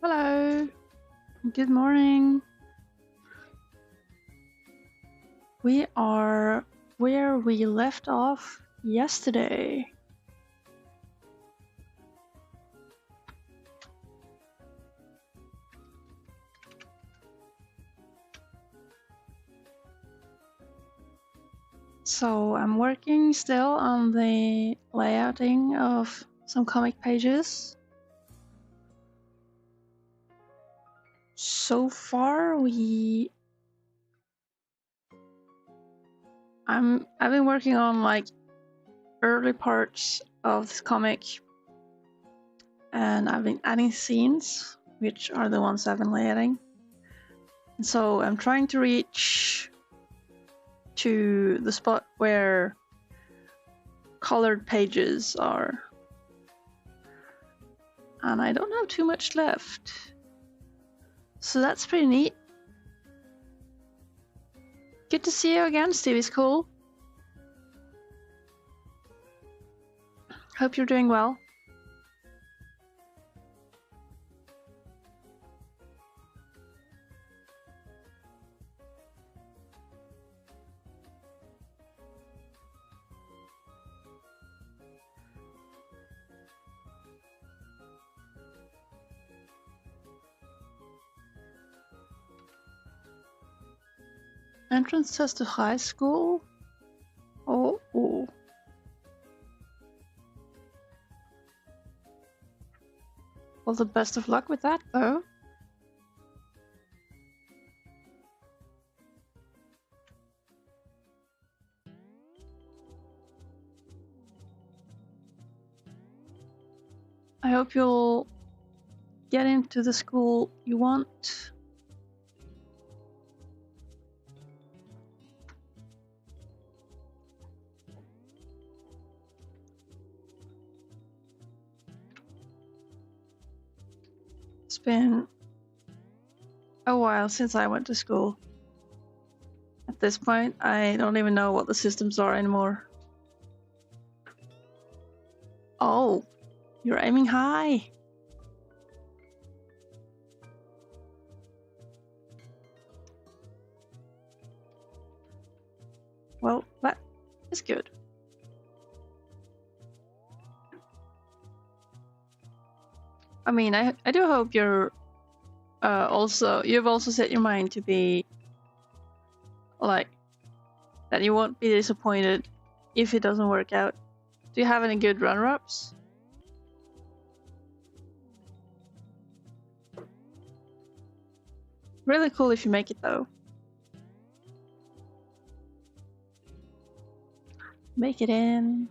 Hello, good morning. We are where we left off yesterday. So I'm working still on the layouting of some comic pages. So far I've been working on like early parts of this comic, and I've been adding scenes, which are the ones I've been layouting. And so I'm trying to reach to the spot where colored pages are, and I don't have too much left, so that's pretty neat. Good to see you again, Stevie's cool. Hope you're doing well. Entrance test to high school? Oh. Well, the best of luck with that, though. I hope you'll get into the school you want. It's been a while since I went to school. At this point, I don't even know what the systems are anymore. Oh, you're aiming high. Well, that is good. I mean, I do hope you've also set your mind to be like that you won't be disappointed if it doesn't work out. Do you have any good runner-ups? Really cool if you make it though. Make it in.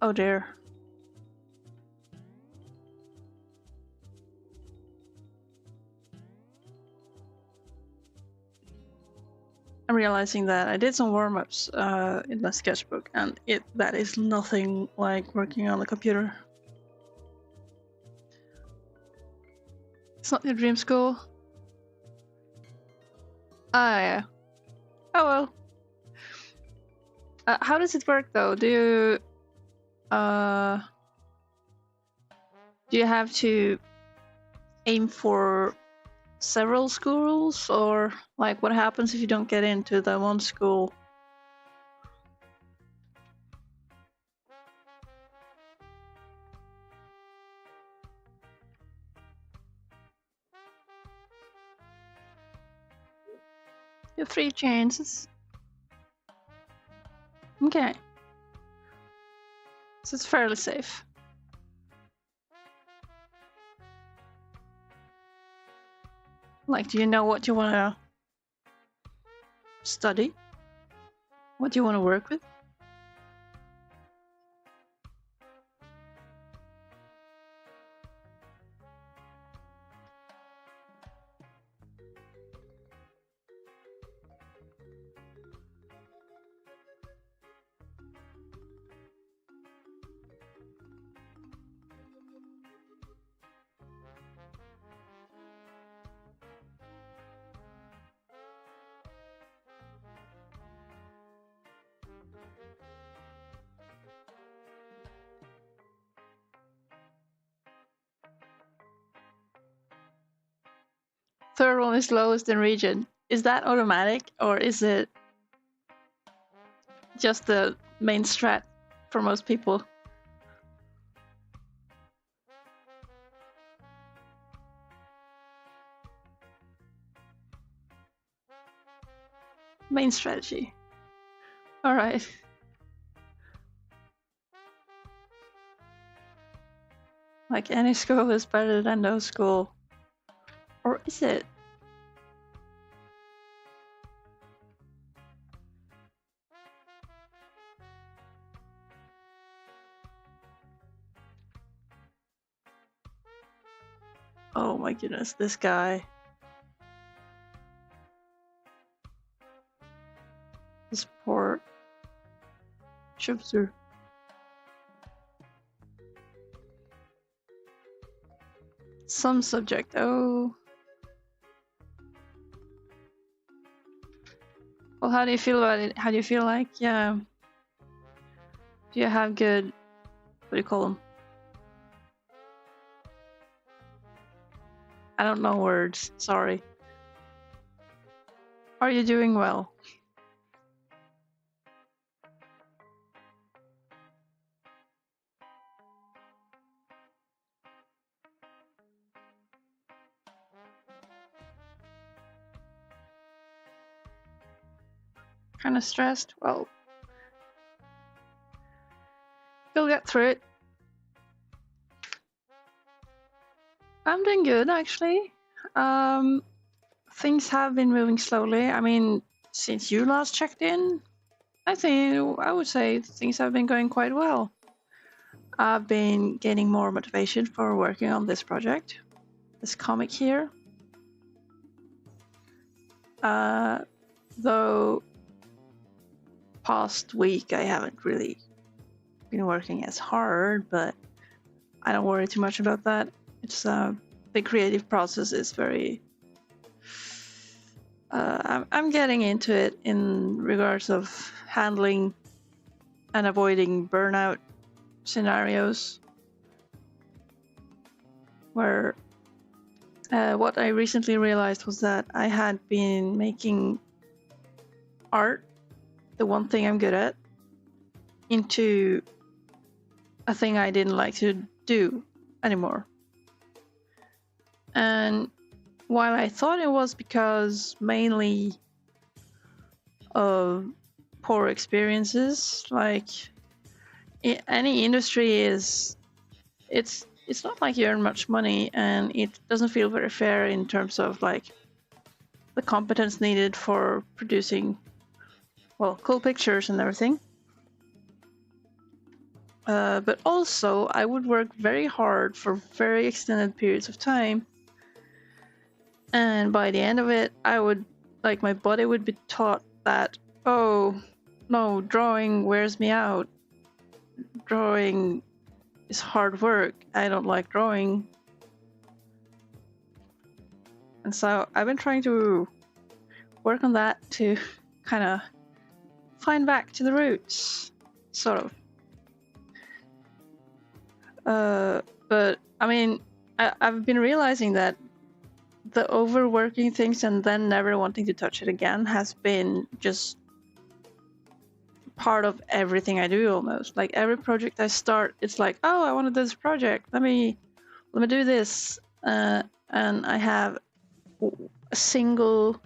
Oh dear. I'm realizing that I did some warm-ups in my sketchbook, and that is nothing like working on the computer. It's not your dream school. Ah, yeah. Oh well. How does it work though? Do you have to aim for several schools, or like what happens if you don't get into the one school? You have 3 chances. Okay. So it's fairly safe. Like, do you know what you want to study? What do you want to work with? third one is lowest in region. Is that automatic, or is it just the main strat for most people? Main strategy. Alright. Like, any school is better than no school. Or is it? Oh my goodness, this guy. This poor Chubster. Some subject, oh. Well, how do you feel about it? How do you feel like, yeah. Do you have good, what do you call them? I don't know words, sorry. Are you doing well? Kind of stressed? Well, you'll get through it. I'm doing good, actually. Things have been moving slowly. I mean, since you last checked in, I would say things have been going quite well. I've been gaining more motivation for working on this project, this comic here. Though past week I haven't really been working as hard, but I don't worry too much about that. It's the creative process is very I'm getting into it in regards of handling and avoiding burnout scenarios, where what I recently realized was that I had been making art, the one thing I'm good at, into a thing I didn't like to do anymore. And while I thought it was because mainly of poor experiences, like any industry is, it's not like you earn much money, and it doesn't feel very fair in terms of like the competence needed for producing, well, cool pictures and everything. But also, I would work very hard for very extended periods of time, and by the end of it, I would, like, my body would be taught that, oh, no, drawing wears me out. Drawing is hard work. I don't like drawing. And so I've been trying to work on that to kind of find back to the roots, sort of. But I mean, I've been realizing that the overworking things and then never wanting to touch it again has been just part of everything I do almost. Like every project I start, it's like, oh, I want to do this project. Let me do this, and I have a single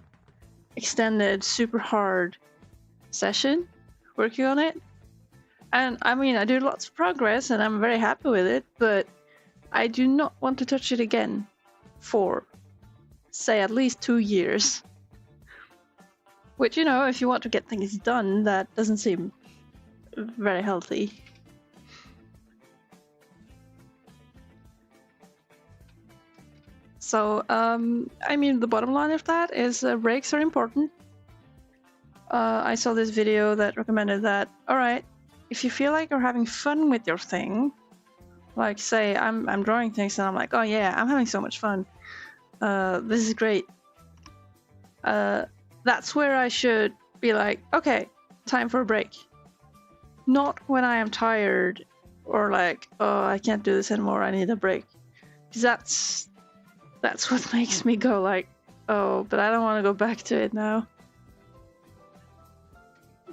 extended super hard session working on it. And I mean, I do lots of progress and I'm very happy with it, but I do not want to touch it again for, say, at least 2 years. Which, you know, if you want to get things done, that doesn't seem very healthy. So, I mean, the bottom line of that is breaks are important. I saw this video that recommended that, alright, if you feel like you're having fun with your thing, like say I'm drawing things and I'm like, oh yeah, I'm having so much fun. This is great. That's where I should be like, okay, time for a break. Not when I am tired or like, oh, I can't do this anymore, I need a break. Because that's what makes me go like, Oh, but I don't want to go back to it now.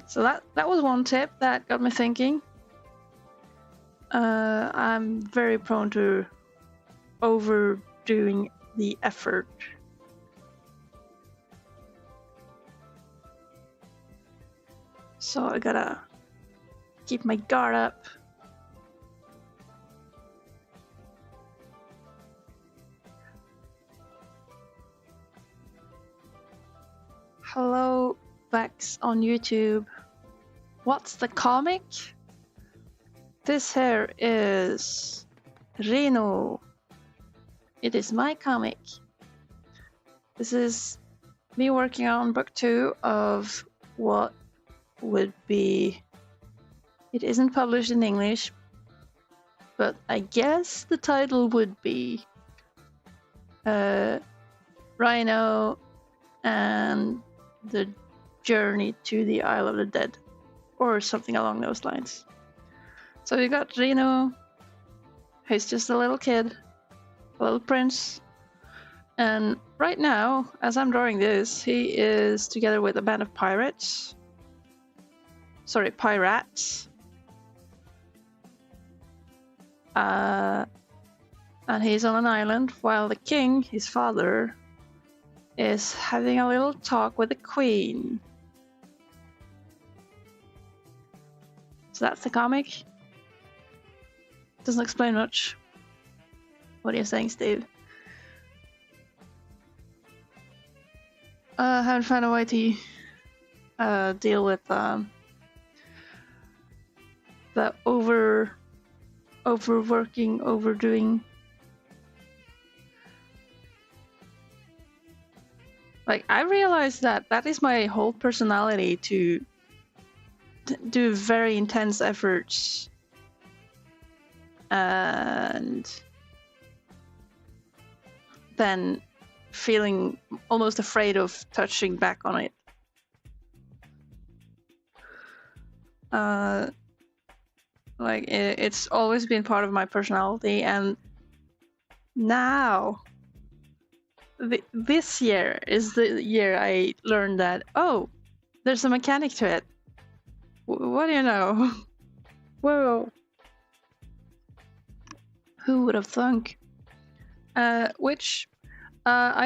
So that was one tip that got me thinking. I'm very prone to overdoing the effort. So I gotta keep my guard up. Hello, Vex on YouTube. What's the comic? This here is Reno. It is my comic. This is me working on book 2 of what would be... It isn't published in English, but I guess the title would be Rhino and the Journey to the Isle of the Dead, or something along those lines. So we got Reno, he's just a little kid, a little prince, and right now, as I'm drawing this, he is together with a band of pirates. Sorry, pirates. And he's on an island while the king, his father, is having a little talk with the queen. So that's the comic. Doesn't explain much. What are you saying, Steve? Haven't found a way to deal with the overworking, overdoing. Like, I realized that is my whole personality, to do very intense efforts and then feeling almost afraid of touching back on it. Like, it's always been part of my personality, and now this year is the year I learned that, oh, there's a mechanic to it. What do you know? Whoa. Who would have thunk? I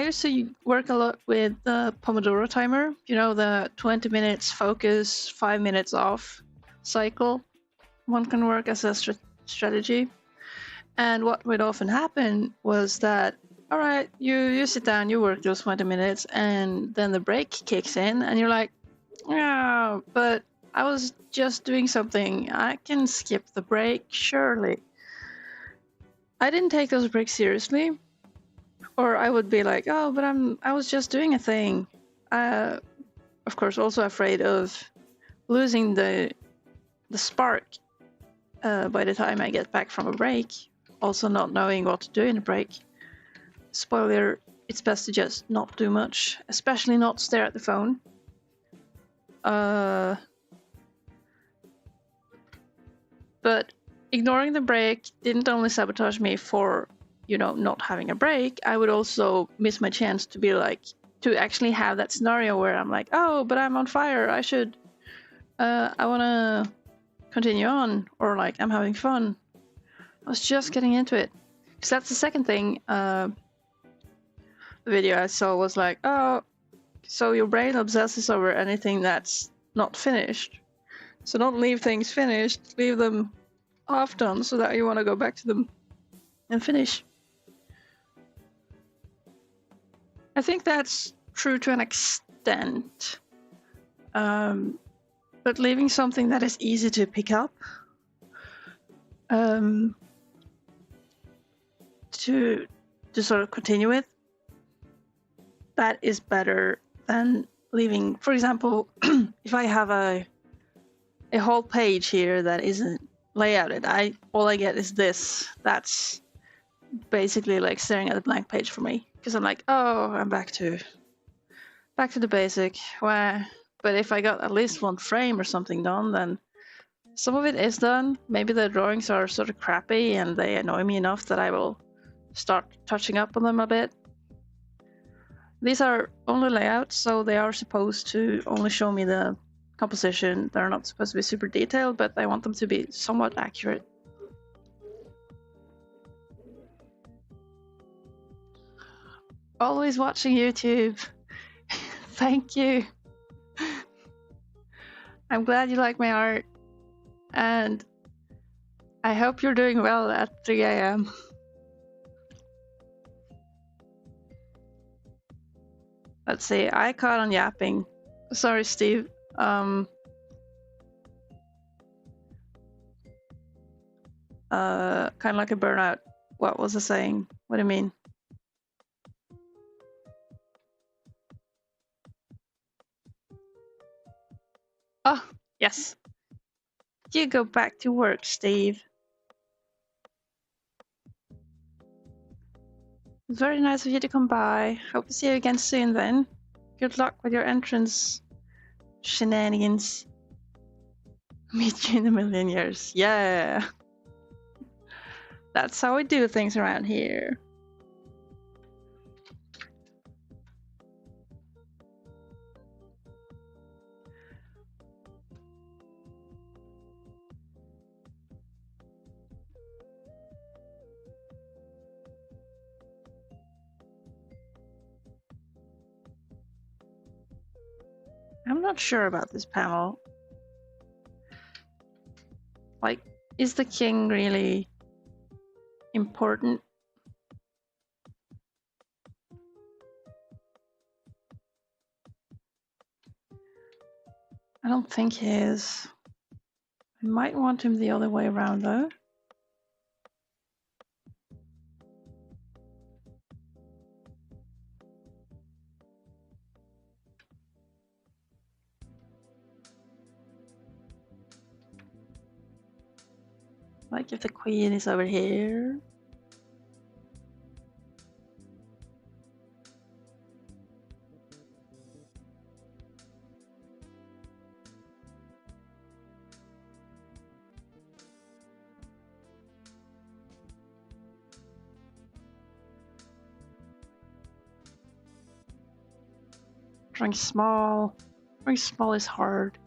used to work a lot with the Pomodoro timer, you know, the 20 minutes focus, 5 minutes off cycle. One can work as a strategy. And what would often happen was that, all right, you sit down, you work those 20 minutes, and then the break kicks in, and you're like, yeah, but I was just doing something. I can skip the break, surely. I didn't take those breaks seriously. Or I would be like, oh, but I was just doing a thing. Of course, also afraid of losing the spark by the time I get back from a break. Also not knowing what to do in a break. Spoiler, it's best to just not do much, especially not stare at the phone. But ignoring the break didn't only sabotage me for, you know, not having a break. I would also miss my chance to be like, to actually have that scenario where I'm like, oh, but I'm on fire, I should, I want to continue on, or like, I'm having fun. I was just getting into it. Because that's the second thing the video I saw was like, oh, so your brain obsesses over anything that's not finished. So don't leave things finished, leave them half done so that you want to go back to them and finish. I think that's true to an extent. But leaving something that is easy to pick up to sort of continue with, that is better than leaving. For example, if I have a whole page here that isn't layouted, all I get is this. That's basically like staring at a blank page for me, because I'm like, oh, I'm back to the basic. But if I got at least one frame or something done, then some of it is done. Maybe the drawings are sort of crappy and they annoy me enough that I will start touching up on them a bit. These are only layouts, so they are supposed to only show me the composition. They're not supposed to be super detailed, but I want them to be somewhat accurate. Always watching YouTube. Thank you. I'm glad you like my art, and I hope you're doing well at 3 a.m. Let's see, I caught on Yapping. Sorry, Steve. Kind of like a burnout. What was I saying? What do you mean? Oh, yes. You go back to work, Steve. It's very nice of you to come by. Hope to see you again soon then. Good luck with your entrance shenanigans. Meet you in a million years. Yeah. That's how we do things around here. I'm not sure about this panel. Like, is the king really important? I don't think he is. I might want him the other way around though. Like if the queen is over here. Drawing small. Drawing small is hard.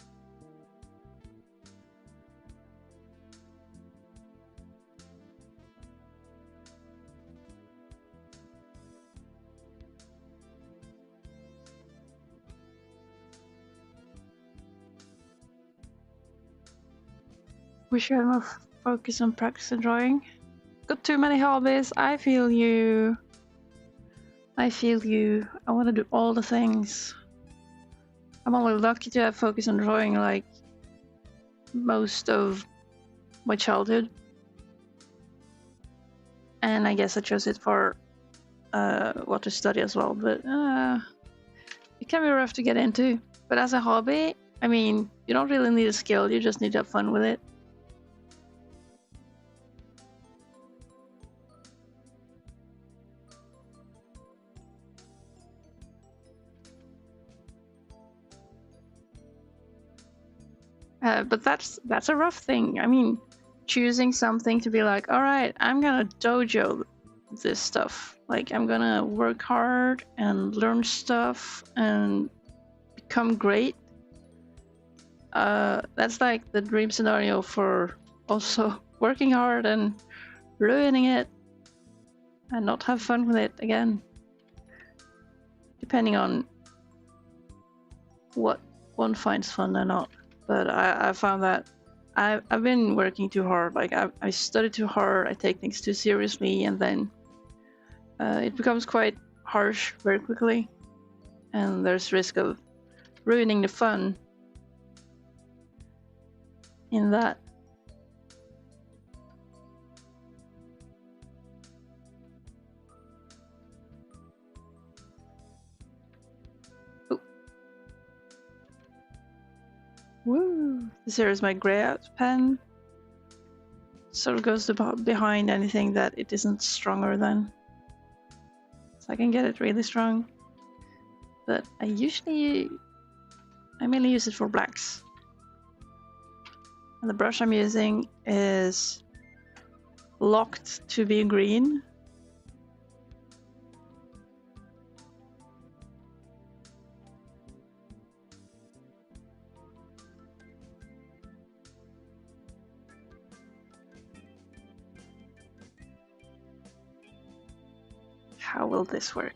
We should have more focus on practice and drawing. Got too many hobbies. I feel you. I feel you. I want to do all the things. I'm only lucky to have focus on drawing like most of my childhood. And I guess I chose it for what to study as well, but it can be rough to get into. But as a hobby, I mean, you don't really need a skill, you just need to have fun with it. But that's a rough thing. I mean, choosing something to be like, all right, I'm gonna dojo this stuff. Like, I'm gonna work hard and learn stuff and become great. That's like the dream scenario for also working hard and ruining it and not have fun with it again. Depending on what one finds fun or not. But I found that I've been working too hard. Like I study too hard, I take things too seriously, and then it becomes quite harsh very quickly. And there's risk of ruining the fun in that. Oh. Woo! This here is my grey out pen. Sort of goes behind anything that it isn't stronger than. So I can get it really strong. But I mainly use it for blacks. And the brush I'm using is locked to be green. How will this work?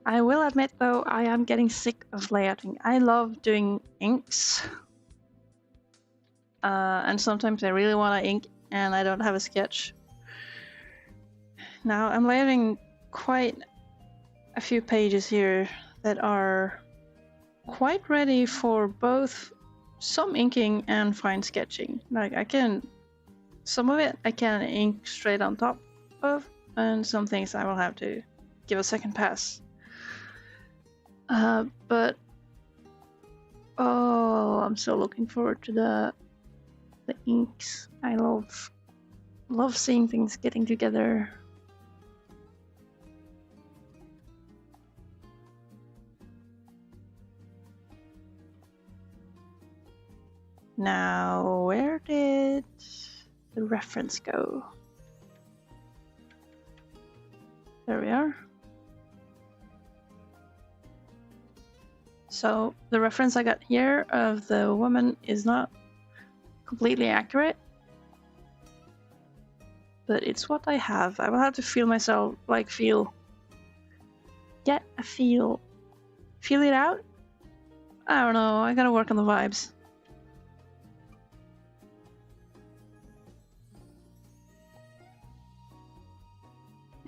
I will admit though, I am getting sick of layouting. I love doing inks. And sometimes I really want to ink and I don't have a sketch. Now I'm layouting quite a few pages here that are quite ready for both some inking and fine sketching. Like some of it I can ink straight on top of, and some things I will have to give a second pass. But oh, I'm so looking forward to the inks. I love seeing things getting together. Now, where did the reference go? There we are. So the reference I got here of the woman is not completely accurate, but it's what I have. I will have to feel myself, like get a feel it out. I don't know, I gotta work on the vibes.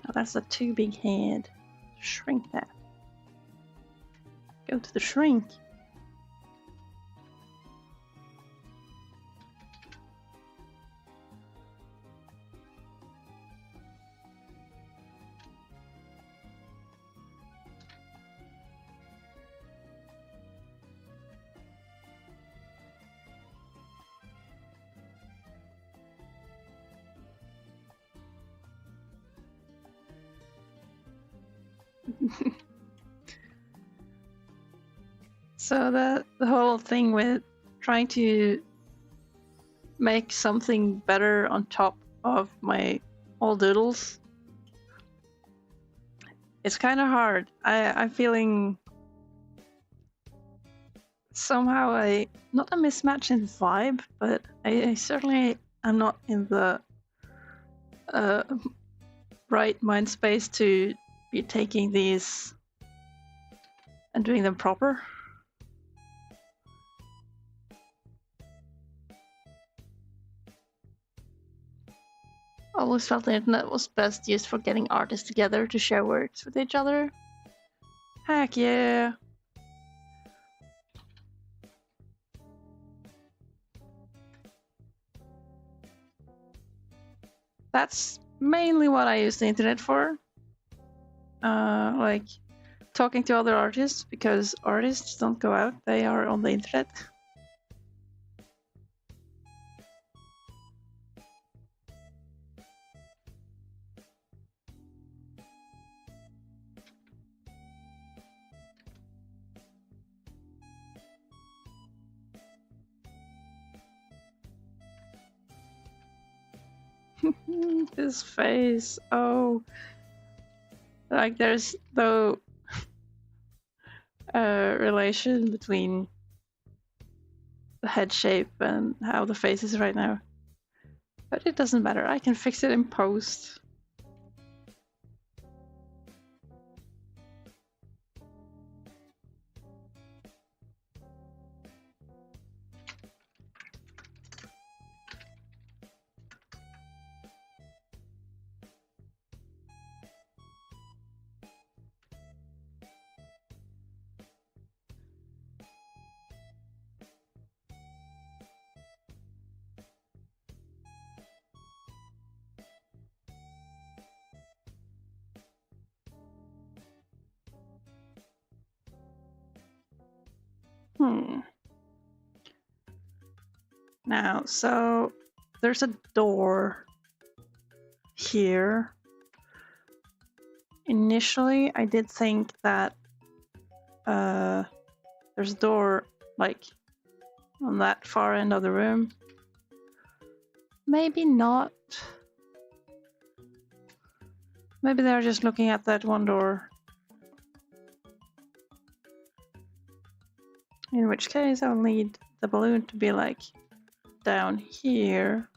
Oh, that's a too big head. Shrink that. Go to the shrink. So the whole thing with trying to make something better on top of my old doodles, it's kind of hard. I'm feeling somehow not a mismatch in vibe, but I certainly am not in the right mind space to be taking these and doing them proper. Always felt the internet was best used for getting artists together to share works with each other. Heck yeah! That's mainly what I use the internet for. Like talking to other artists, because artists don't go out, they are on the internet. This face, oh. Like there's no relation between the head shape and how the face is right now. But it doesn't matter, I can fix it in post. Now, so there's a door here. Initially, I did think that there's a door like on that far end of the room. Maybe not. Maybe they're just looking at that one door. In which case, I'll need the balloon to be like down here.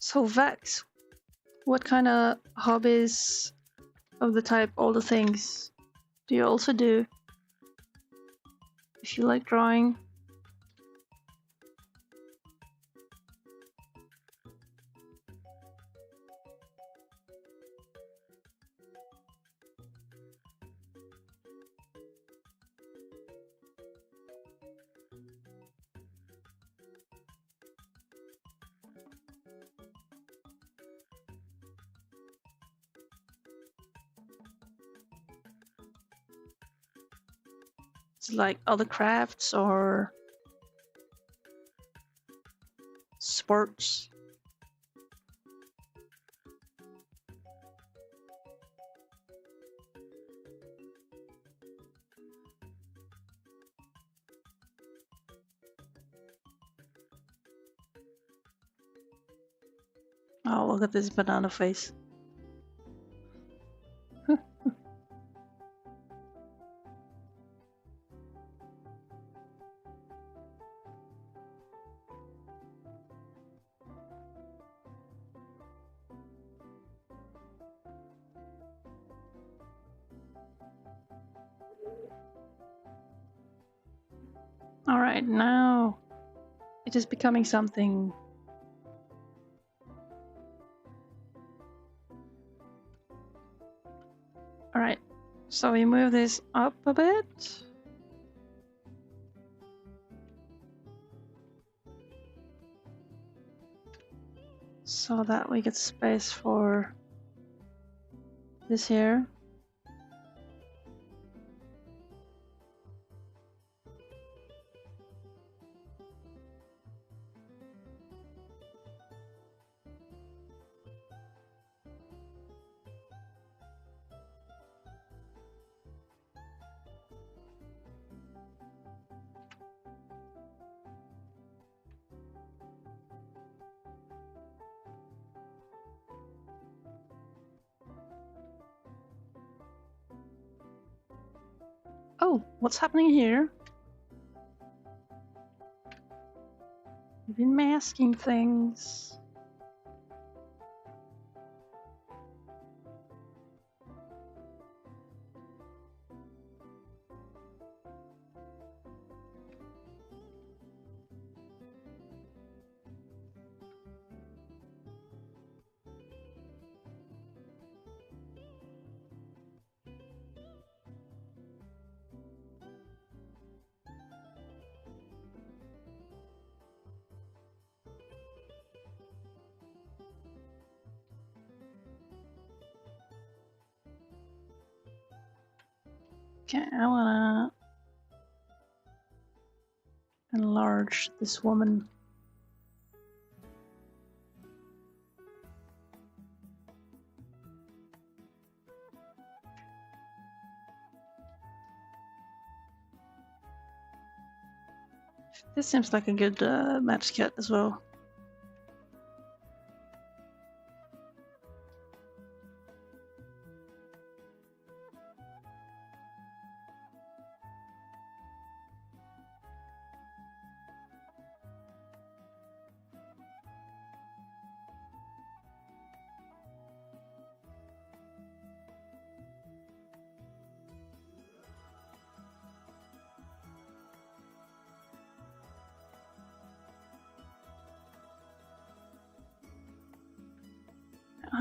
So Vex, what kind of hobbies of the type all the things do you also do? If you like drawing. It's like other crafts or sports. Oh, look at this banana face. Alright, now it is becoming something. Alright, so we move this up a bit. So that we get space for this here. Oh, what's happening here? We've been masking things. Okay, I wanna enlarge this woman. This seems like a good match kit as well.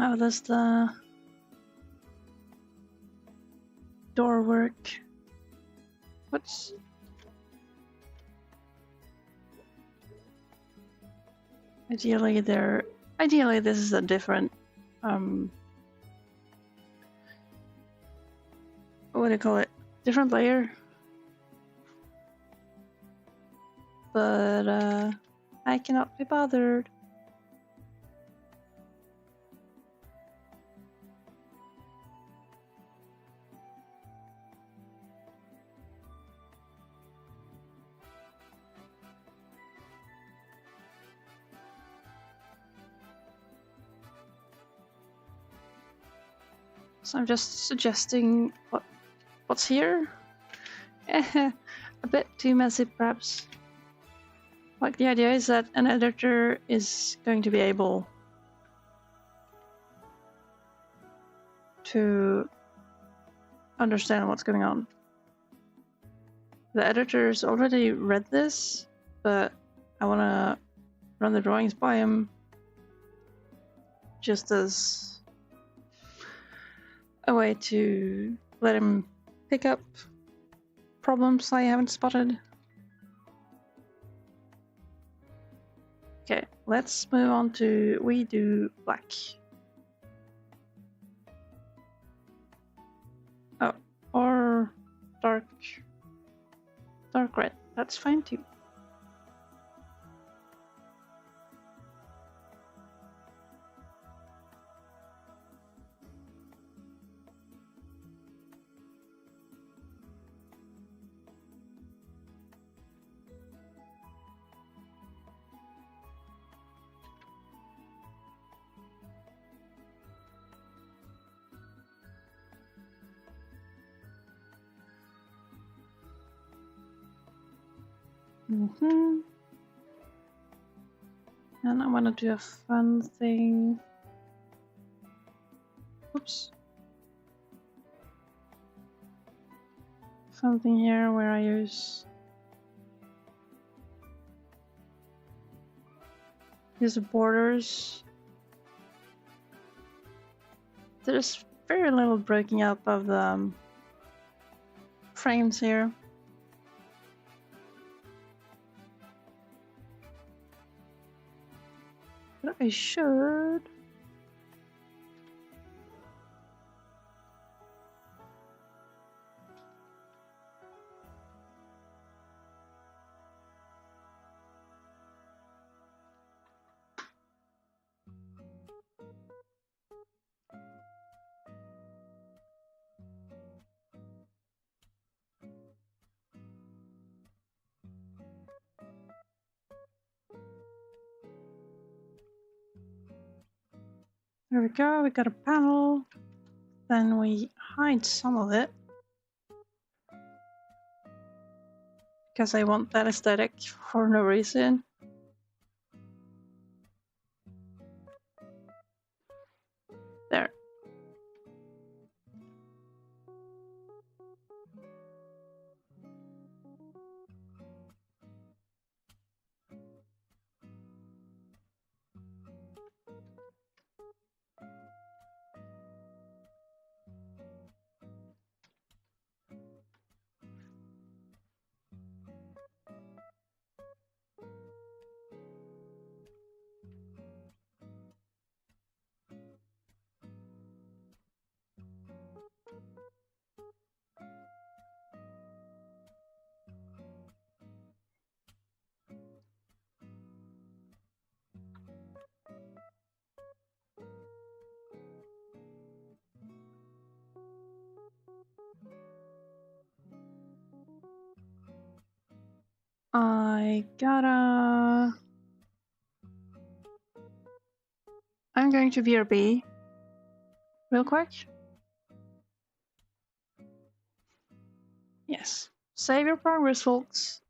how does the door work? What's... Ideally this is a different what do you call it? Different layer. But I cannot be bothered. So I'm just suggesting what's here. A bit too messy, perhaps. Like, the idea is that an editor is going to be able to understand what's going on. The editor's already read this, but I want to run the drawings by him just as a way to let him pick up problems I haven't spotted. Okay, let's move on to we do black. Oh, or dark red. That's fine too. And I want to do a fun thing. Oops. Something here where I use the borders. There's very little breaking up of the frames here. But I should. There we go, we got a panel. Then we hide some of it. Because I want that aesthetic for no reason. There. I'm going to BRB real quick. Yes. Save your progress, folks.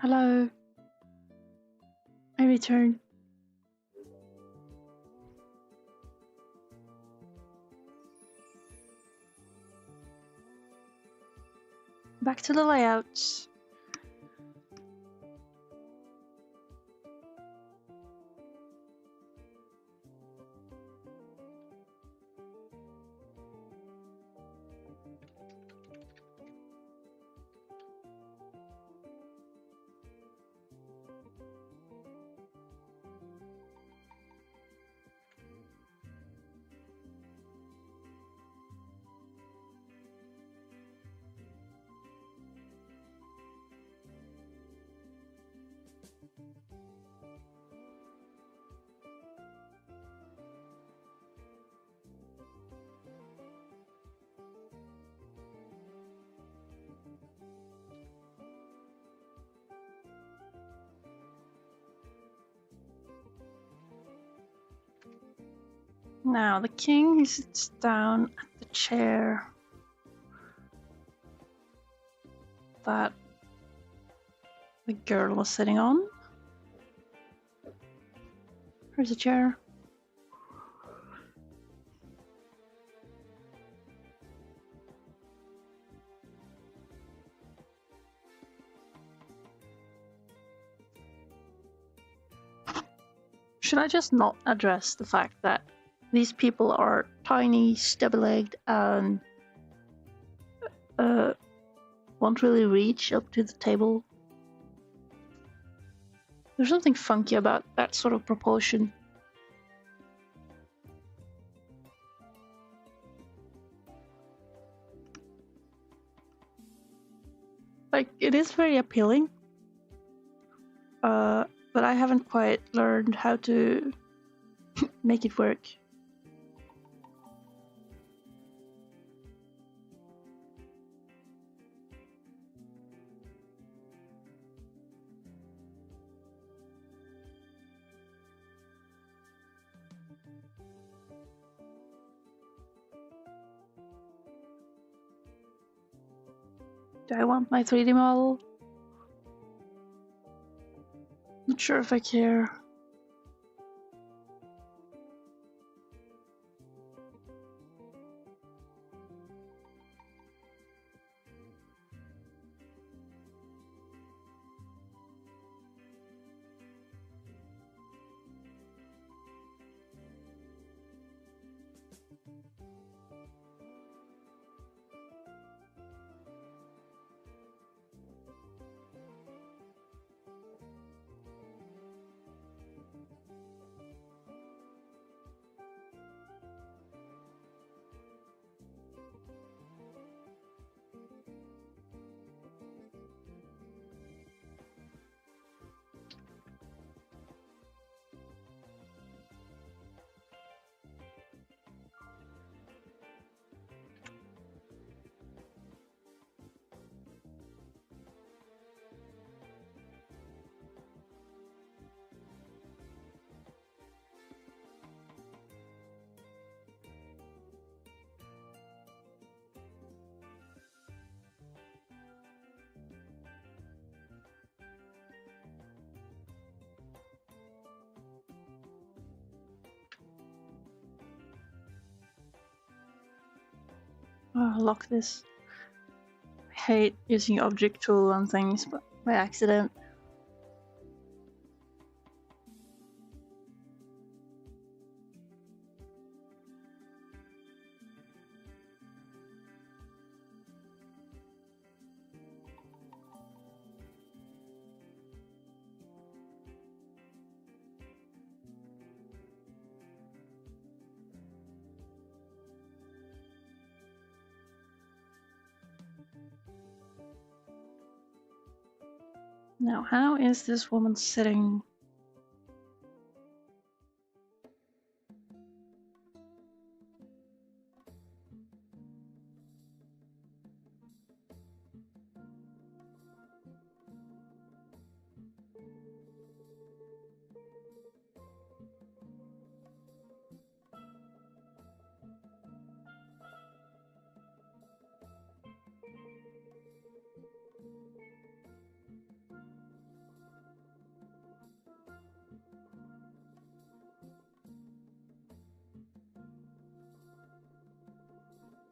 Hello. I return. Back to the layouts. Now the king, he sits down at the chair that the girl was sitting on. Here's a chair. Should I just not address the fact that these people are tiny, stubby-legged, and won't really reach up to the table? There's something funky about that sort of proportion. Like, it is very appealing, but I haven't quite learned how to make it work. Do I want my 3D model? Not sure if I care. Oh, lock this. I hate using object tool on things by accident. Now, how is this woman sitting?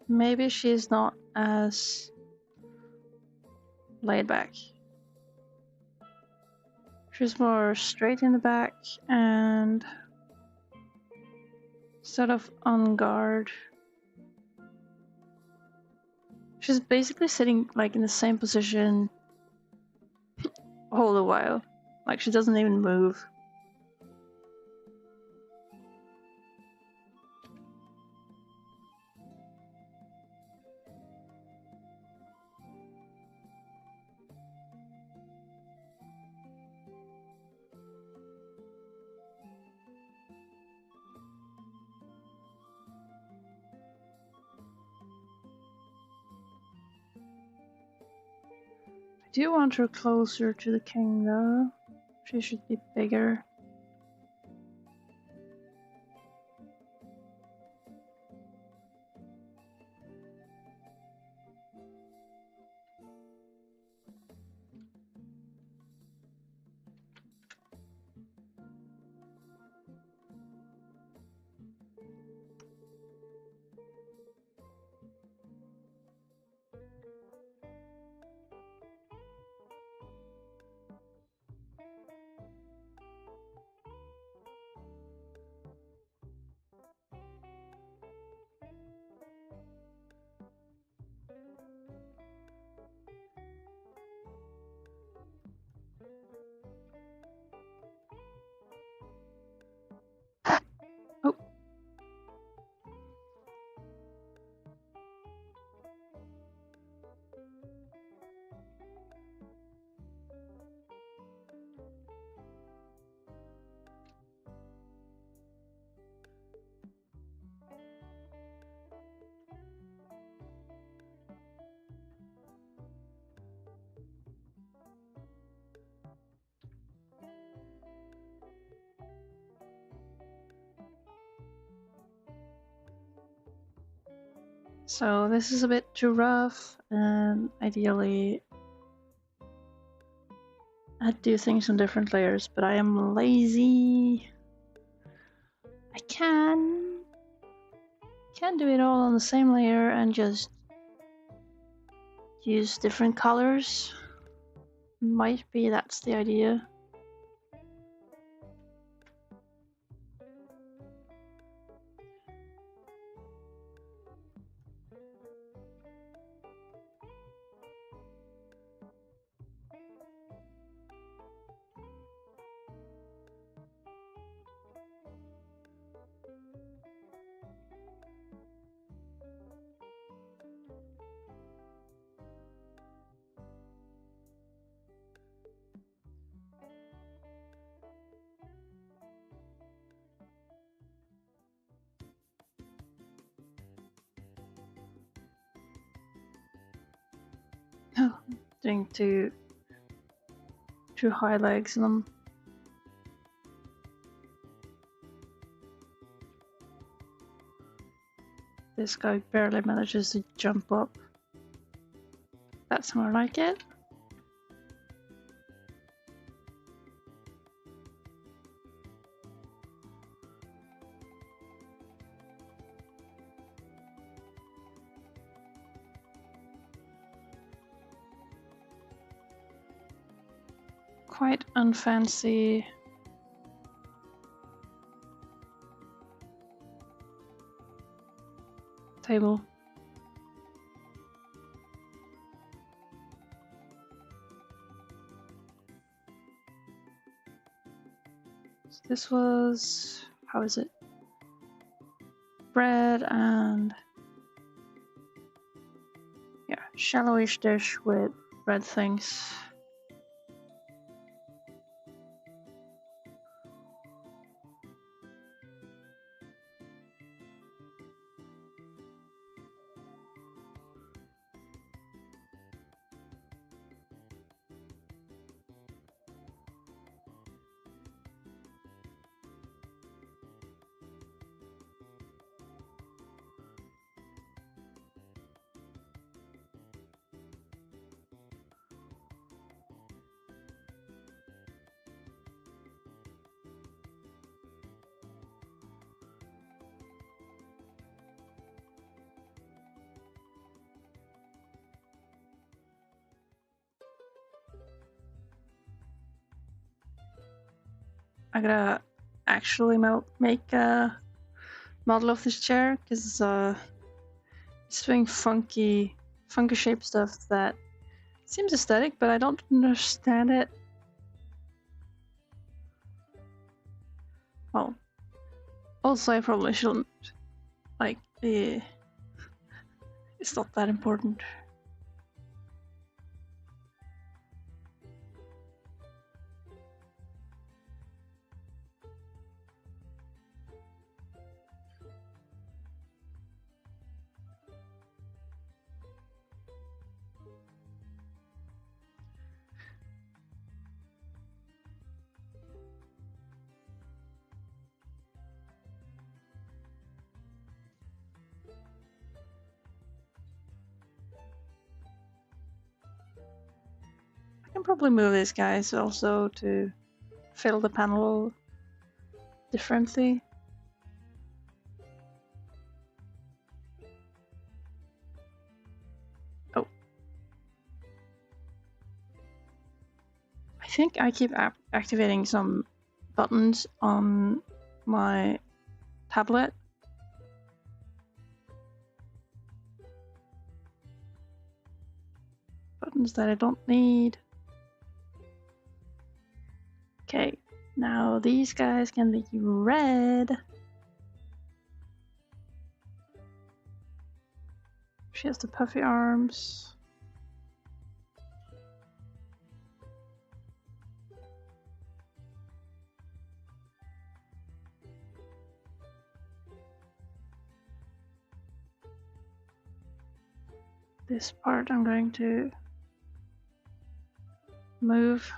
maybe she's not as laid back. She's more straight in the back and sort of on guard. She's basically sitting like in the same position all the while. Like she doesn't even move. I do want her closer to the king though. She should be bigger. Oh. So this is a bit too rough, and ideally I'd do things on different layers, but I am lazy. I can do it all on the same layer and just use different colors. Might be that's the idea. Oh, doing too high legs in them. This guy barely manages to jump up. That's more like it. Quite unfancy. Table. So this was, how is it? Bread and yeah, shallowish dish with red things. I gotta actually make a model of this chair because it's doing funky shape stuff that seems aesthetic, but I don't understand it. Oh, also I probably shouldn't like. It's not that important. I can probably move these guys also to fill the panel differently. Oh. I think I keep activating some buttons on my tablet. Buttons that I don't need. Okay, now these guys can be red. She has the puffy arms. This part I'm going to move.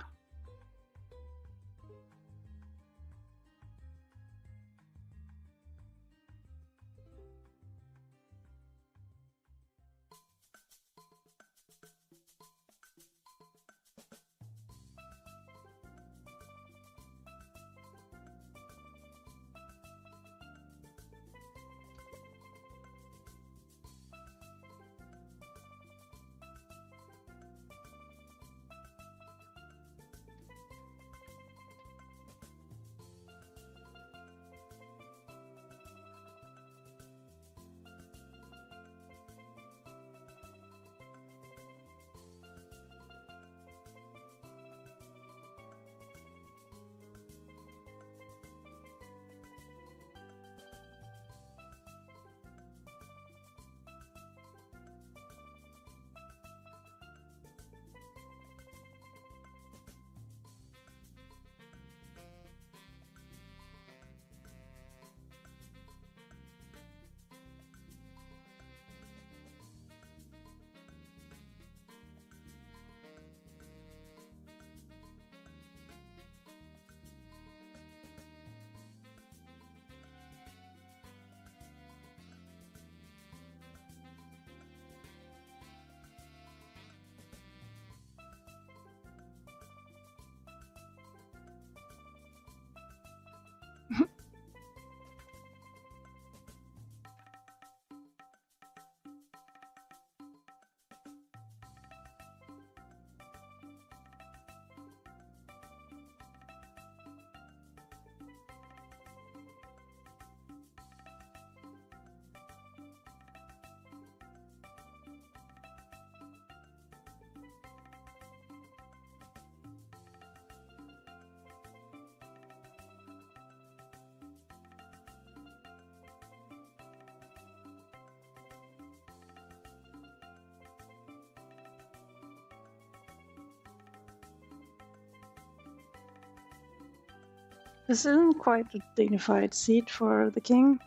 This isn't quite a dignified seat for the king.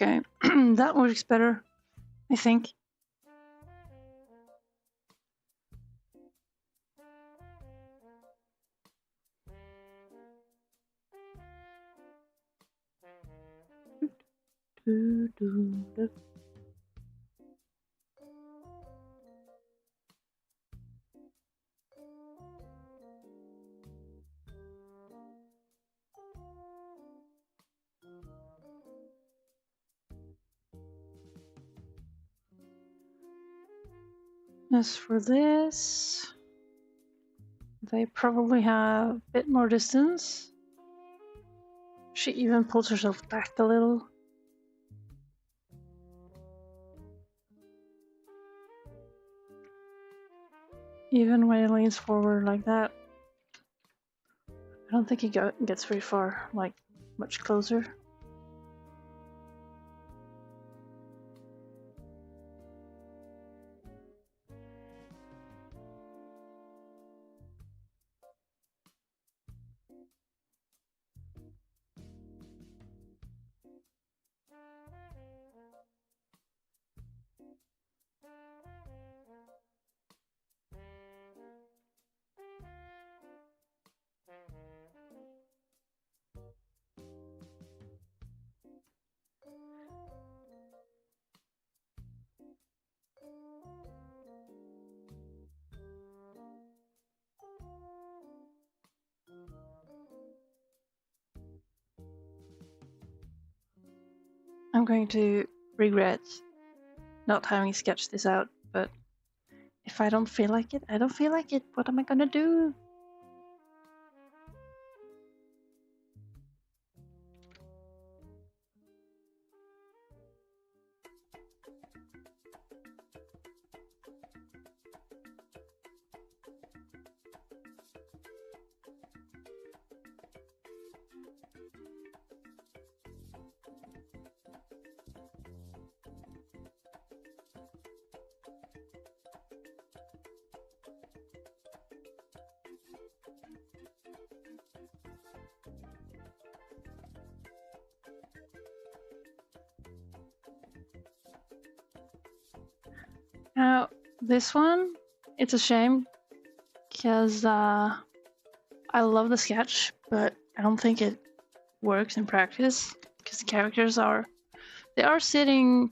Okay, that works better, I think. As for this, they probably have a bit more distance. She even pulls herself back a little. Even when he leans forward like that, I don't think he gets very far, like much closer. I'm going to regret not having sketched this out, but if I don't feel like it, I don't feel like it. What am I gonna do? Now, this one, it's a shame because I love the sketch, but I don't think it works in practice because the characters are sitting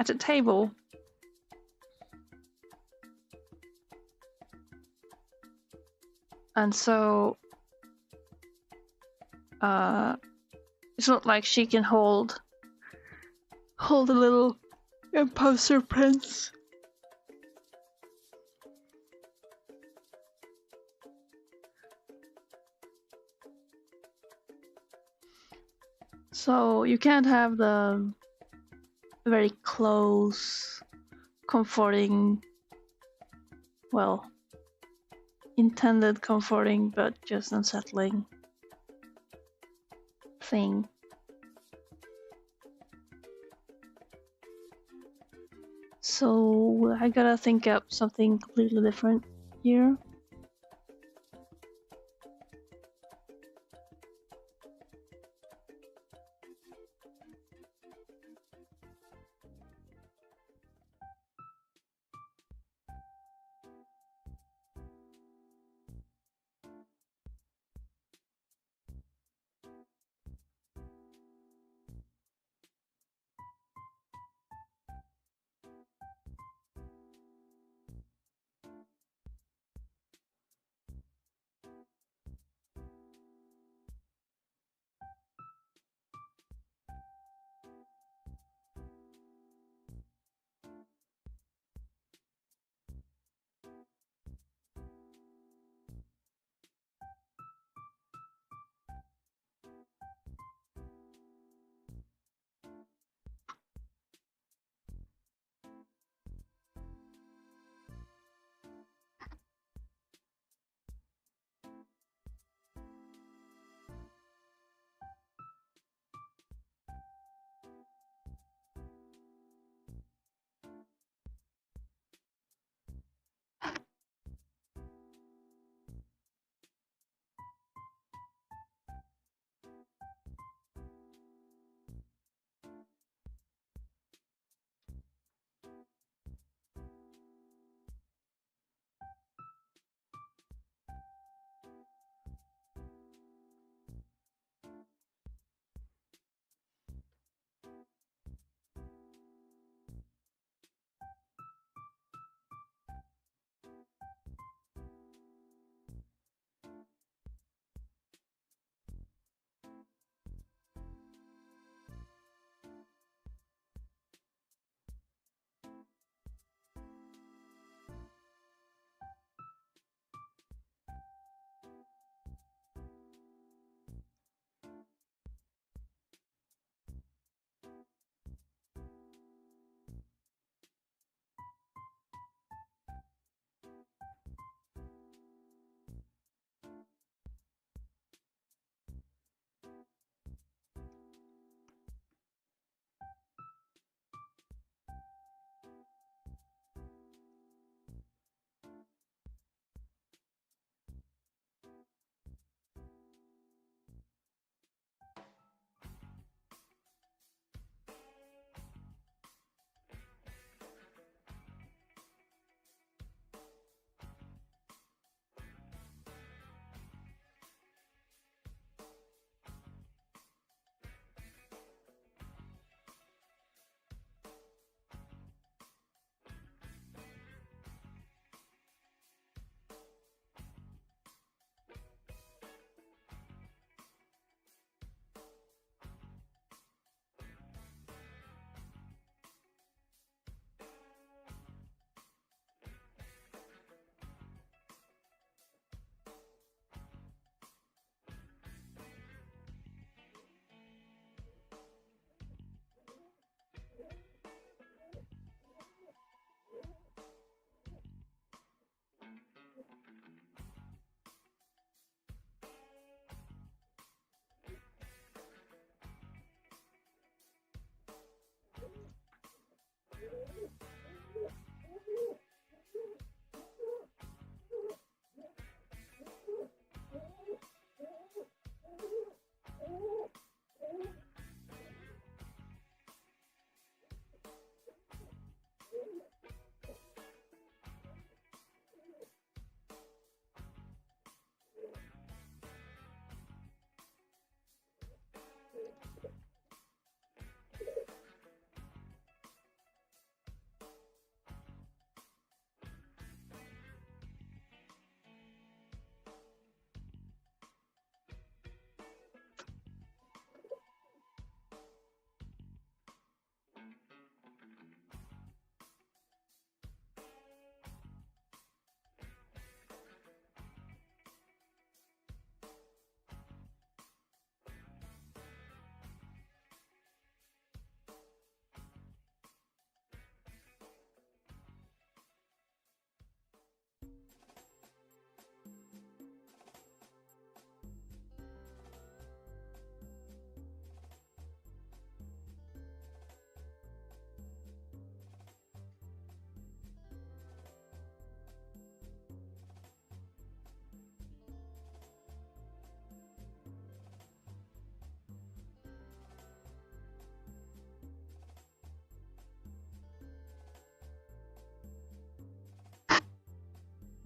at a table. And so it's not like she can hold a little imposter prince. So you can't have the very close, comforting, well, intended comforting but just unsettling thing. So I gotta think up something completely different here.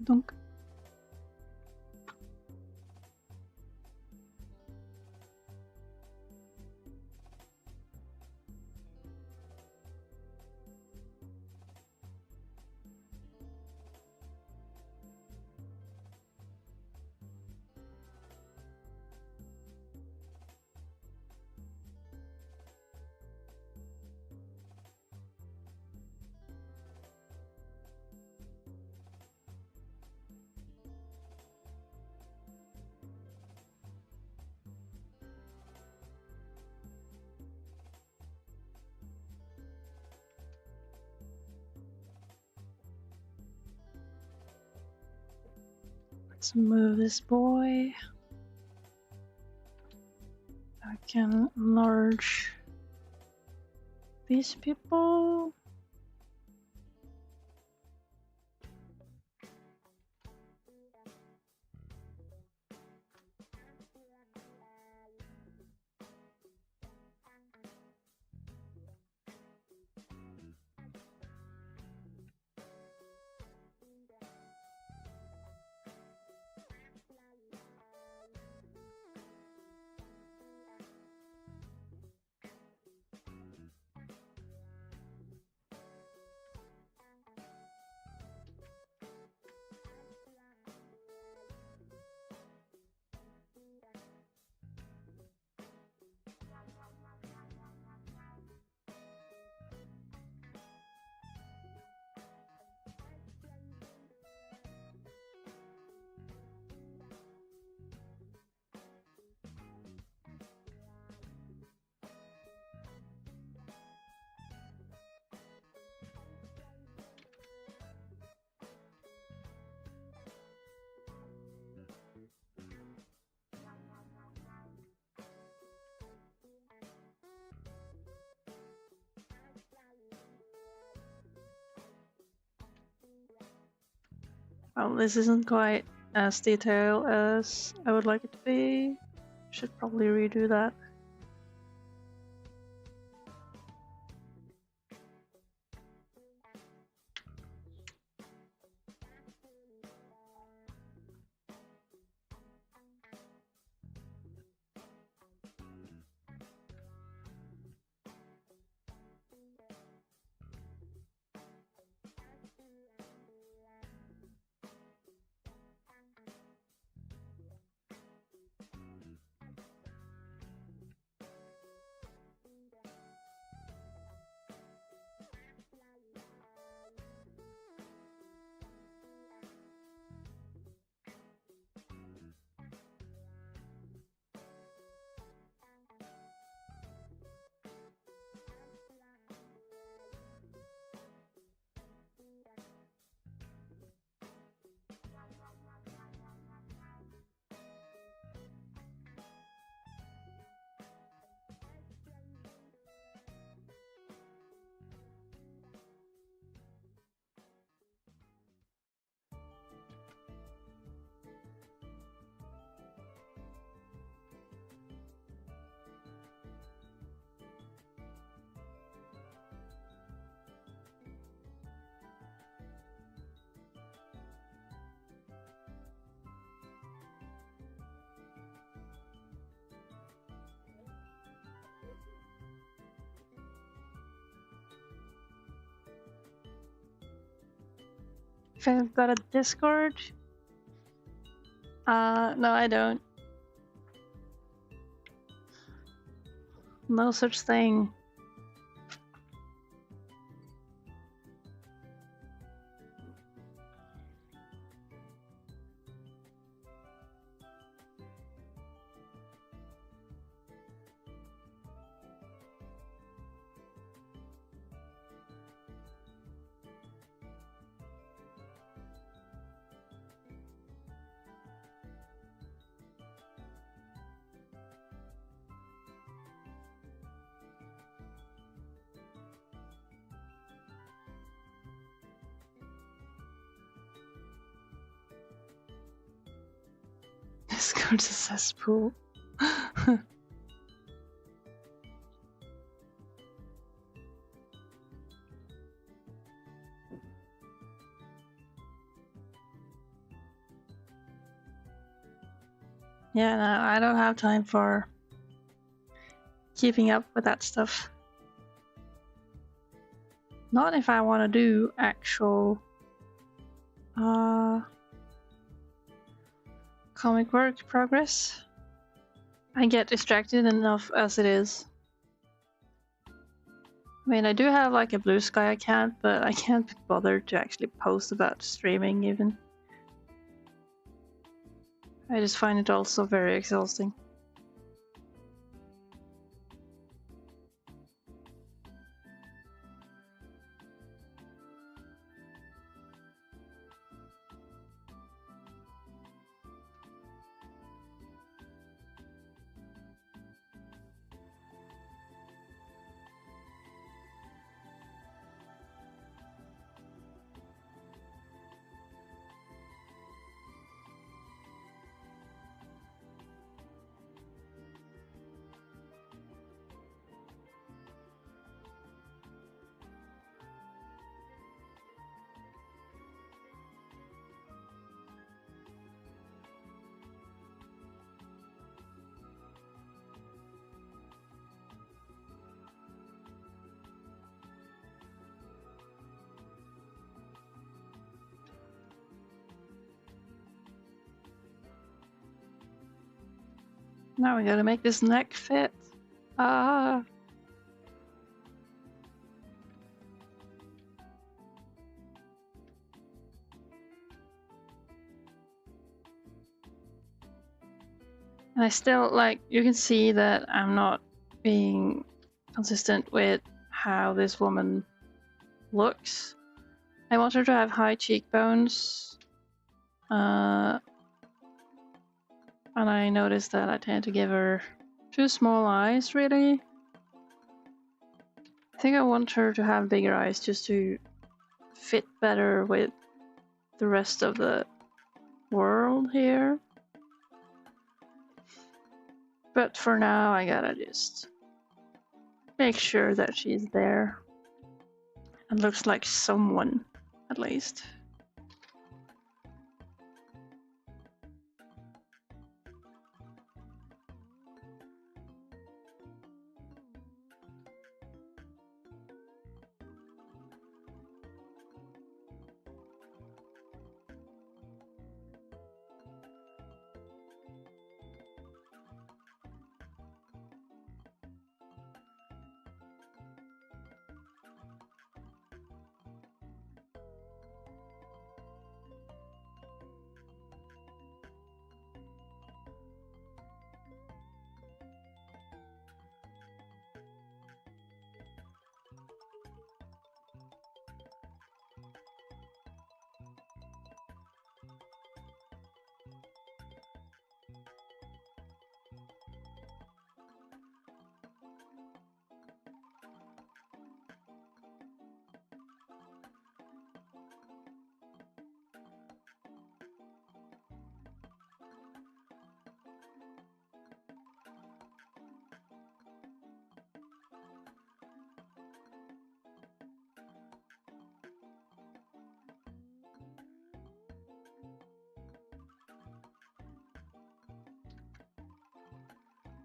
Dunk. Let's move this boy. I can enlarge these people. Well, this isn't quite as detailed as I would like it to be. Should probably redo that. If I've got a Discord? No, I don't. No such thing. Discord's a cesspool. Yeah, no, I don't have time for keeping up with that stuff. Not if I want to do actual comic work progress. I get distracted enough as it is. I mean, I do have like a Blue Sky account, but I can't be bothered to actually post about streaming even. I just find it also very exhausting. Now we gotta make this neck fit. Ah. And I still, like, you can see that I'm not being consistent with how this woman looks. I want her to have high cheekbones. And I noticed that I tend to give her too small eyes, really. I think I want her to have bigger eyes just to fit better with the rest of the world here. But for now, I gotta just make sure that she's there and looks like someone, at least.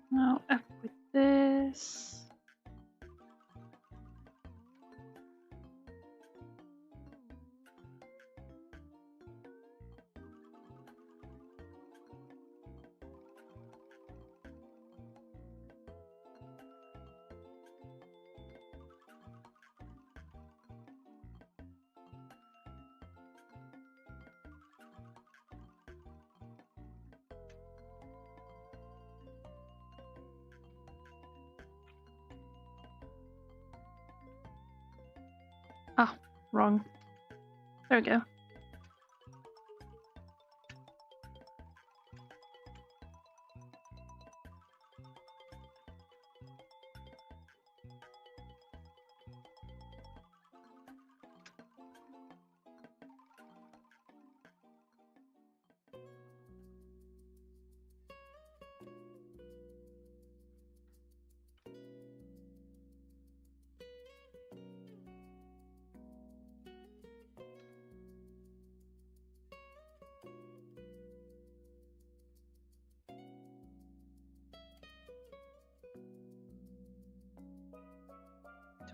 Now up with this. Ah, wrong. There we go.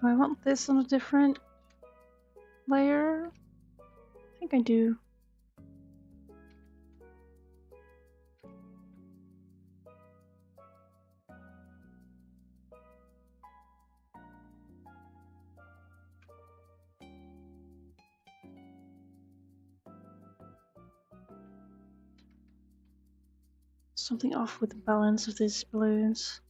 Do I want this on a different layer? I think I do. Something off with the balance of these balloons.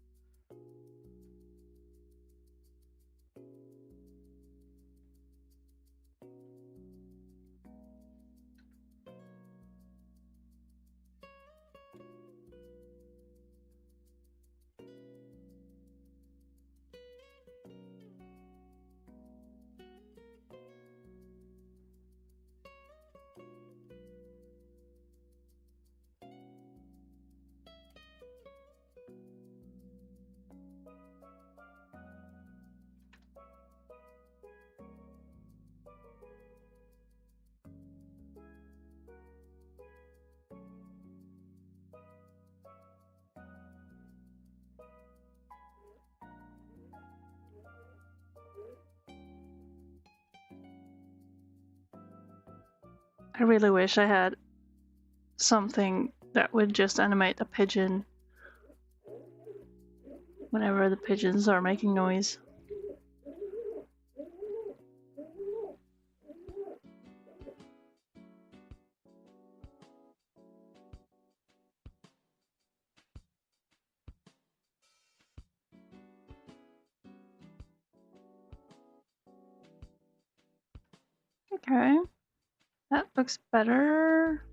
I really wish I had something that would just animate a pigeon whenever the pigeons are making noise. Okay, that looks better.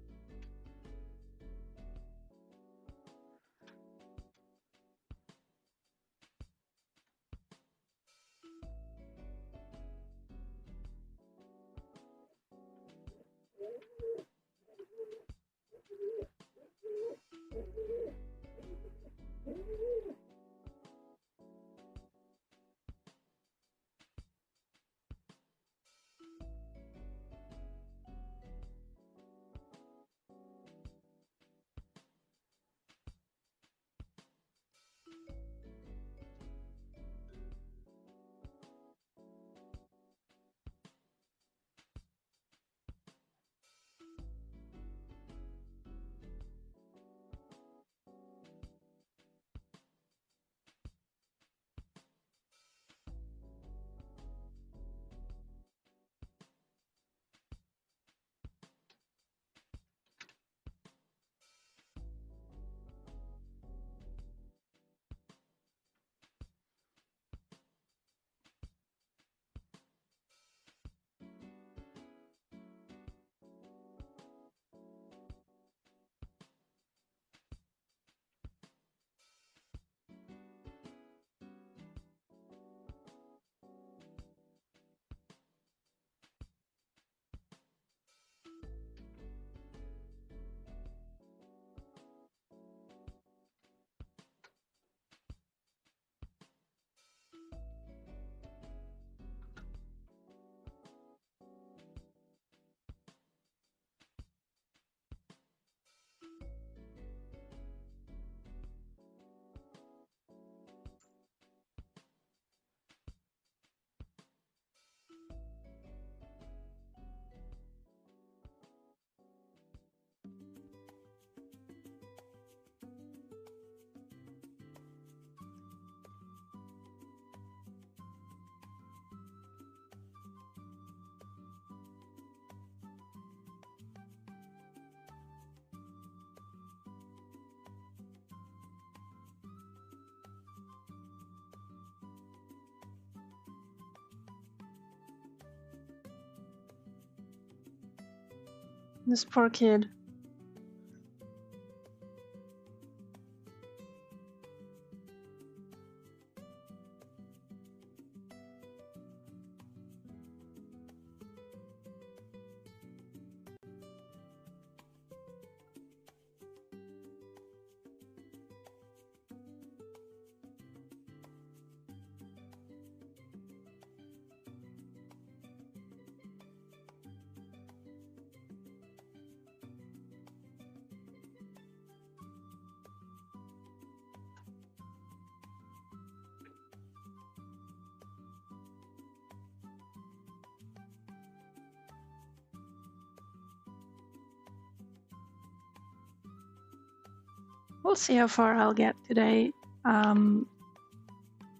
This poor kid. we'll see how far I'll get today.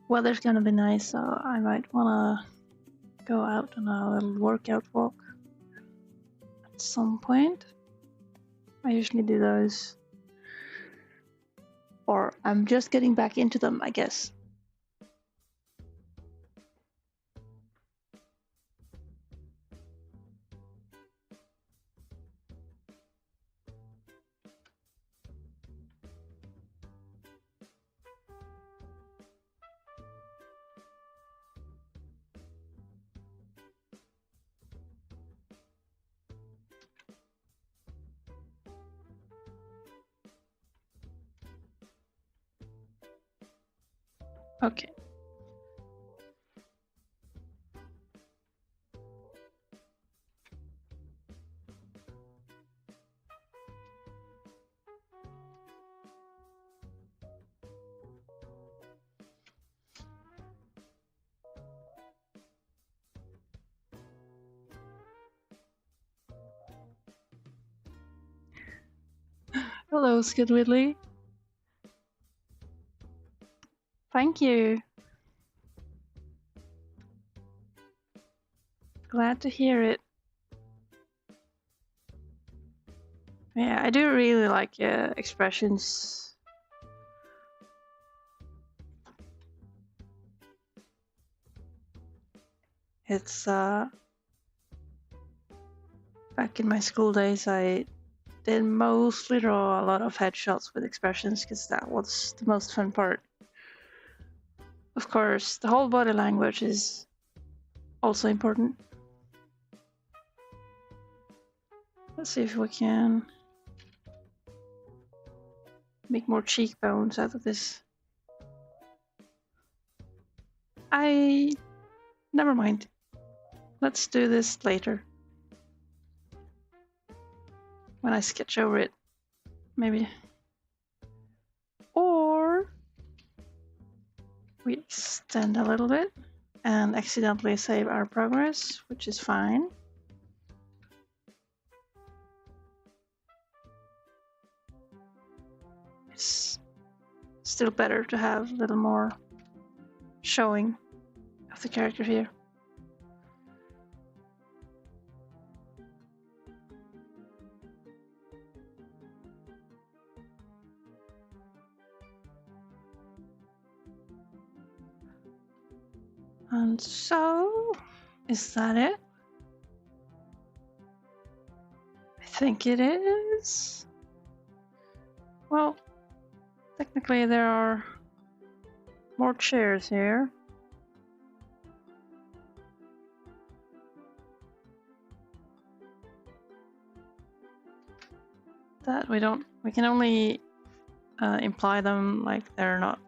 Weather's gonna be nice, so I might wanna go out on a little workout walk at some point. I usually do those. Or I'm just getting back into them, I guess. Okay. Hello, Skidwidley. Thank you. Glad to hear it. Yeah, I do really like expressions. It's back in my school days, I did mostly draw a lot of headshots with expressions because that was the most fun part. Of course, the whole body language is also important. Let's see if we can make more cheekbones out of this. Never mind. Let's do this later. When I sketch over it, maybe. Or we extend a little bit and accidentally save our progress, which is fine. It's still better to have a little more showing of the character here. And so, is that it? I think it is. Well, technically there are more chairs here. That we can only imply them like they're not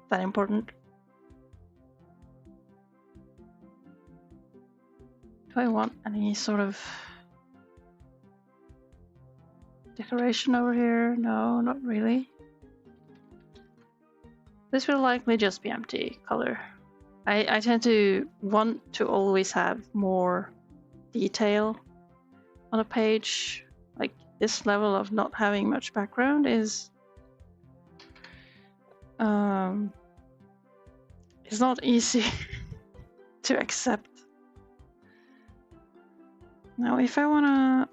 that important. Do I want any sort of decoration over here? No, not really. This will likely just be empty color. I tend to want to always have more detail on a page. Like this level of not having much background is it's not easy to accept. Now, if I wanna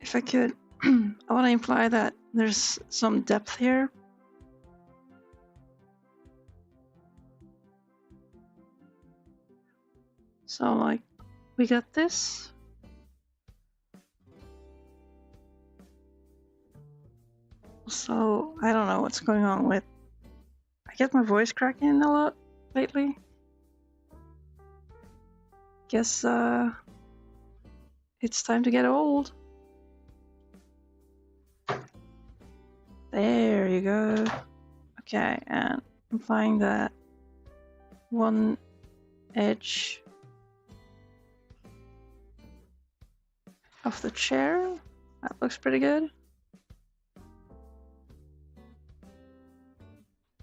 if I could, I want to imply that there's some depth here. So, like, we got this. So, I don't know what's going on with. I get my voice cracking a lot lately. Guess it's time to get old. There you go. Okay, and implying that one edge of the chair. That looks pretty good.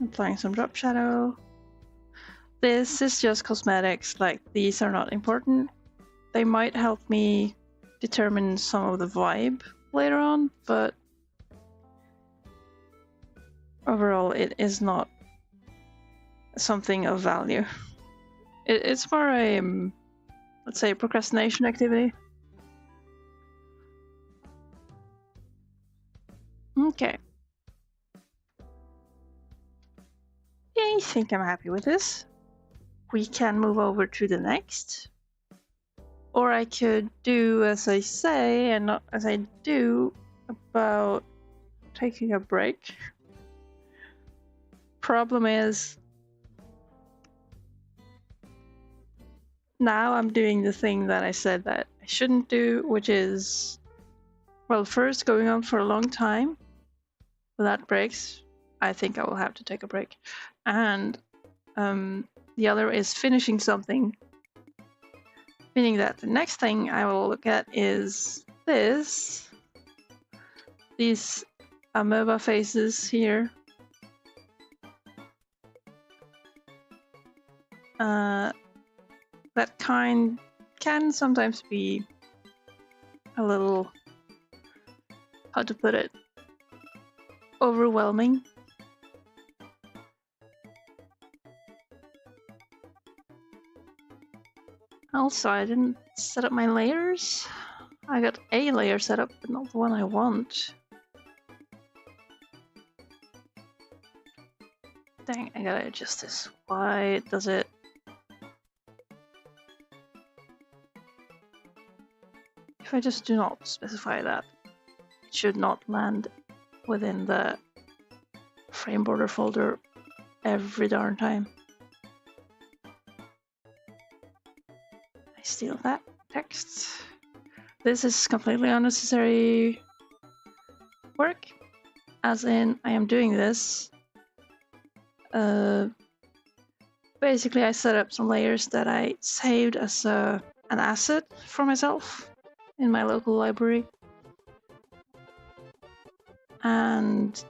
Applying some drop shadow. This is just cosmetics, like these are not important. They might help me determine some of the vibe later on, but overall it is not something of value. It's more a, let's say, procrastination activity. Okay. Yeah, I think I'm happy with this. We can move over to the next. Or I could do as I say and not as I do about taking a break. Problem is, now I'm doing the thing that I said that I shouldn't do, which is, well, first going on for a long time without breaks. I think I will have to take a break. And the other is finishing something. Meaning that the next thing I will look at is this. These amoeba faces here. That kind can sometimes be a little, how to put it, overwhelming. Also, I didn't set up my layers. I got a layer set up, but not the one I want. Dang, I gotta adjust this. Why does it... If I just do not specify that, it should not land within the frame border folder every darn time. I steal that text. This is completely unnecessary work, as in I am doing this. Basically, I set up some layers that I saved as an asset for myself in my local library. And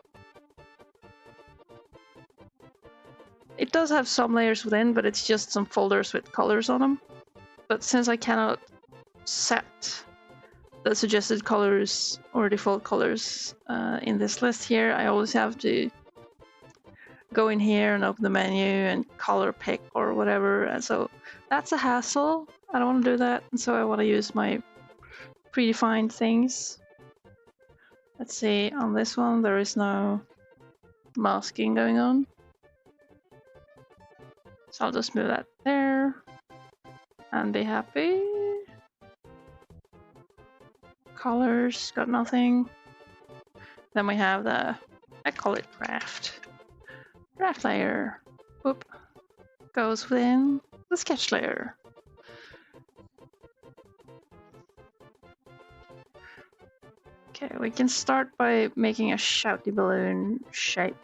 it does have some layers within, but it's just some folders with colors on them. But since I cannot set the suggested colors or default colors in this list here, I always have to go in here and open the menu and color pick or whatever. And so that's a hassle. I don't want to do that. And so I want to use my predefined things. Let's see, on this one there is no masking going on. So I'll just move that there and be happy. Colors, got nothing. Then we have the, I call it draft. Draft layer. Whoop. Goes within the sketch layer. Okay, we can start by making a shouty balloon shape.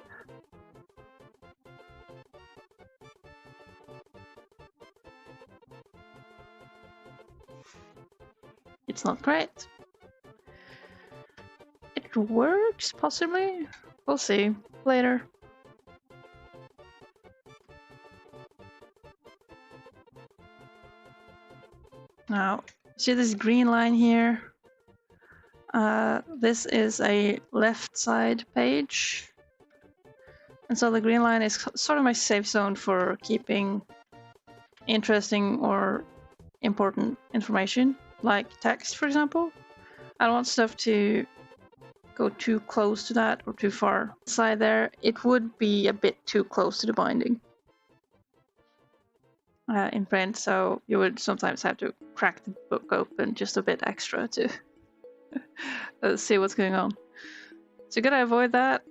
It's not great. It works, possibly. We'll see later. Now, see this green line here? This is a left side page. And so the green line is sort of my safe zone for keeping interesting or important information, like text, for example. I don't want stuff to go too close to that or too far inside there. It would be a bit too close to the binding in print, so you would sometimes have to crack the book open just a bit extra to see what's going on. So gotta avoid that.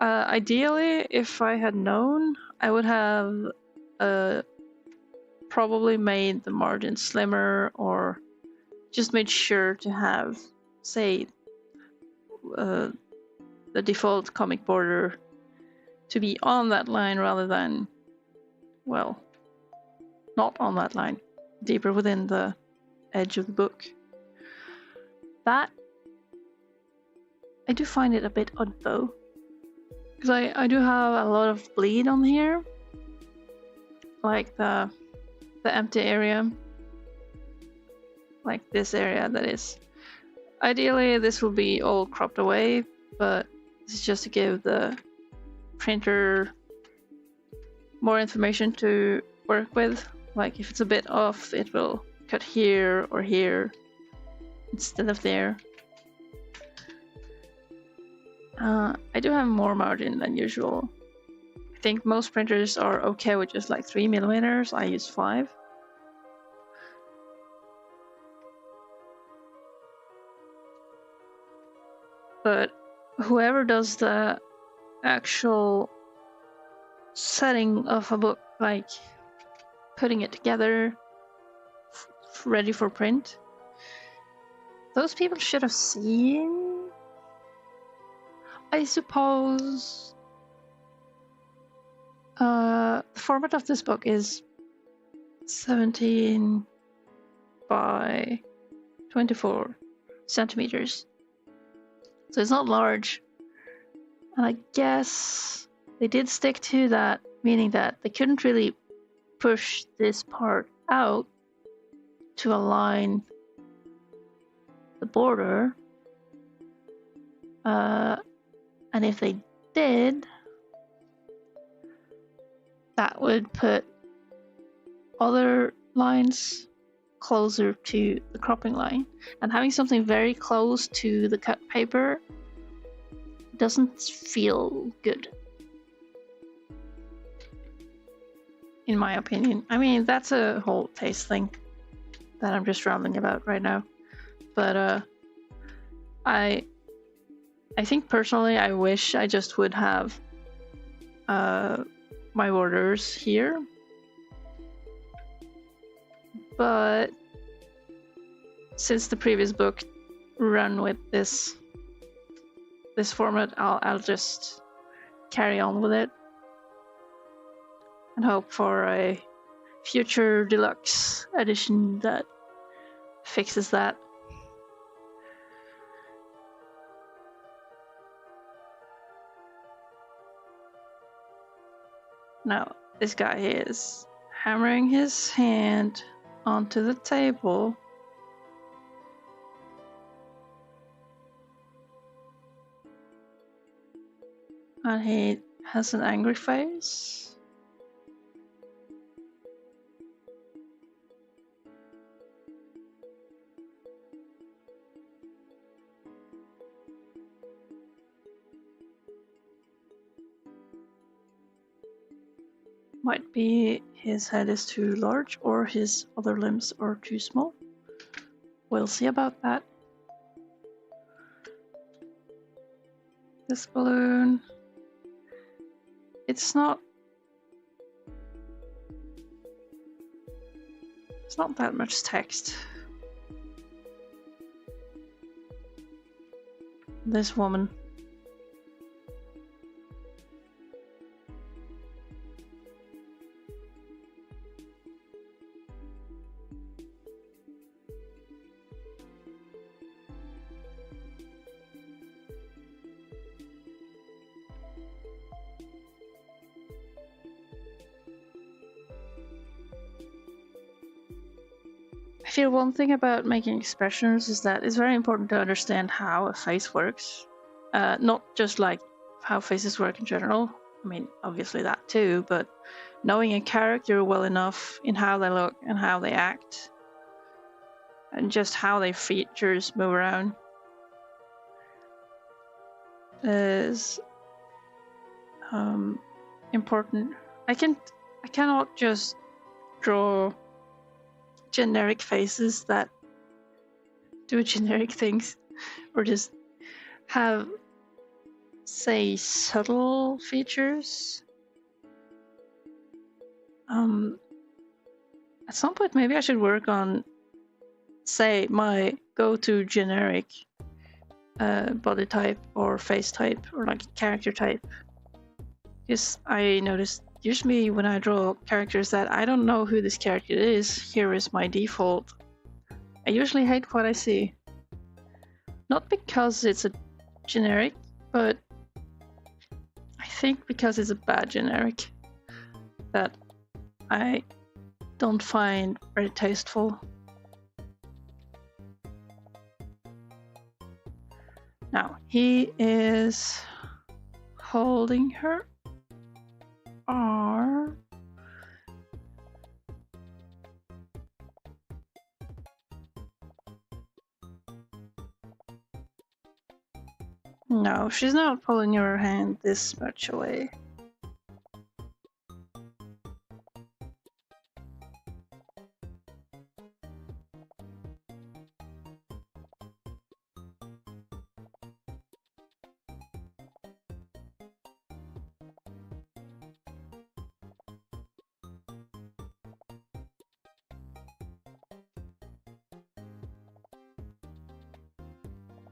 Ideally, if I had known, I would have probably made the margin slimmer or just made sure to have, say, the default comic border to be on that line rather than, well, not on that line, deeper within the edge of the book. That, I do find it a bit odd though, because I do have a lot of bleed on here, like the empty area, like this area that is Ideally, this will be all cropped away, but this is just to give the printer more information to work with. Like if it's a bit off, it will cut here or here instead of there. I do have more margin than usual. I think most printers are okay with just like 3mm. I use 5. But whoever does the actual setting of a book, like putting it together, ready for print, those people should have seen, I suppose. The format of this book is 17 by 24 centimeters. So it's not large. And I guess they did stick to that, meaning that they couldn't really push this part out to align the border. And if they did, that would put other lines closer to the cropping line. And having something very close to the cut paper doesn't feel good, in my opinion. I mean, that's a whole taste thing that I'm just rambling about right now. But I think personally, I wish I just would have my borders here. But since the previous book ran with this format, I'll just carry on with it and hope for a future deluxe edition that fixes that. Now, this guy is hammering his hand onto the table. And he has an angry face. Might be his head is too large or his other limbs are too small. We'll see about that. This balloon. It's not that much text. This woman. I feel one thing about making expressions is that it's very important to understand how a face works. Not just like how faces work in general. I mean, obviously that too, but knowing a character well enough in how they look and how they act, and just how their features move around is important. I cannot just draw generic faces that do generic things, or just have, say, subtle features. At some point, maybe I should work on, say, my go-to generic body type or face type or like character type. Because I noticed usually when I draw characters that I don't know who this character is, here is my default. I usually hate what I see. Not because it's a generic, but I think because it's a bad generic that I don't find very tasteful. Now he is holding her arm. No, she's not pulling her hand this much away.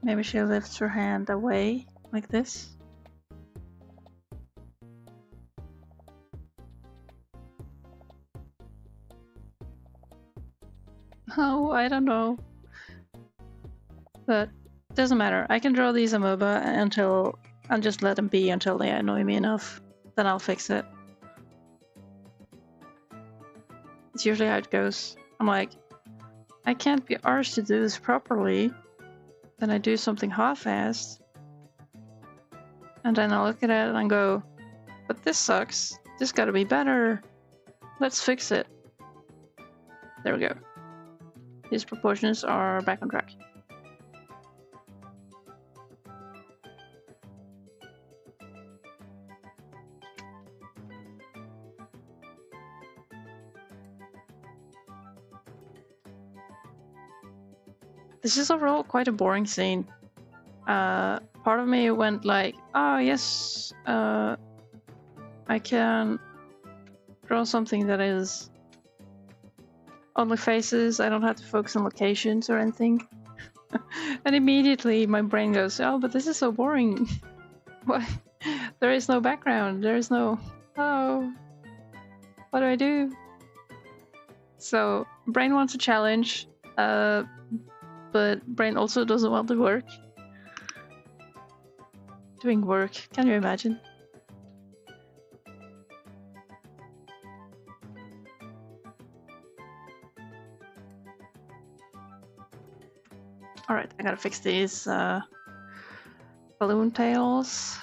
Maybe she lifts her hand away like this. Oh, I don't know. But doesn't matter. I can draw these amoeba until I'll just let them be until they annoy me enough. Then I'll fix it. It's usually how it goes. I'm like, I can't be arsed to do this properly. Then I do something half-assed. And then I look at it and I go, but this sucks. This gotta be better. Let's fix it. There we go. These proportions are back on track. This is overall quite a boring scene. Part of me went like, oh yes, I can draw something that is only faces, I don't have to focus on locations or anything. And immediately my brain goes, oh, but this is so boring. Why? There is no background, there is no, oh, what do I do? So, brain wants a challenge, but brain also doesn't want to work. Doing work, can you imagine? Alright, I gotta fix these balloon tails.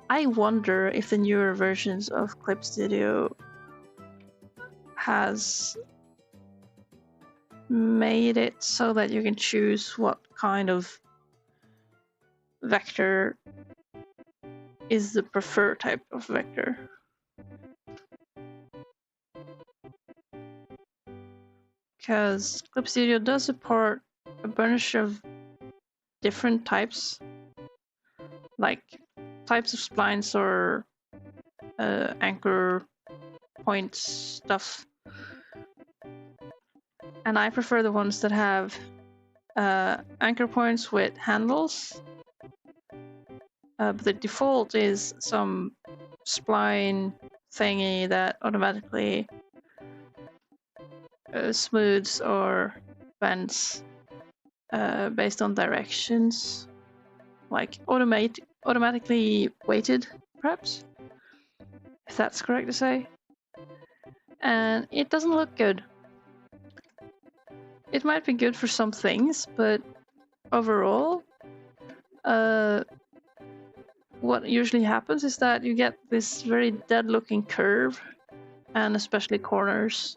I wonder if the newer versions of Clip Studio has made it so that you can choose what kind of vector is the preferred type of vector. Because Clip Studio does support a bunch of different types, like types of splines or anchor point stuff. And I prefer the ones that have anchor points with handles. But the default is some spline thingy that automatically smooths or bends based on directions, like automatically weighted, perhaps, if that's correct to say. And it doesn't look good. It might be good for some things, but overall, what usually happens is that you get this very dead-looking curve, and especially corners.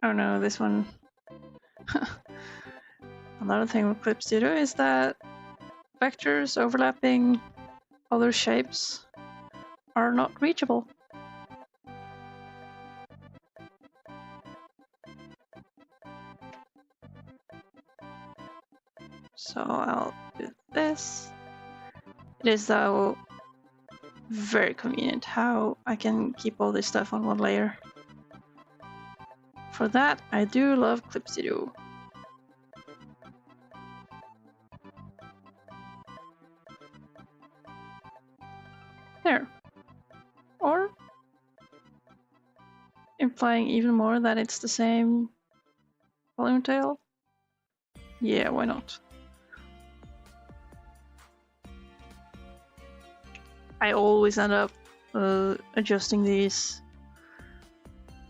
Oh no, this one. Another thing with Clip Studio is that vectors overlapping other shapes are not reachable. So I'll do this. It is though very convenient how I can keep all this stuff on one layer. For that, I do love Clip Studio. There. Or implying even more that it's the same balloon tail. Yeah, why not? I always end up adjusting these,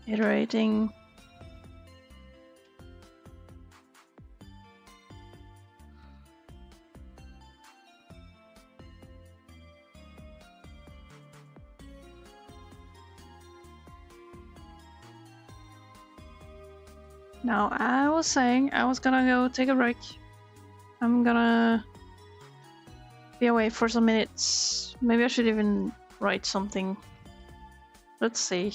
iterating. Now, I was saying I was gonna go take a break. I'm gonna be away for some minutes. Maybe I should even write something. Let's see.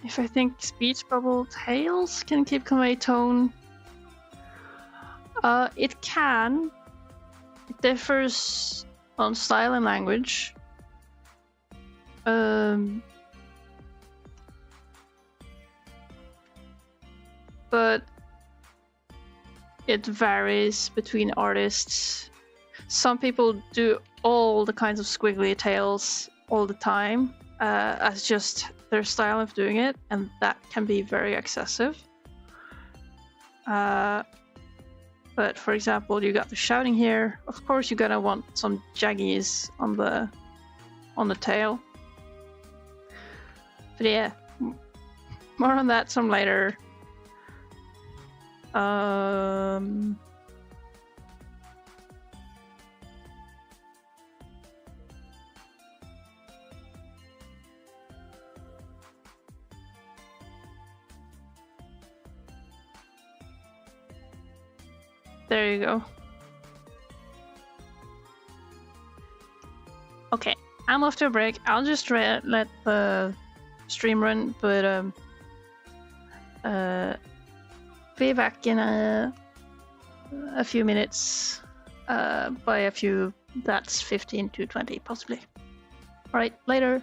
If I think speech bubble tails can keep convey tone, it can. It differs on style and language. But it varies between artists. Some people do all the kinds of squiggly tails all the time as just their style of doing it, and that can be very excessive. But for example, you got the shouting here. Of course, you're gonna want some jaggies on the tail. But yeah, more on that some later. There you go. Okay, I'm off to a break. I'll just let the stream run, but be back in a few minutes. By a few, that's 15 to 20 possibly. All right, later.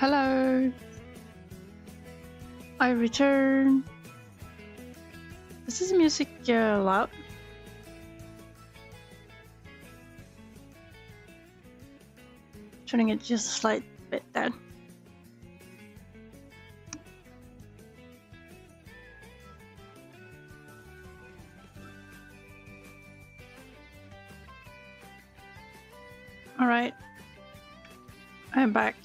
Hello. I return. Is this music loud? Turning it just a slight bit down. Alright. I'm back.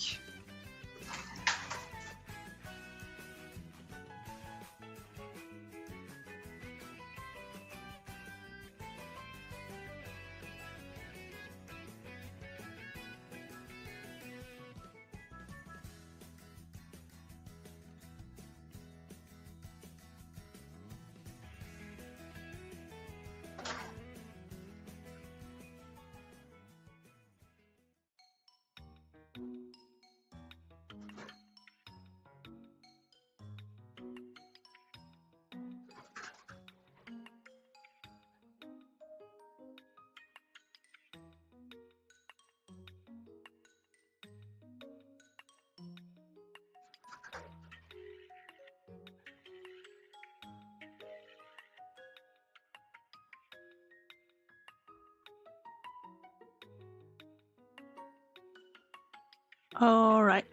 Alright.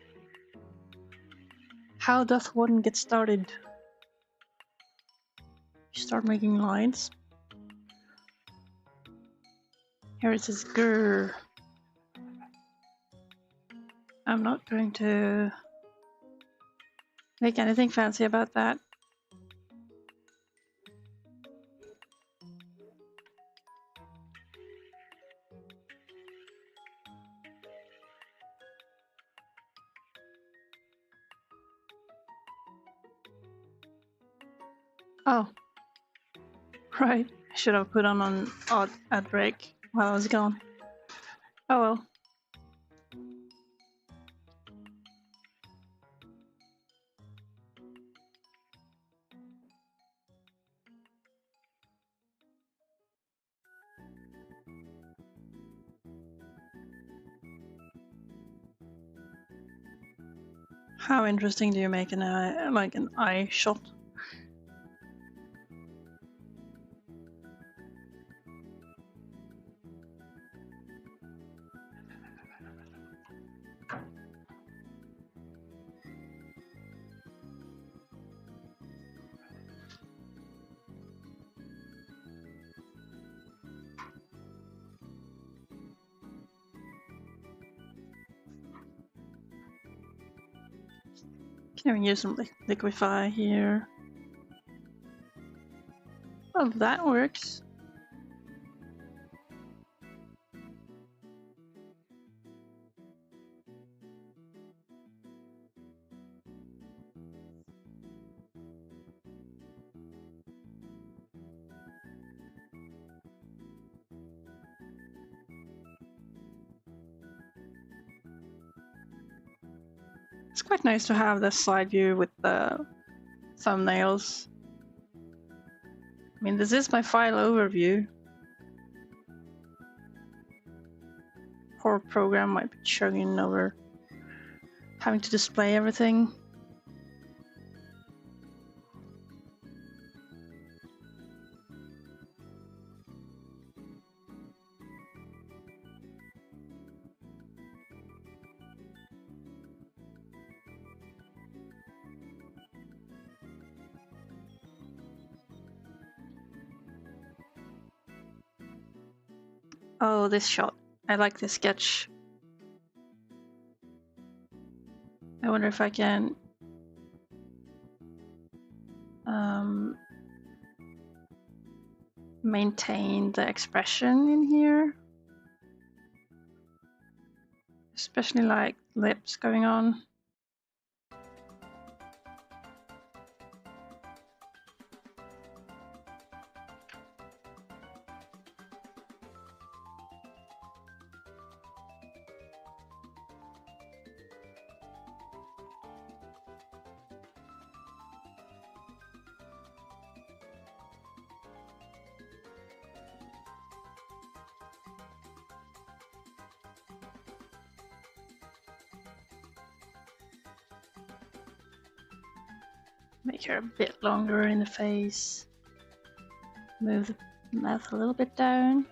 How doth one get started? You start making lines. Here it says grr. I'm not going to make anything fancy about that. Oh. Right. I should have put on an odd ad break while I was gone. Oh well. How interesting do you make an eye, like an eye shot? Can even use some liquify here. Oh, that works. It's quite nice to have this side view with the thumbnails. I mean, this is my file overview. Poor program might be chugging over having to display everything. Oh, this shot. I like this sketch. I wonder if I can maintain the expression in here. Especially like lips going on. Make her a bit longer in the face. Move the mouth a little bit down.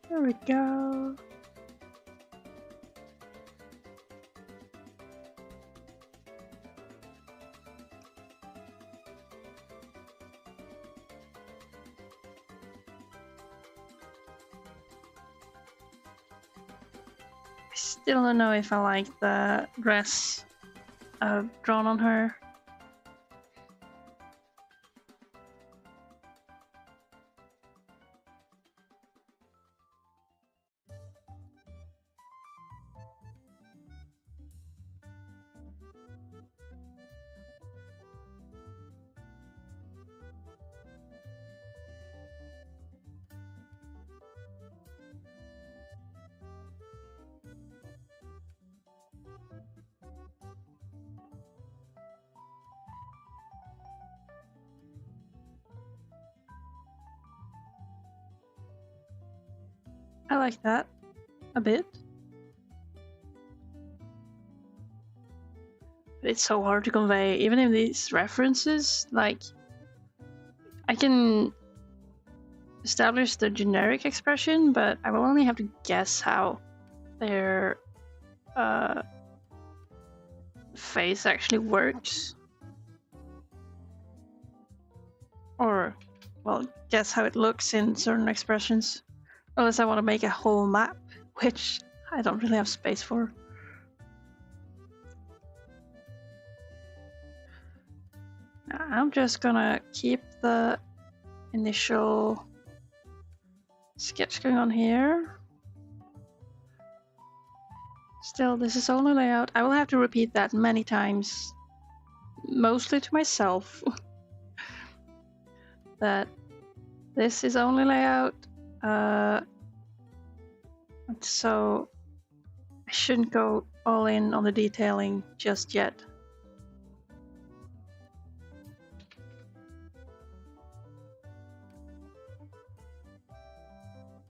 There we go. I still don't know if I like the dress I've drawn on her. I like that a bit. But it's so hard to convey, even in these references. Like, I can establish the generic expression, but I will only have to guess how their face actually works. Or, well, guess how it looks in certain expressions. Unless I want to make a whole map, which I don't really have space for. I'm just gonna keep the initial sketch going on here. Still, this is only layout. I will have to repeat that many times, mostly to myself, that this is only layout, so I shouldn't go all in on the detailing just yet.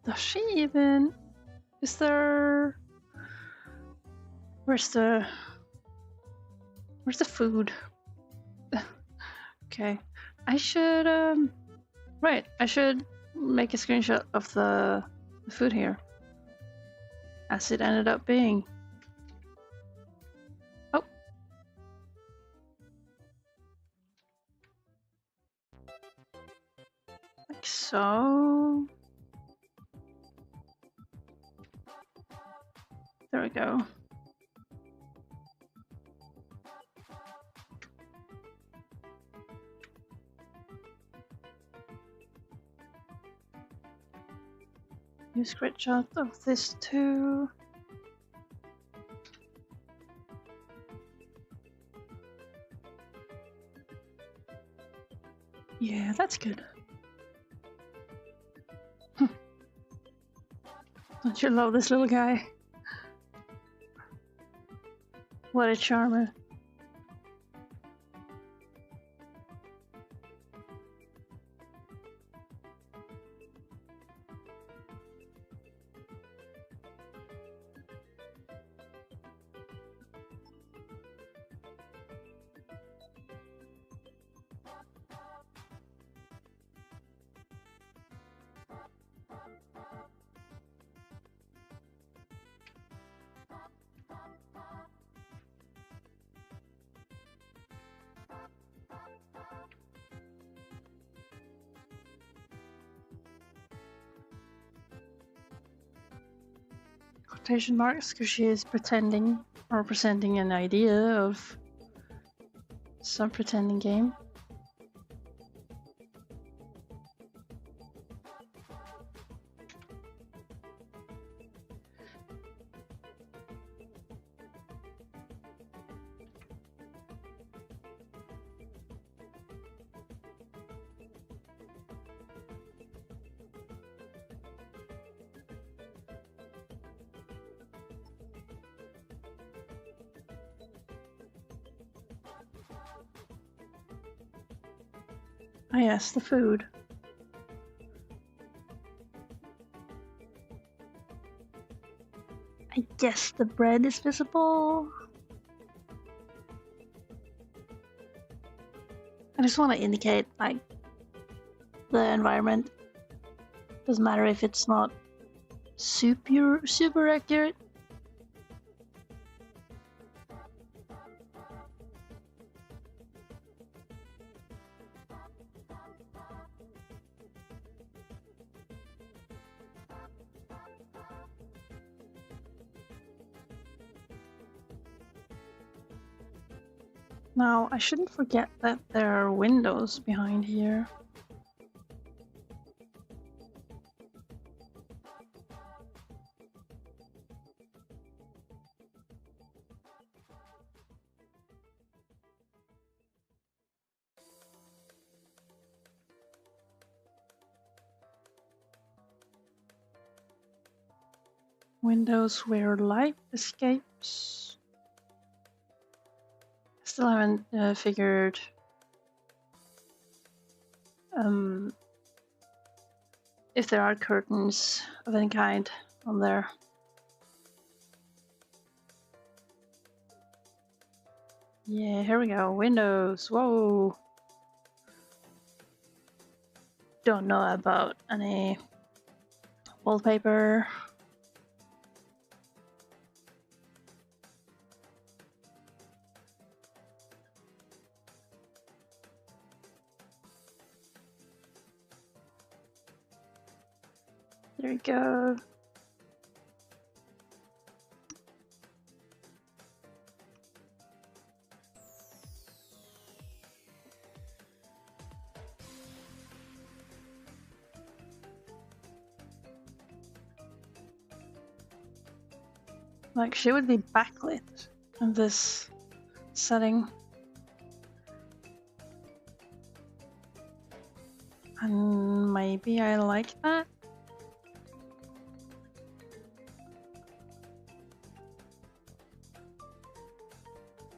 Does she even... Is there... Where's the food? Okay. I should, right, I should make a screenshot of the food here. As it ended up being. Oh. Like so. There we go. Use screenshot of this too. Yeah, that's good. Don't you love this little guy? What a charmer. quotation marks because she is pretending or presenting an idea of some pretending game. Ah yes, the food. I guess the bread is visible. I just want to indicate, like, the environment. Doesn't matter if it's not super accurate. Now, I shouldn't forget that there are windows behind here. Windows where light escapes. Still haven't figured if there are curtains of any kind on there. Yeah, here we go. Windows. Whoa. Don't know about any wallpaper. There we go. Like, she would be backlit in this setting. And maybe I like that.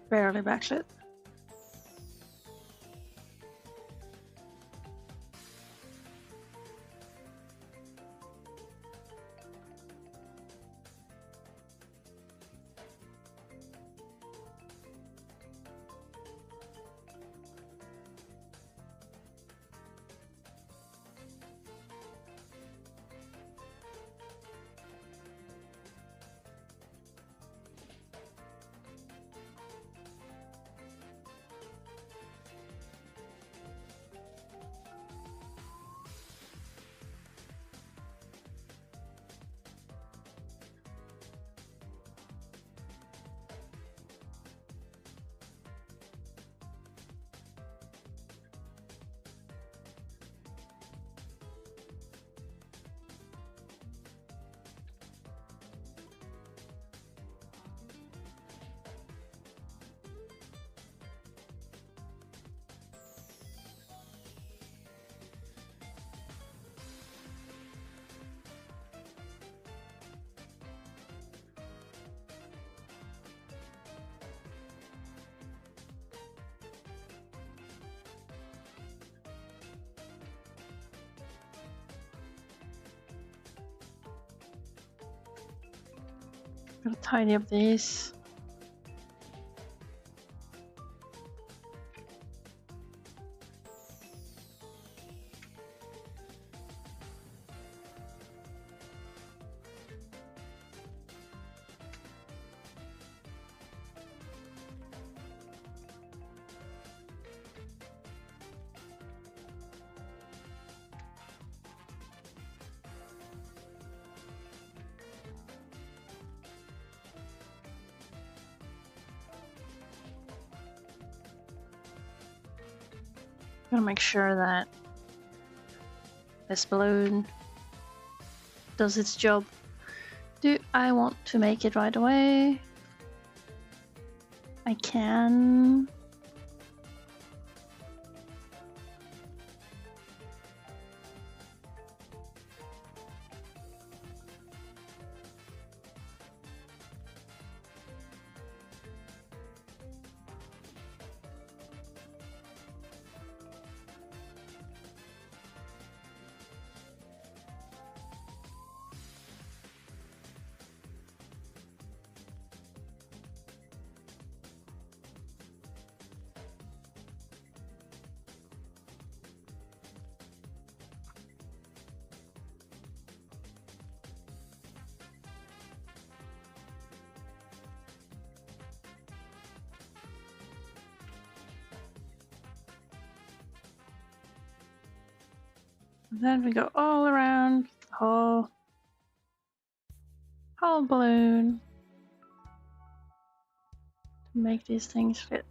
Barely backlit. Gotta tidy up these. Gotta make sure that this balloon does its job. Do I want to make it right away? I can. Then we go all around the whole balloon to make these things fit.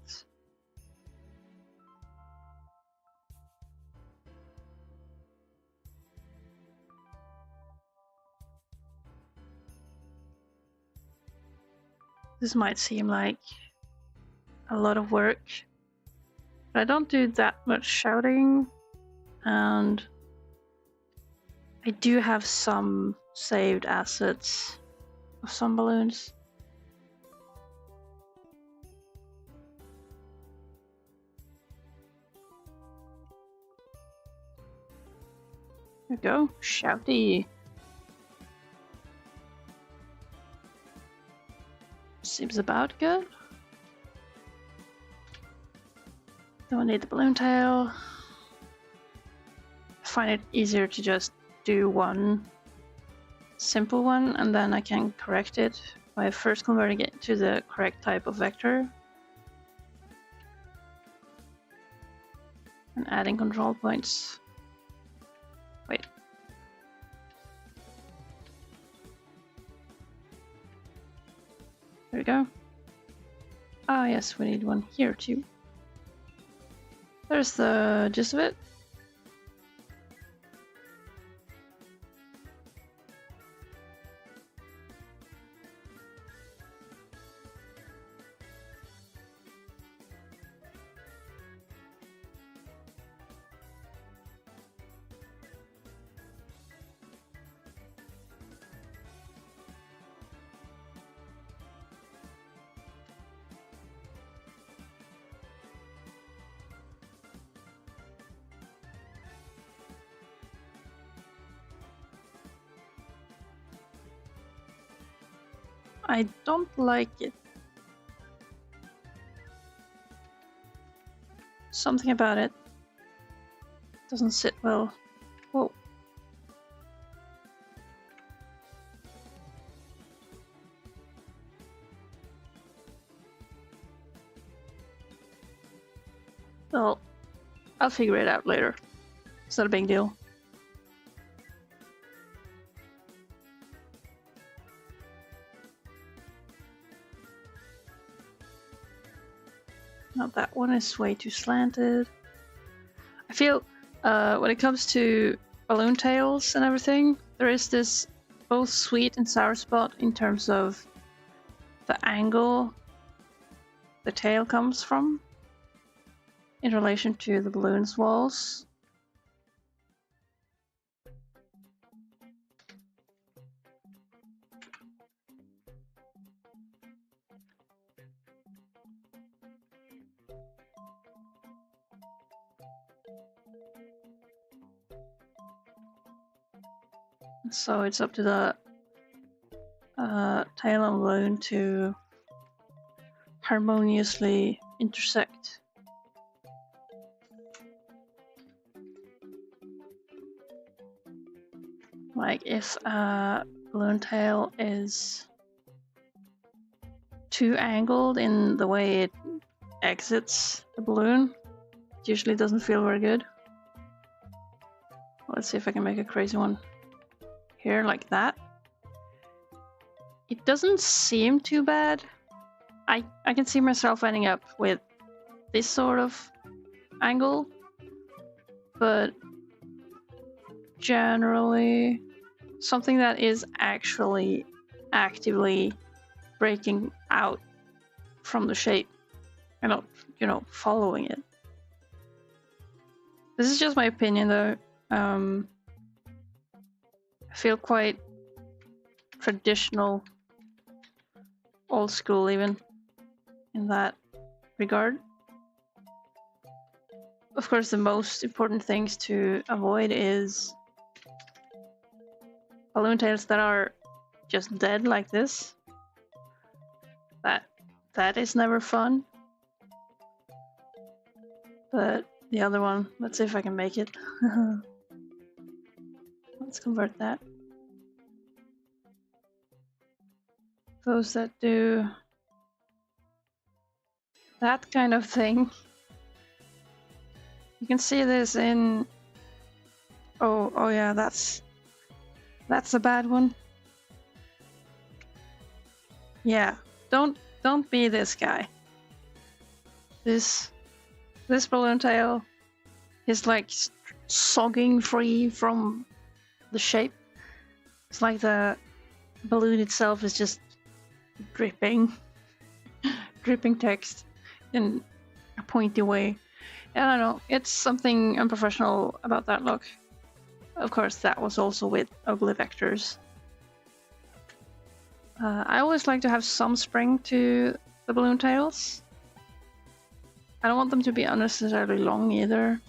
This might seem like a lot of work, but I don't do that much shouting, and I do have some saved assets of some balloons. There we go, shouty. Seems about good. Don't need the balloon tail. I find it easier to just do one simple one and then I can correct it by first converting it to the correct type of vector and adding control points. Wait. There we go. Ah, yes, we need one here too. There's the gist of it. I don't like it. Something about it doesn't sit well. Whoa. Well, I'll figure it out later. It's not a big deal. Now that one is way too slanted. I feel when it comes to balloon tails and everything, there is this both sweet and sour spot in terms of the angle the tail comes from in relation to the balloon's walls. So it's up to the tail and balloon to harmoniously intersect. Like if a balloon tail is too angled in the way it exits the balloon, it usually doesn't feel very good. Let's see if I can make a crazy one here like that. It doesn't seem too bad. I can see myself ending up with this sort of angle, but generally something that is actually actively breaking out from the shape and not, following it. This is just my opinion though. I feel quite traditional, old school even in that regard. Of course, the most important things to avoid is balloon tails that are just dead like this. That is never fun. But the other one, let's see if I can make it. Let's convert that. Those that do that kind of thing. You can see this in... Oh yeah, that's a bad one. Yeah, don't be this guy. This balloon tail is like sogging free from the shape. It's like the balloon itself is just dripping text in a pointy way. I don't know, it's something unprofessional about that look. Of course, that was also with ugly vectors. I always like to have some spring to the balloon tails. I don't want them to be unnecessarily long either.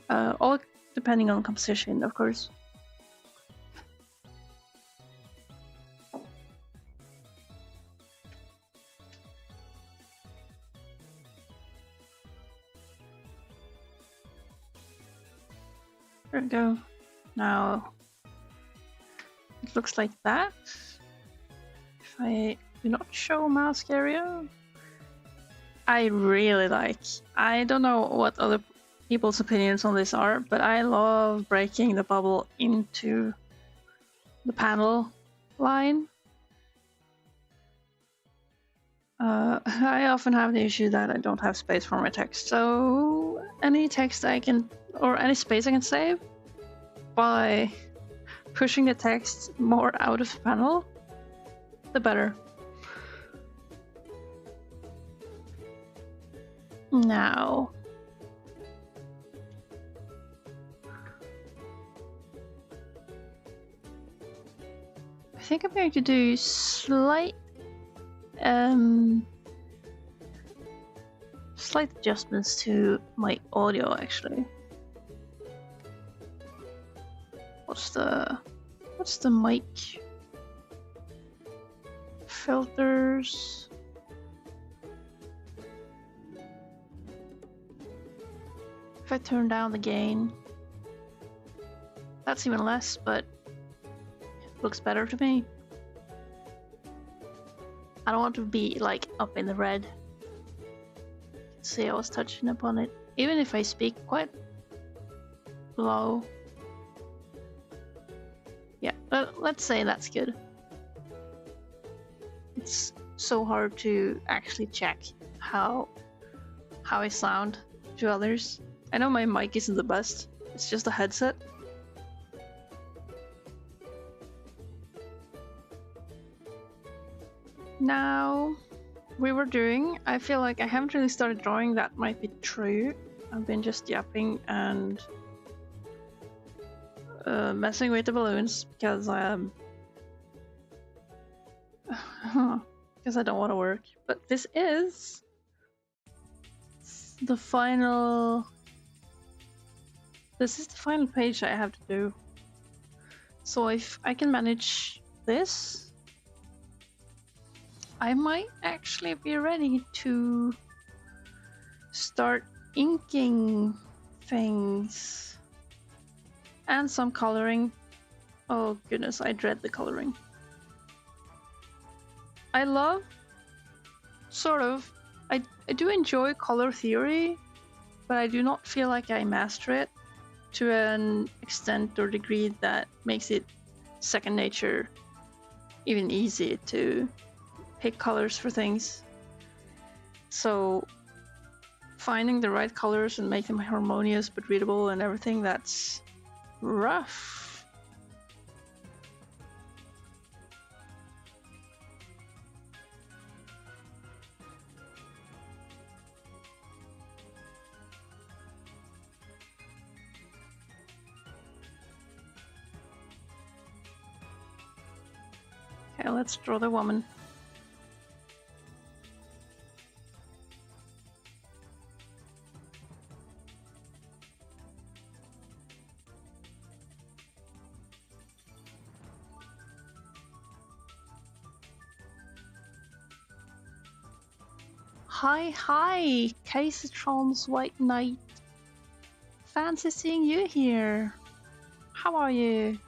All depending on composition, of course. There we go. Now it looks like that. If I do not show mask area, I really like. I don't know what other people's opinions on this are, but I love breaking the bubble into the panel line. I often have the issue that I don't have space for my text, so any text I can, or any space I can save by pushing the text more out of the panel, the better. Now, I think I'm going to do slight adjustments to my audio actually. What's the mic filters? If I turn down the gain, that's even less, but it looks better to me. I don't want to be like up in the red. See, I was touching upon it. Even if I speak quite low. Yeah, let's say that's good. It's so hard to actually check how I sound to others. I know my mic isn't the best. It's just a headset. Now, I feel like I haven't really started drawing. That might be true. I've been just yapping and messing with the balloons because I don't want to work. But this is the final page I have to do. So if I can manage this, I might actually be ready to start inking things and some coloring. Oh goodness, I dread the coloring. I love, I do enjoy color theory, but I do not feel like I master it to an extent or degree that makes it second nature, even easy to pick colors for things. So finding the right colors and make them harmonious but readable and everything, that's rough. Okay, let's draw the woman. Hi, Casitron's White Knight. Fancy seeing you here. How are you?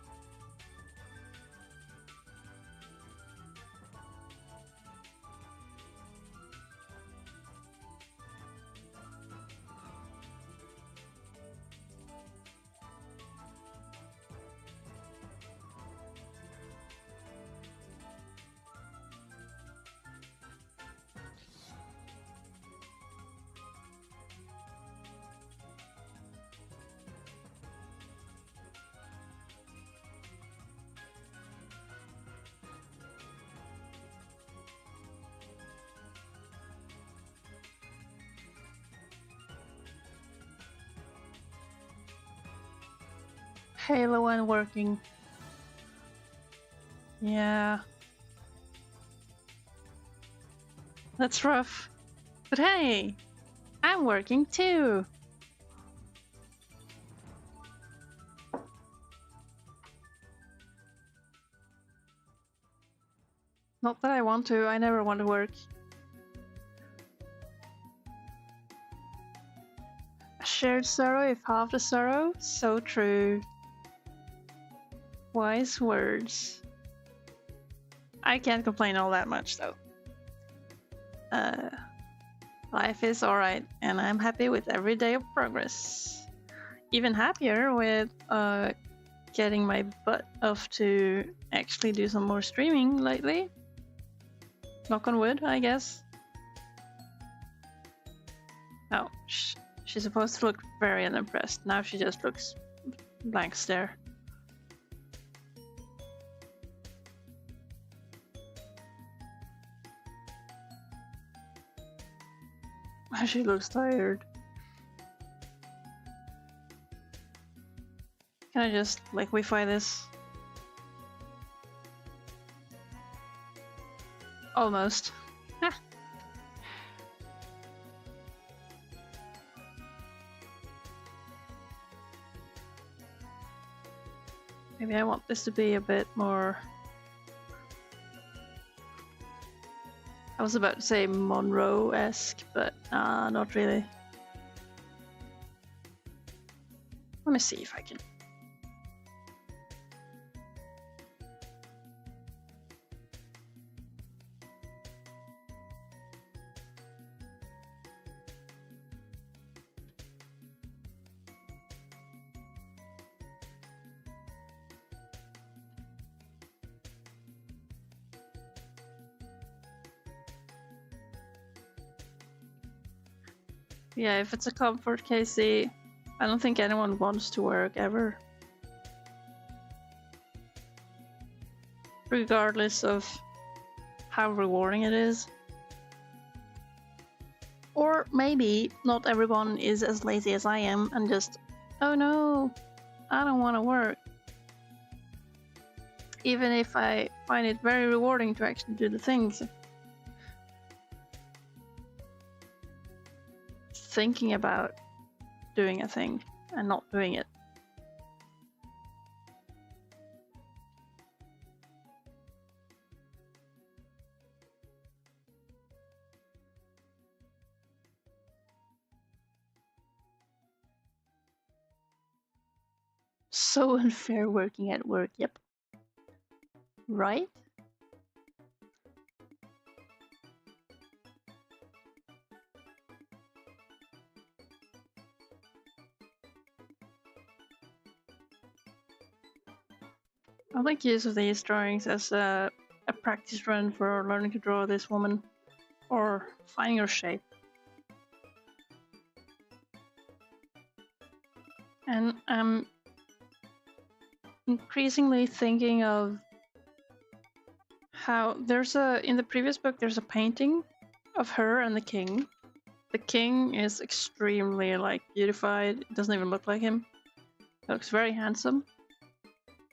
Halo and working. Yeah. That's rough. But hey, I'm working too. Not that I want to, I never want to work. A shared sorrow if half the sorrow? So true. Wise words. I can't complain all that much though. Life is alright, and I'm happy with every day of progress. Even happier with getting my butt off to actually do some more streaming lately. Knock on wood, I guess. Oh, she's supposed to look very unimpressed. Now she just looks blank stare. She looks tired. Can I just liquefy this? Almost. Maybe I want this to be a bit more... I was about to say Monroe-esque, but not really. Let me see if I can... Yeah, if it's a comfort, Casey, I don't think anyone wants to work ever. Regardless of how rewarding it is. Or maybe not everyone is as lazy as I am and just, oh no, I don't want to work. Even if I find it very rewarding to actually do the things. Thinking about doing a thing and not doing it. So unfair working at work, yep. Right? I'll make use of these drawings as a practice run for learning to draw this woman, or finding her shape. And I'm increasingly thinking of how in the previous book there's a painting of her and the king. The king is extremely like beautified. It doesn't even look like him. He looks very handsome.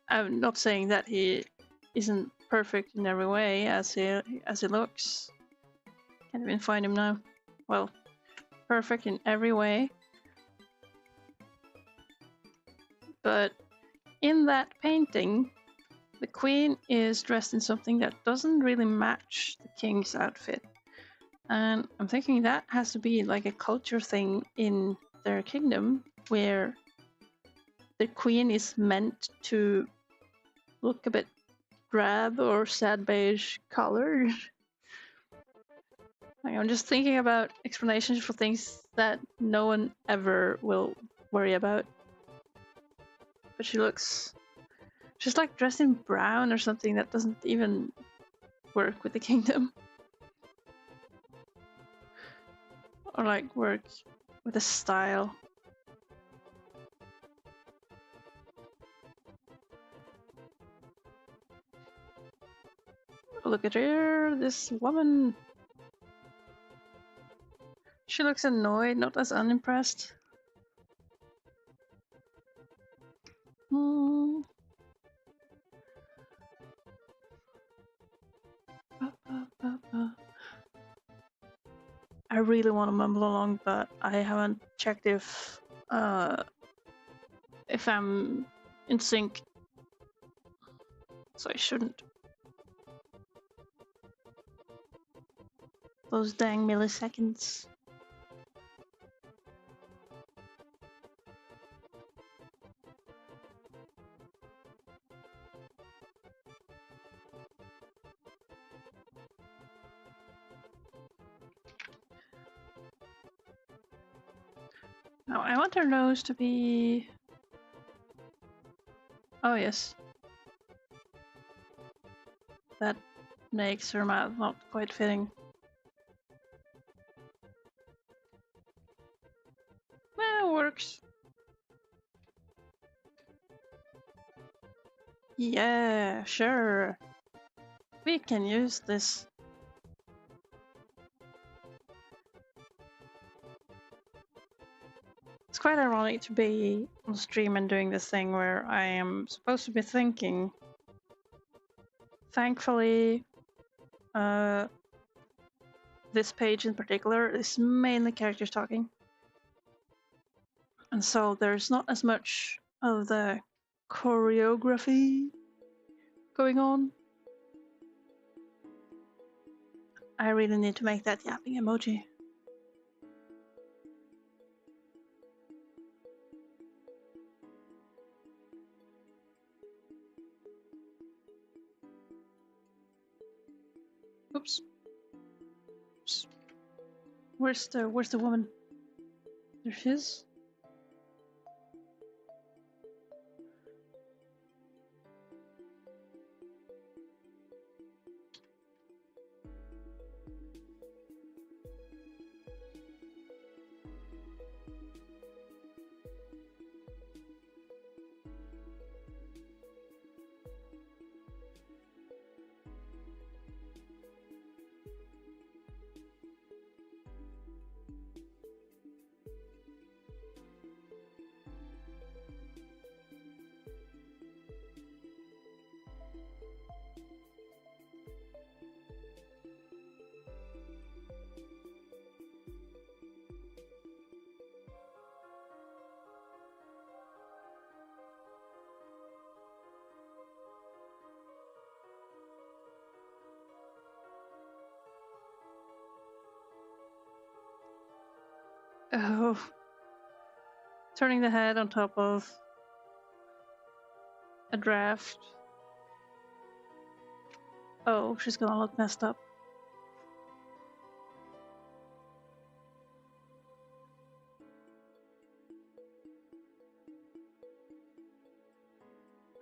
I'm not saying that he isn't perfect in every way as he looks. Can't even find him now. Well, perfect in every way. But in that painting, the queen is dressed in something that doesn't really match the king's outfit. And I'm thinking that has to be like a culture thing in their kingdom where the queen is meant to look a bit drab or sad beige colored. Like, I'm just thinking about explanations for things that no one ever will worry about. But she's like dressed in brown or something that doesn't even work with the kingdom. Or like work with the style. Look at her, this woman. She looks annoyed, not as unimpressed. Hmm. I really want to mumble along, but I haven't checked if I'm in sync, so I shouldn't. Those dang milliseconds. Now I want her nose to be... Oh yes. That makes her mouth not quite fitting. Well, works. Yeah, sure. We can use this. It's quite ironic to be on stream and doing this thing where I am supposed to be thinking. Thankfully, this page in particular is mainly characters talking. And so there's not as much of the choreography going on. I really need to make that yapping emoji. Oops. Oops. Where's the woman? There she is. Oh. Turning the head on top of a draft. Oh, she's gonna look messed up.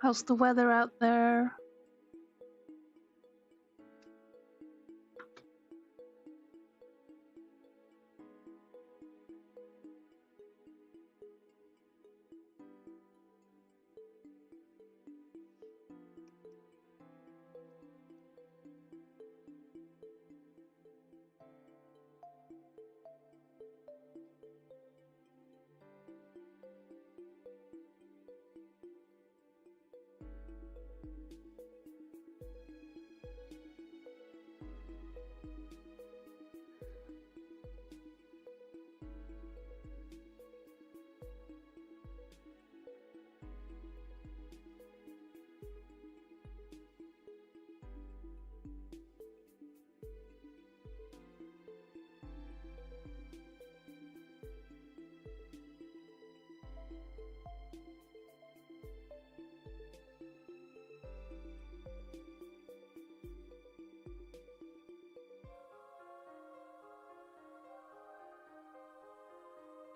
How's the weather out there?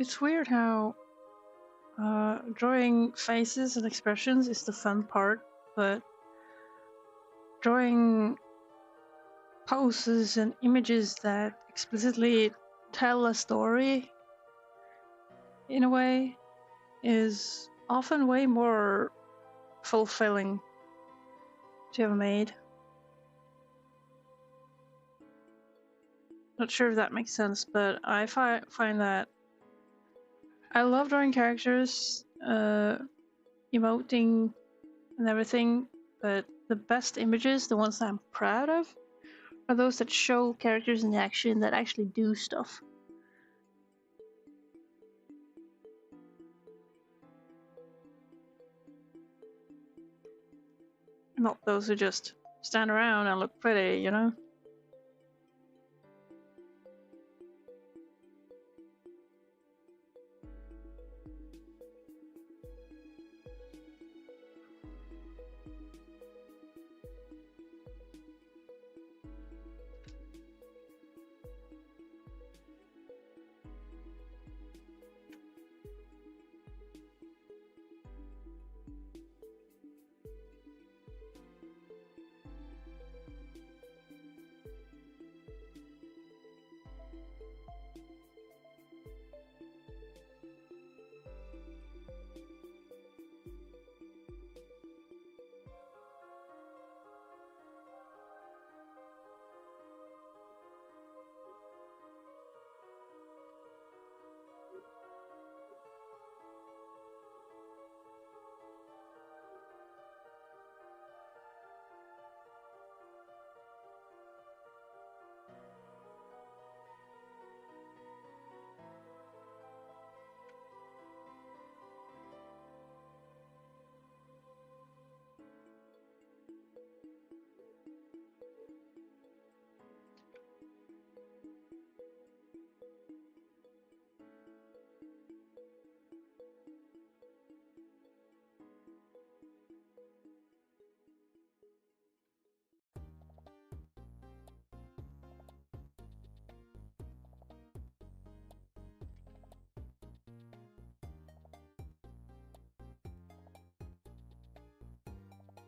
It's weird how drawing faces and expressions is the fun part, but drawing poses and images that explicitly tell a story in a way is often way more fulfilling to have made. Not sure if that makes sense, but I find that I love drawing characters, emoting and everything, but the best images, the ones that I'm proud of, are those that show characters in action that actually do stuff. Not those who just stand around and look pretty, you know?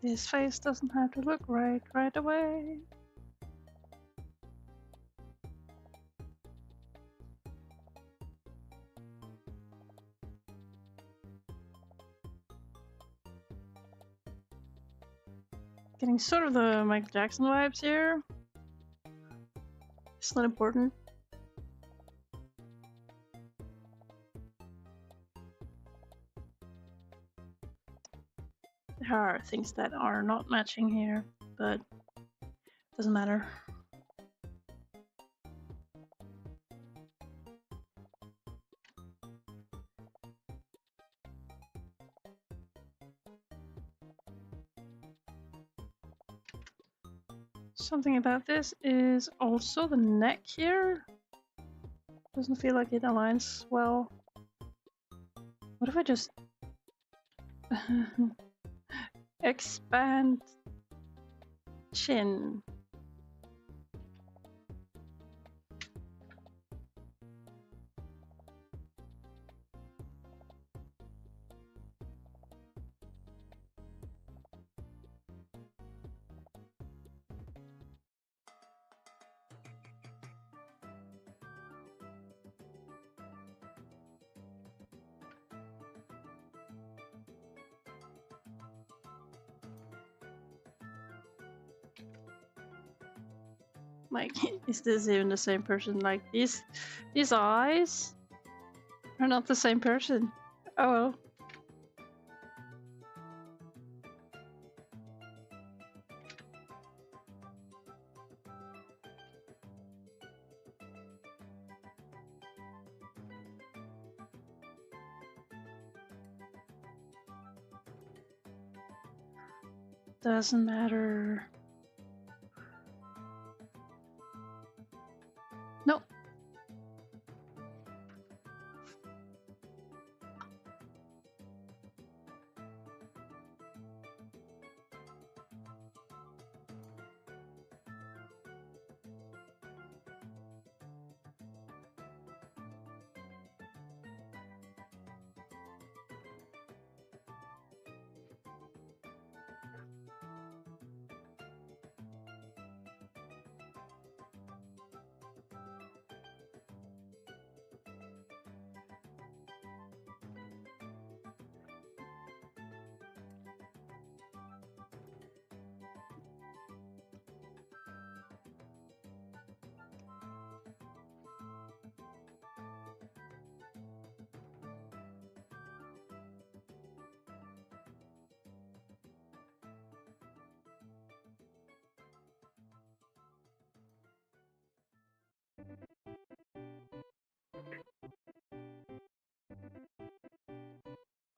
His face doesn't have to look right away. Getting sort of the Michael Jackson vibes here. It's not important. There are things that are not matching here, but it doesn't matter. Something about this is also the neck here. Doesn't feel like it aligns well. What if I just expand chin? Like, is this even the same person? Like, these eyes are not the same person. Oh well. Doesn't matter. Nope.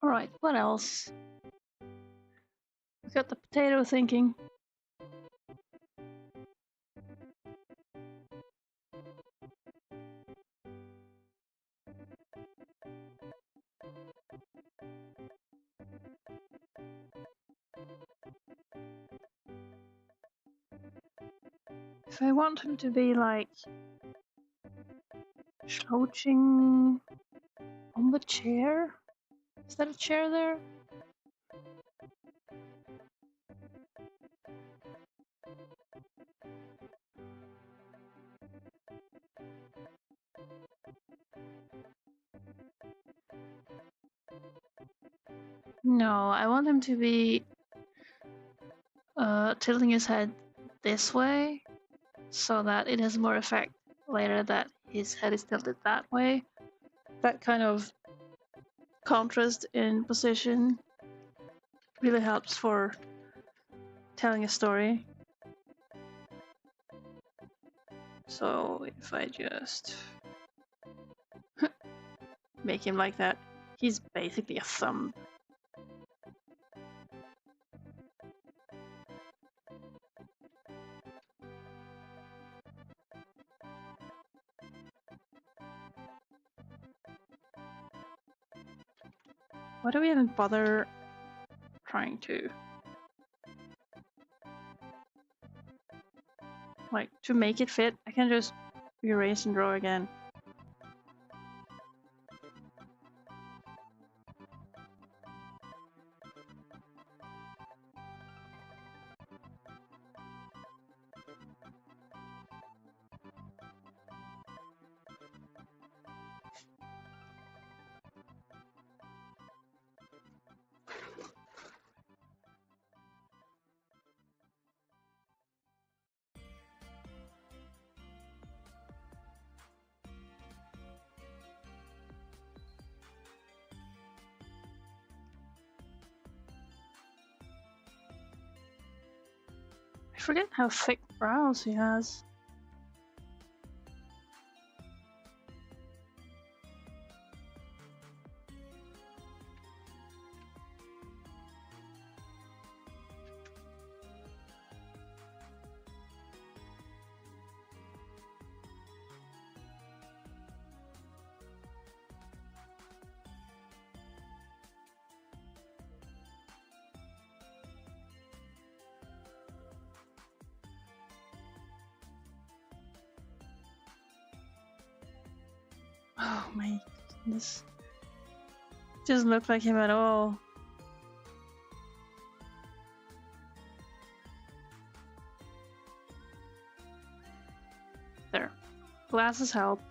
Alright, what else? We got the potato thinking. If I want him to be like slouching on the chair? Is that a chair there? No, I want him to be tilting his head this way so that it has more effect later that his head is tilted that way. That kind of contrast in position really helps for telling a story. So if I just make him like that, he's basically a thumb. Why do we even bother trying to like to make it fit? I can just erase and draw again. I forget how thick brows he has. Oh my goodness. Doesn't look like him at all. There. Glasses help.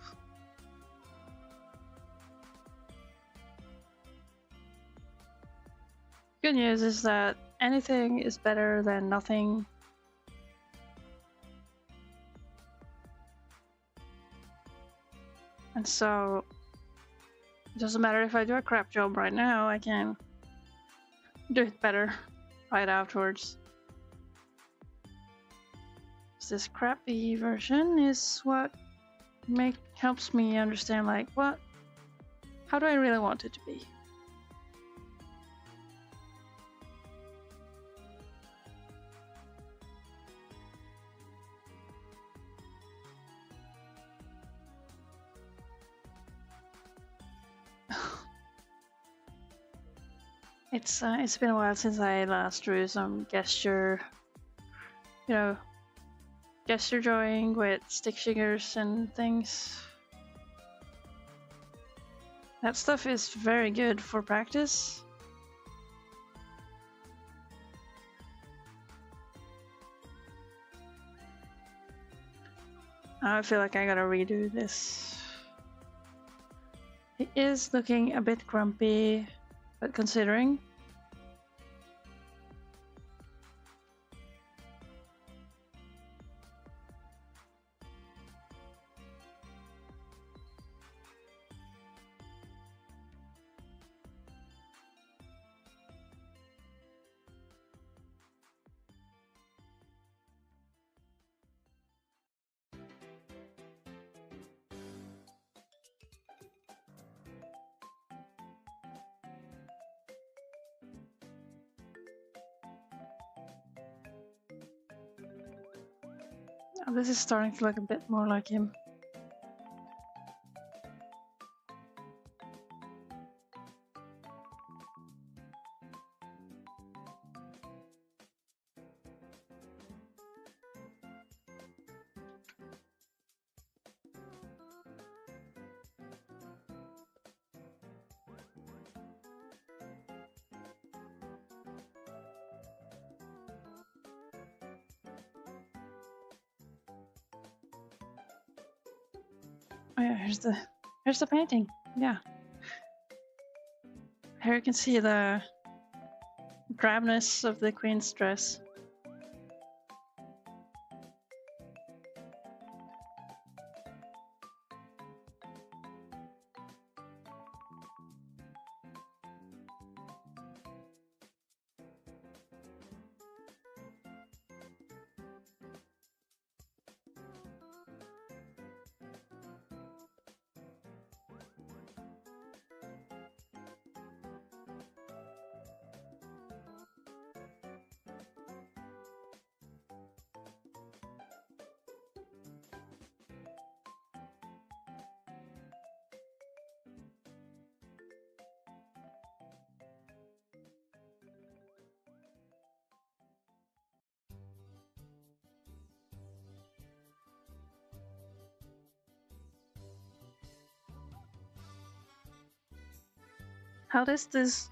Good news is that anything is better than nothing. And so it doesn't matter if I do a crap job right now, I can do it better right afterwards. This crappy version is what helps me understand like how do I really want it to be. It's been a while since I last drew some gesture drawing with stick figures and things. That stuff is very good for practice. I feel like I gotta redo this. It is looking a bit grumpy, but considering. This is starting to look a bit more like him. Oh yeah, here's the painting. Yeah. Here you can see the drabness of the queen's dress. How does this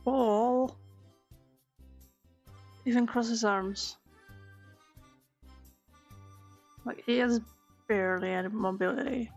ball even cross his arms? Like, he has barely any mobility.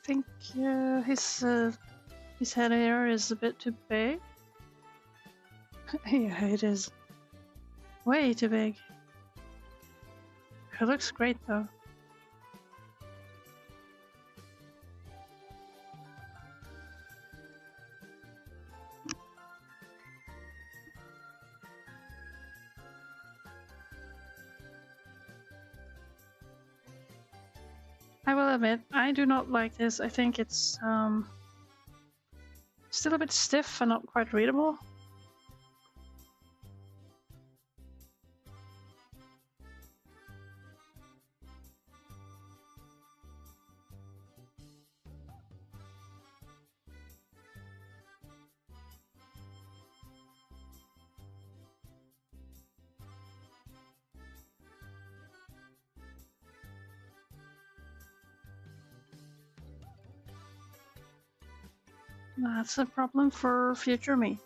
I think his head here is a bit too big. Yeah, it is. Way too big. It looks great though. I will admit, I do not like this. I think it's still a bit stiff and not quite readable. That's a problem for future me.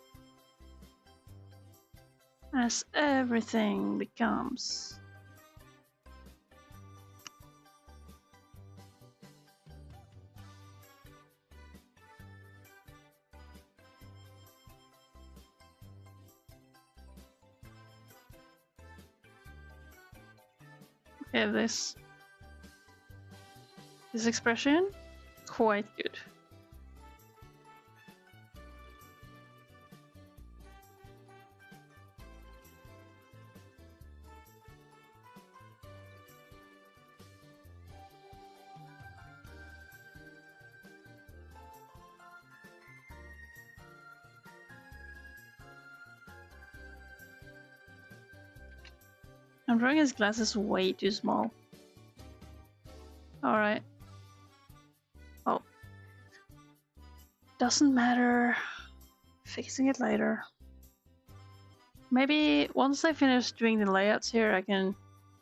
As everything becomes. Okay, this expression, quite good. I'm drawing his glasses way too small. Alright. Oh. Doesn't matter. Fixing it later. Maybe once I finish doing the layouts here, I can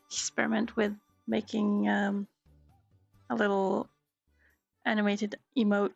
experiment with making a little animated emote.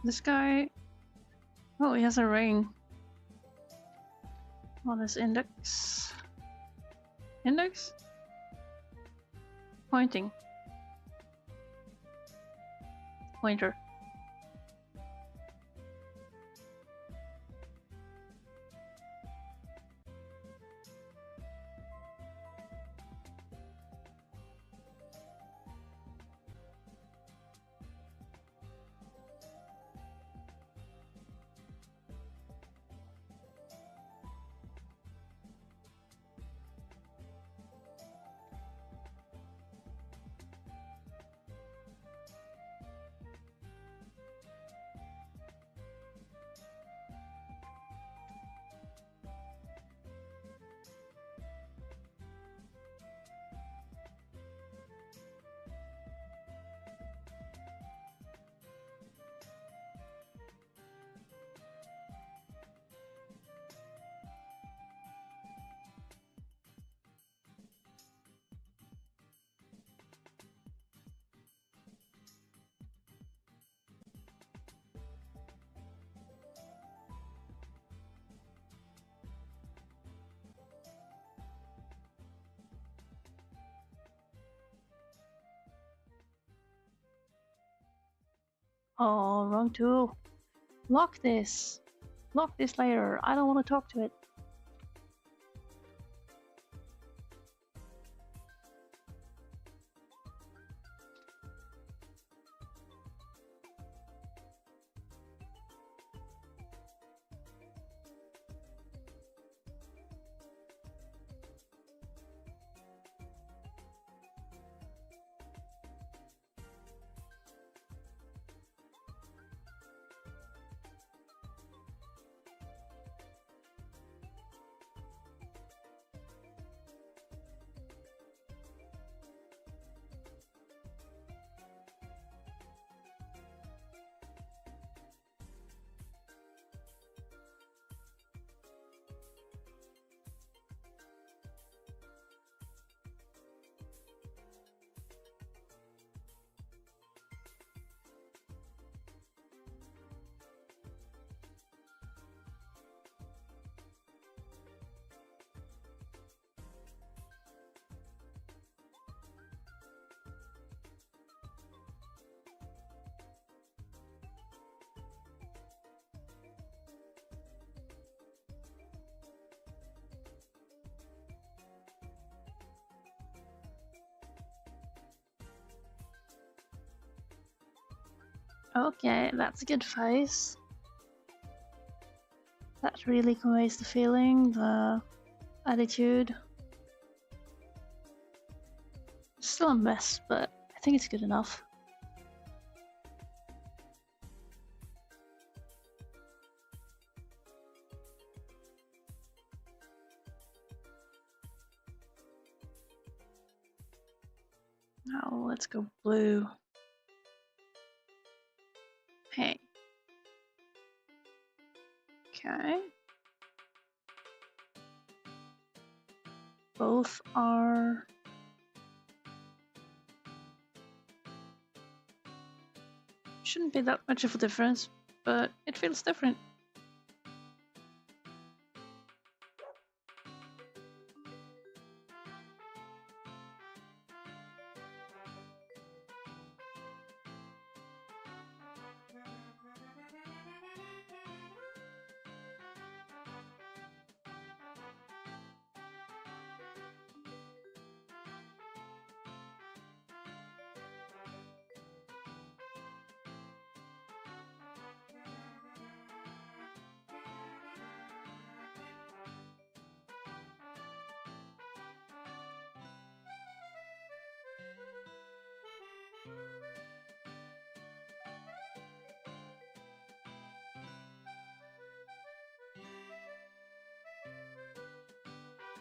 This guy... Oh, he has a ring on his index. Index? Pointing. Pointer. Oh, wrong tool. Lock this. Lock this later. I don't want to talk to it. Okay, that's a good face. That really conveys the feeling, the attitude. Still a mess, but I think it's good enough. Now let's go blue. Hey. Okay. Both are... Shouldn't be that much of a difference, but it feels different.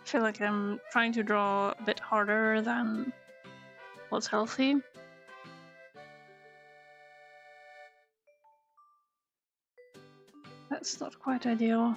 I feel like I'm trying to draw a bit harder than what's healthy. That's not quite ideal.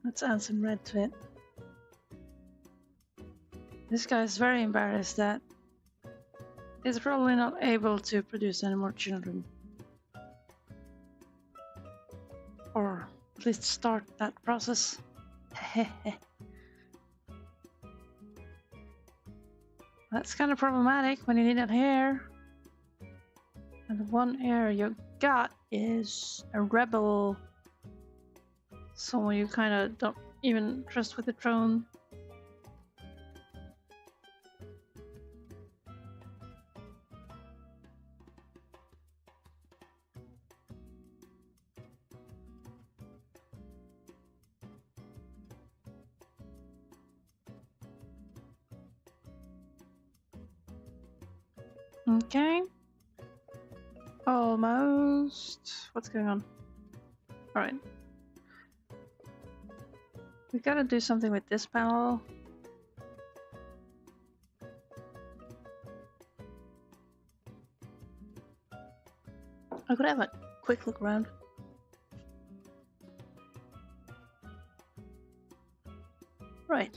Let's add some red to it. This guy is very embarrassed that he's probably not able to produce any more children. Or at least start that process. That's kind of problematic when you need that hair. And the one heir you got is a rebel. Someone you kind of don't even trust with the throne. Okay. Almost. What's going on? Alright. We gotta do something with this panel. I could have a quick look around. Right.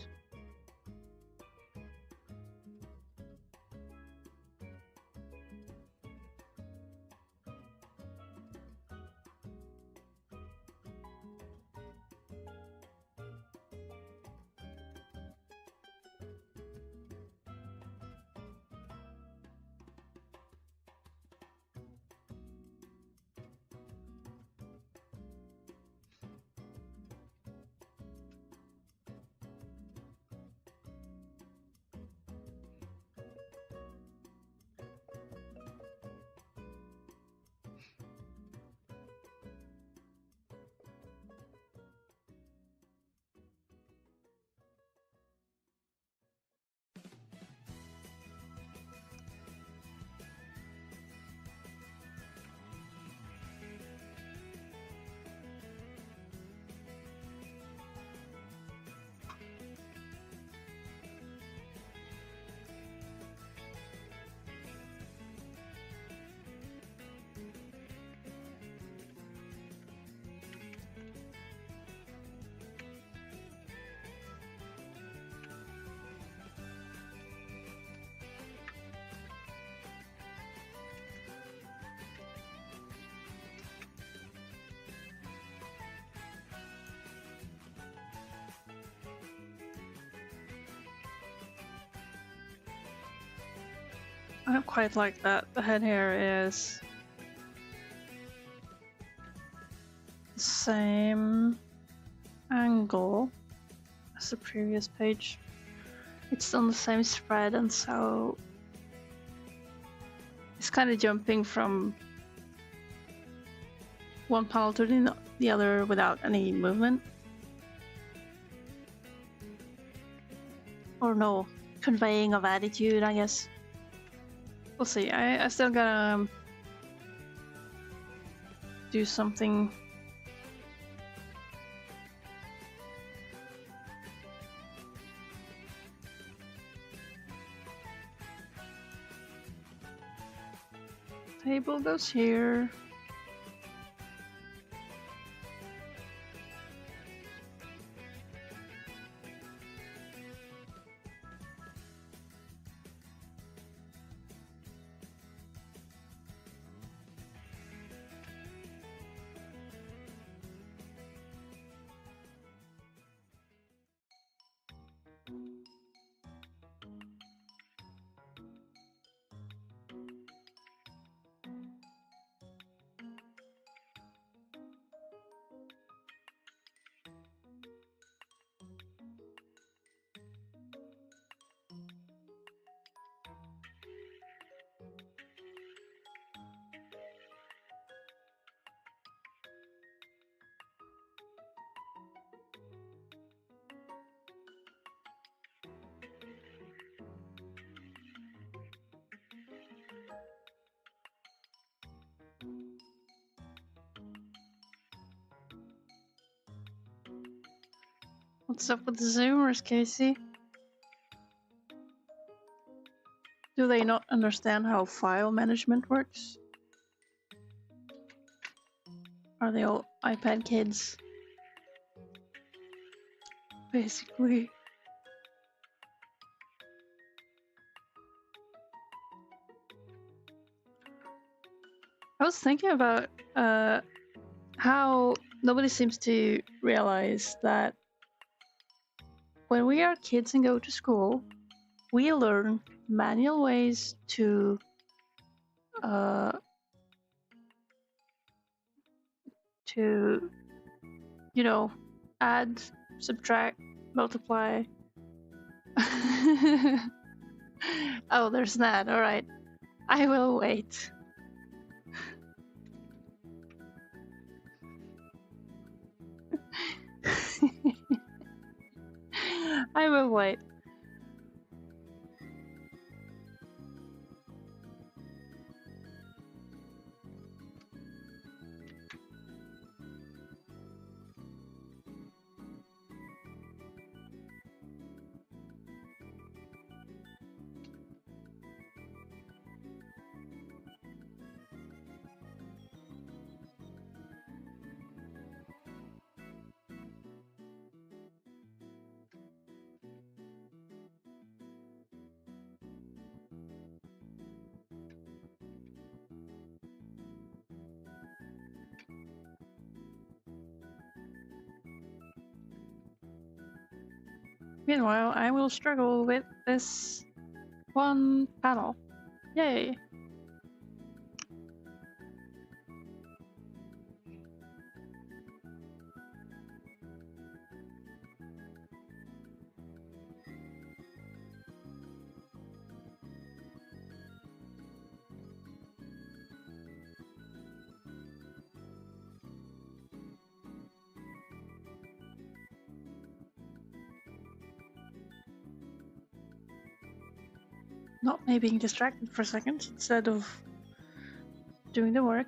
I don't quite like that. The head hair is the same angle as the previous page. It's on the same spread, and so it's kind of jumping from one panel to the other without any movement. Or no, conveying of attitude, I guess. We'll see. I still gotta do something. Table goes here. What's up with the Zoomers, Casey? Do they not understand how file management works? Are they all iPad kids? basically. I was thinking about how nobody seems to realize that when we are kids and go to school, we learn manual ways to uh, you know, add, subtract, multiply. Oh, there's that. All right, I will wait. I will wait. Meanwhile, I will struggle with this one panel. Yay! Not me being distracted for a second instead of doing the work.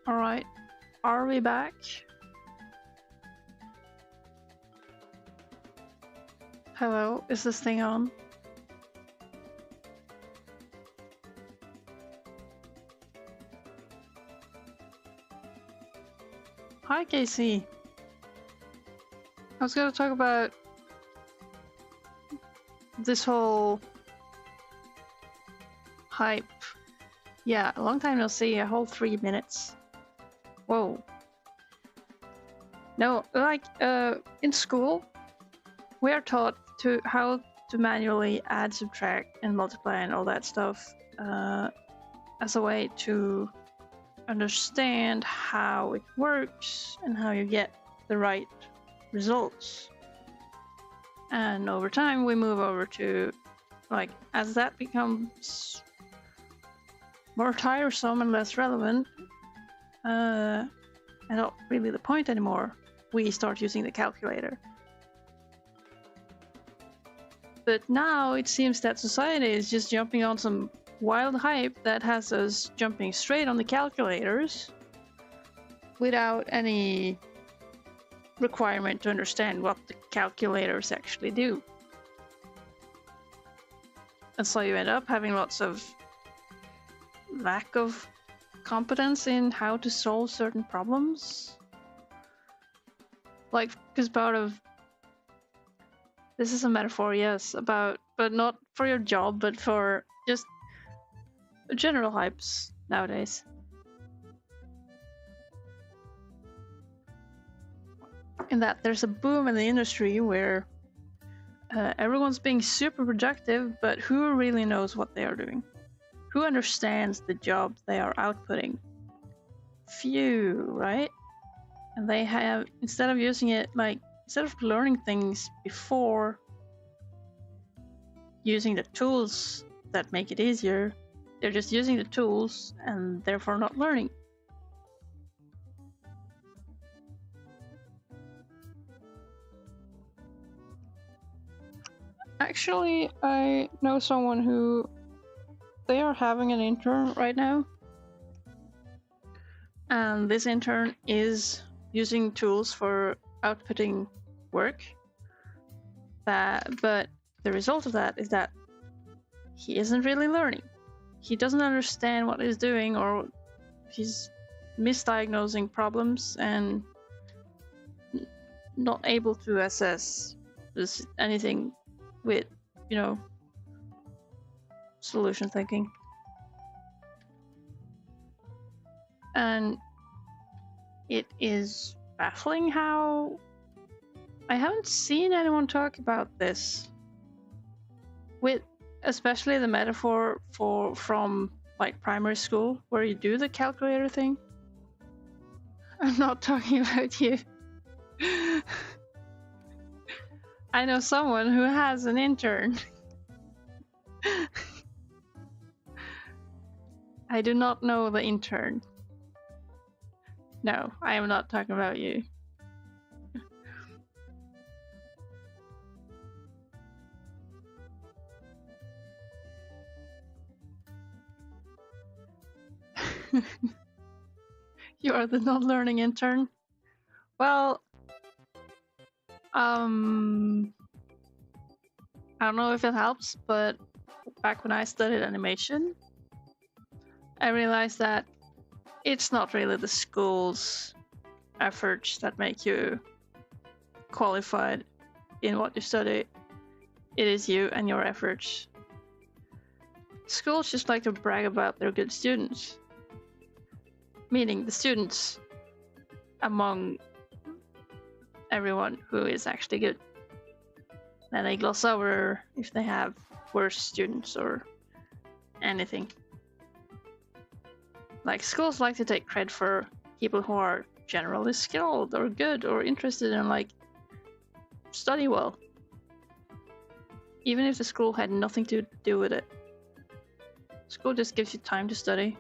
Alright, are we back? Hello, is this thing on? Hi, Casey. I was gonna talk about this whole hype. Yeah, a long time no see, a whole 3 minutes. Whoa. No, like, in school, we are taught how to manually add, subtract, and multiply and all that stuff as a way to understand how it works and how you get the right results. And over time, we move over to, like, as that becomes more tiresome and less relevant, and not really the point anymore, we start using the calculator. But now it seems that society is just jumping on some wild hype that has us jumping straight on the calculators without any requirement to understand what the calculators actually do. And so you end up having lots of lack of competence in how to solve certain problems. Like, because part of this is a metaphor, yes, about, but not for your job, but for just general hypes nowadays. In that there's a boom in the industry where Everyone's being super productive, but who really knows what they are doing? Who understands the job they are outputting? Few, right? And they have, instead of using it, like, instead of learning things before using the tools that make it easier, they're just using the tools and therefore not learning. Actually, I know someone who, they are having an intern right now, and this intern is using tools for outputting work. But the result of that is that he isn't really learning. He doesn't understand what he's doing, or he's misdiagnosing problems and not able to assess anything with, solution thinking. And it is baffling how I haven't seen anyone talk about this, with especially the metaphor from like primary school where you do the calculator thing. I'm not talking about you. I know someone who has an intern. I do not know the intern. No, I am not talking about you. You are the non-learning intern? Well, I don't know if it helps, but back when I studied animation, I realized that it's not really the school's efforts that make you qualified in what you study. It is you and your efforts. Schools just like to brag about their good students, meaning the students among everyone who is actually good. Then they gloss over if they have worse students or anything. Like, schools like to take credit for people who are generally skilled or good or interested in, like, study well, even if the school had nothing to do with it. School just gives you time to study.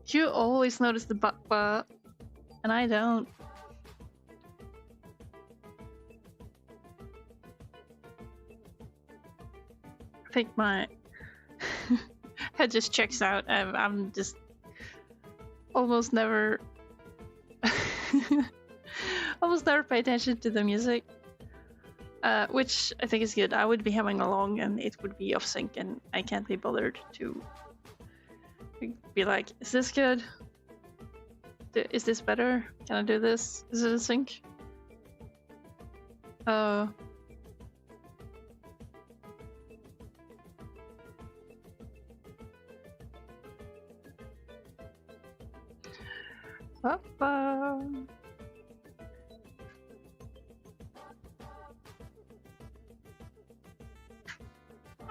You always notice the but, and I don't. I think my head just checks out. I'm just almost never almost never pay attention to the music, which I think is good. I would be humming along and it would be off sync, and I can't be bothered to be like, is this good? Is this better? Can I do this? Is it in sync?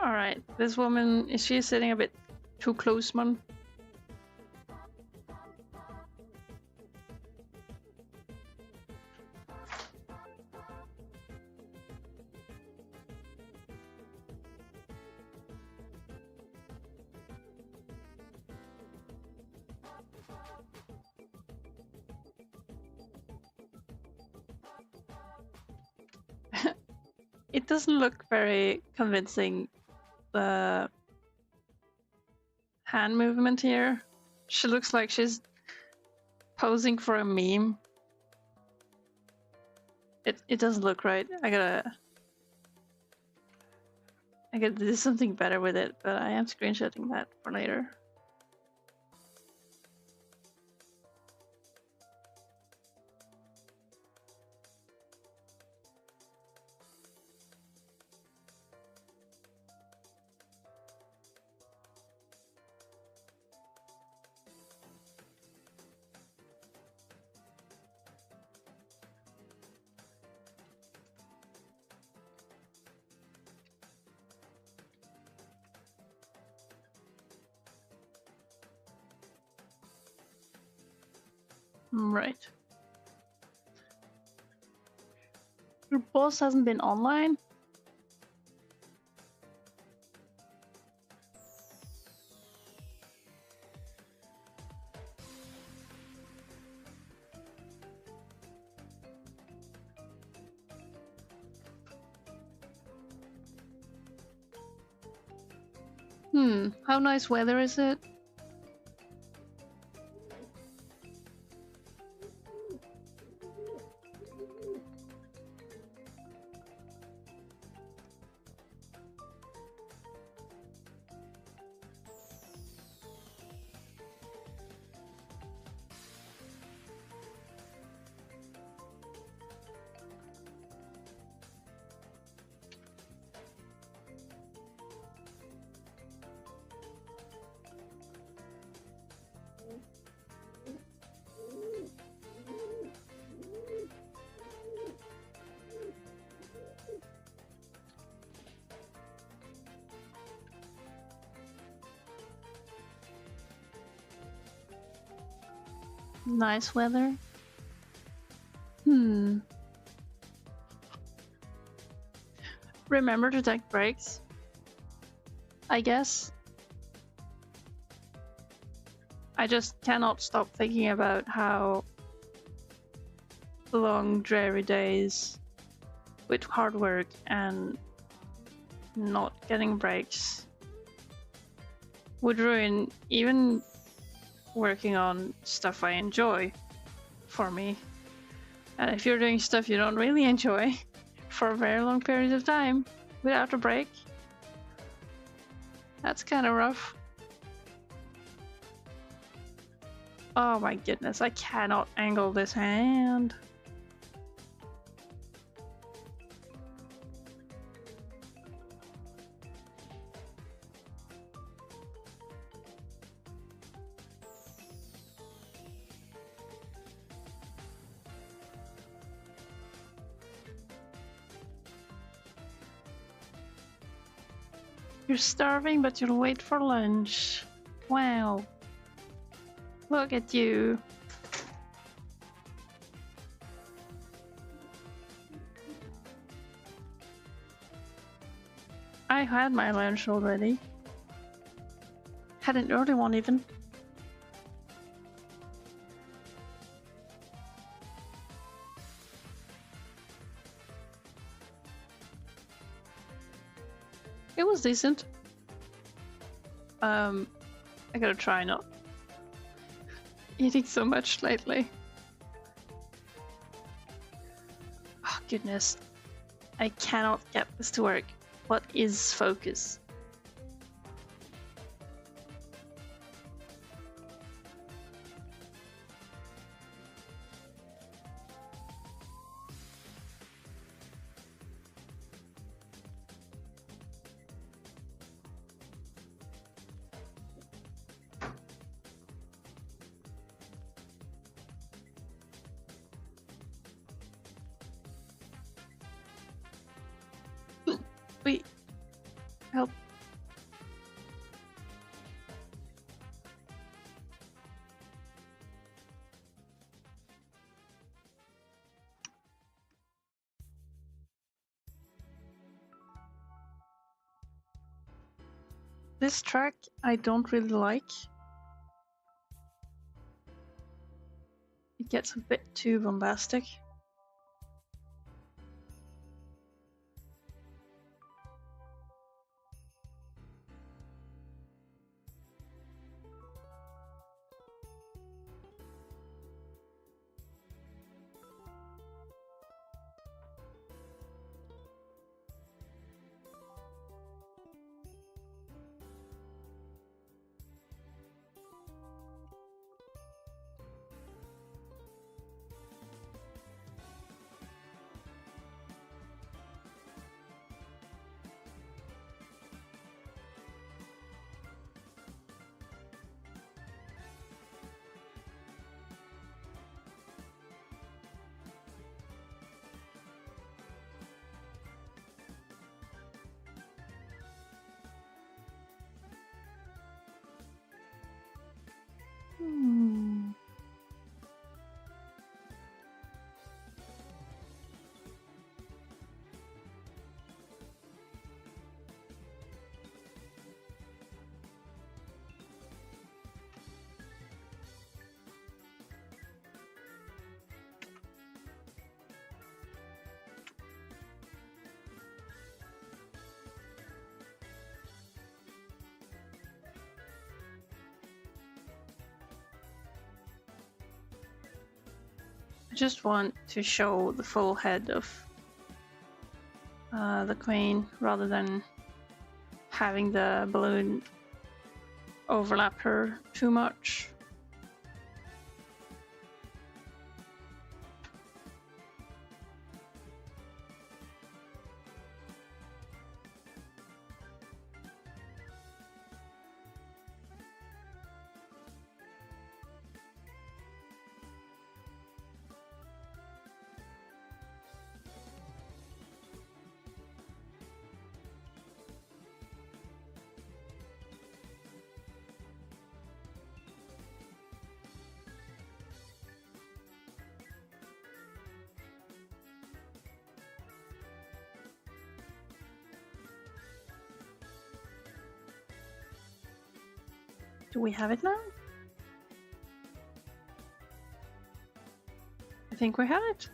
Alright, this woman, is she sitting a bit too close, man? It doesn't look very convincing, the hand movement here. She looks like she's posing for a meme. It doesn't look right. I gotta do something better with it, but I am screenshotting that for later. Right. Your boss hasn't been online? How nice weather is it? Nice weather. Remember to take breaks, I guess. I just cannot stop thinking about how long, dreary days with hard work and not getting breaks would ruin even working on stuff I enjoy for me. And if you're doing stuff you don't really enjoy for a very long period of time without a break, that's kind of rough. Oh my goodness, I cannot angle this hand. You're starving, but you'll wait for lunch. Wow. Look at you. I had my lunch already. Had an early one even. It was decent. I gotta try not eating so much lately. Oh goodness. I cannot get this to work. What is focus? Wait. Help. This track I don't really like. It gets a bit too bombastic. just want to show the full head of the queen rather than having the balloon overlap her too much. Do we have it now? I think we have it.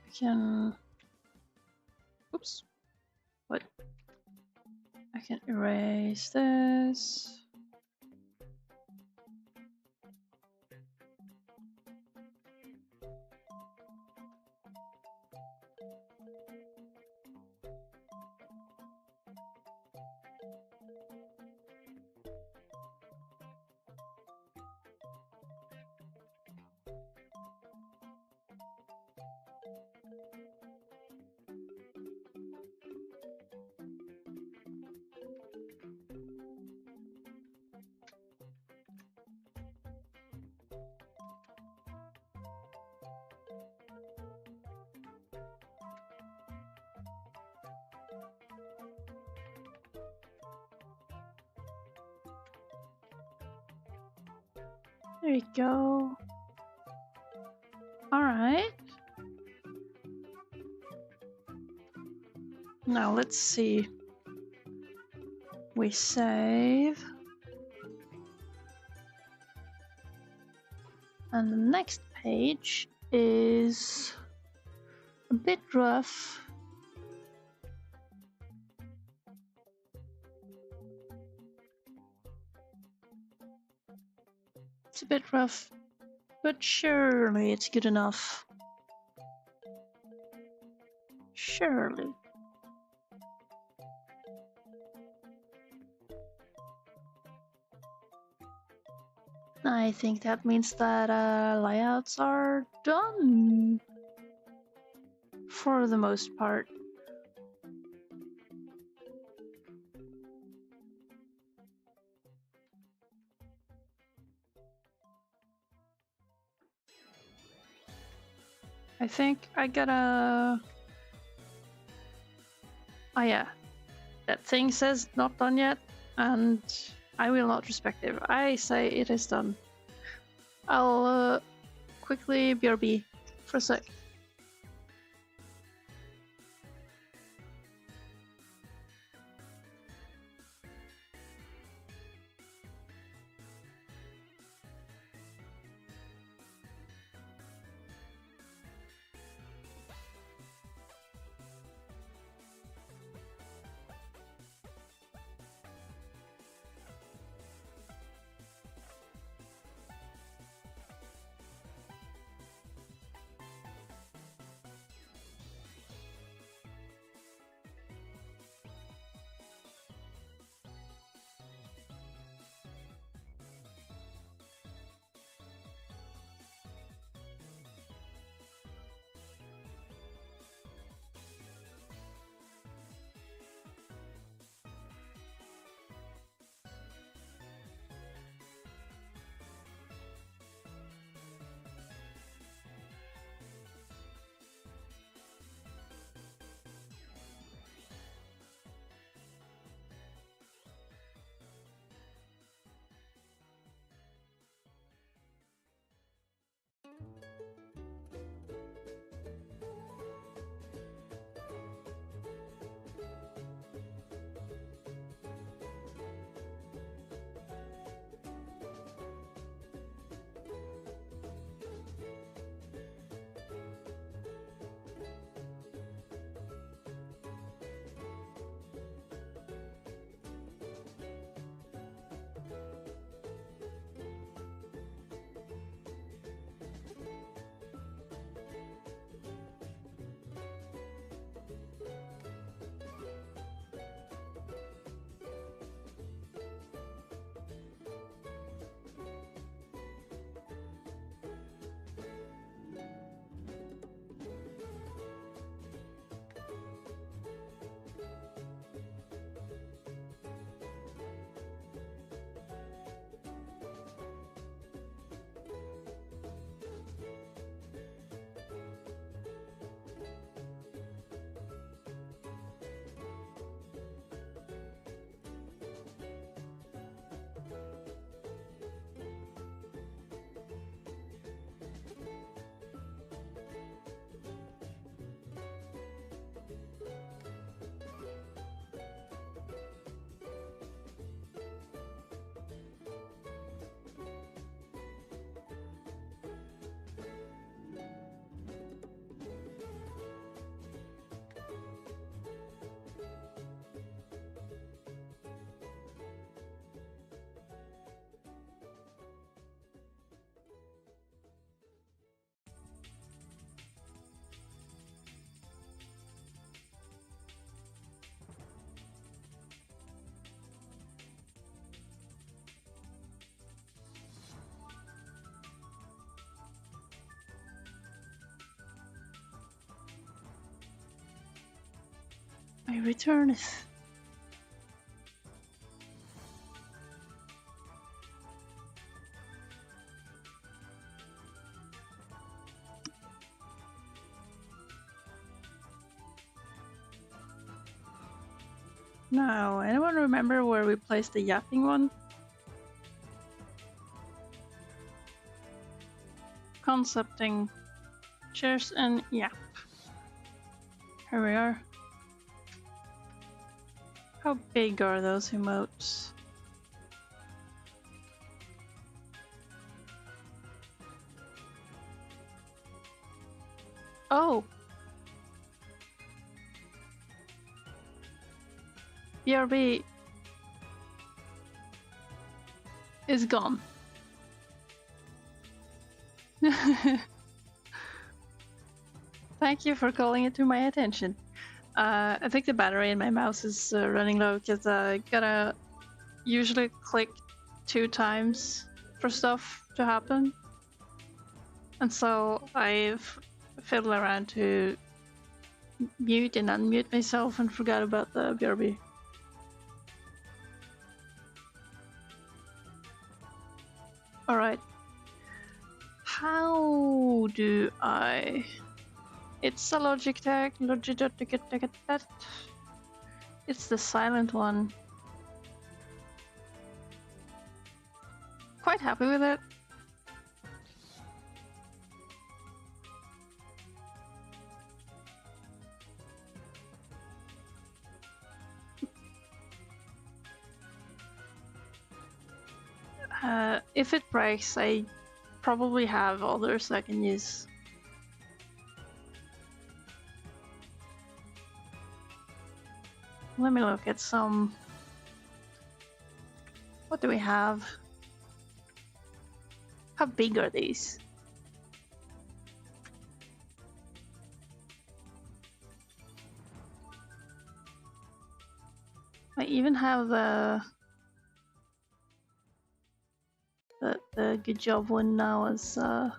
I can... Oops. What? I can erase this. There you go. All right. Now let's see. We save. And the next page is a bit rough. It's a bit rough, but surely it's good enough. Surely. I think that means that layouts are done. For the most part. I think I gotta... Oh yeah, that thing says not done yet, and I will not respect it. I say it is done. I'll quickly BRB for a sec. I returneth. Now, anyone remember where we placed the yapping one? Concepting. Cheers and yap. Here we are. How big are those emotes? Oh! BRB is gone. Thank you for calling it to my attention. I think the battery in my mouse is running low because I gotta usually click 2 times for stuff to happen. And so I've fiddled around to mute and unmute myself and forgot about the BRB. Alright. How do I... It's a Logitech, it's the silent one. Quite happy with it. If it breaks, I probably have others I can use. Let me look at some. What do we have? How big are these? I even have the good job one now as a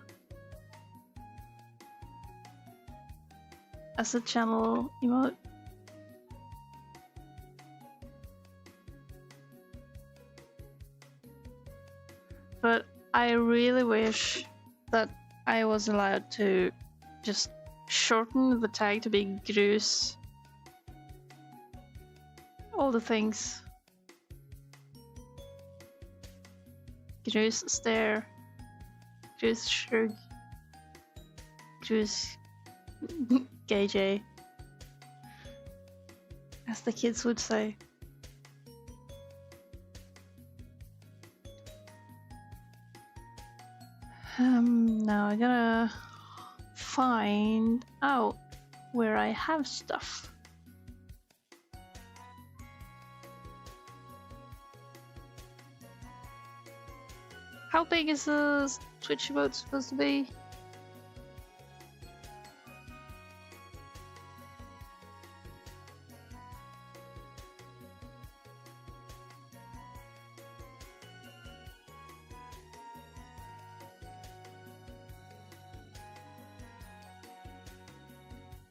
channel emote. But I really wish that I was allowed to just shorten the tag to be Grus. All the things. Grus stare. Grus shrug. Grus gay, as the kids would say. Now I gotta find out where I have stuff. How big is the Twitch emote supposed to be?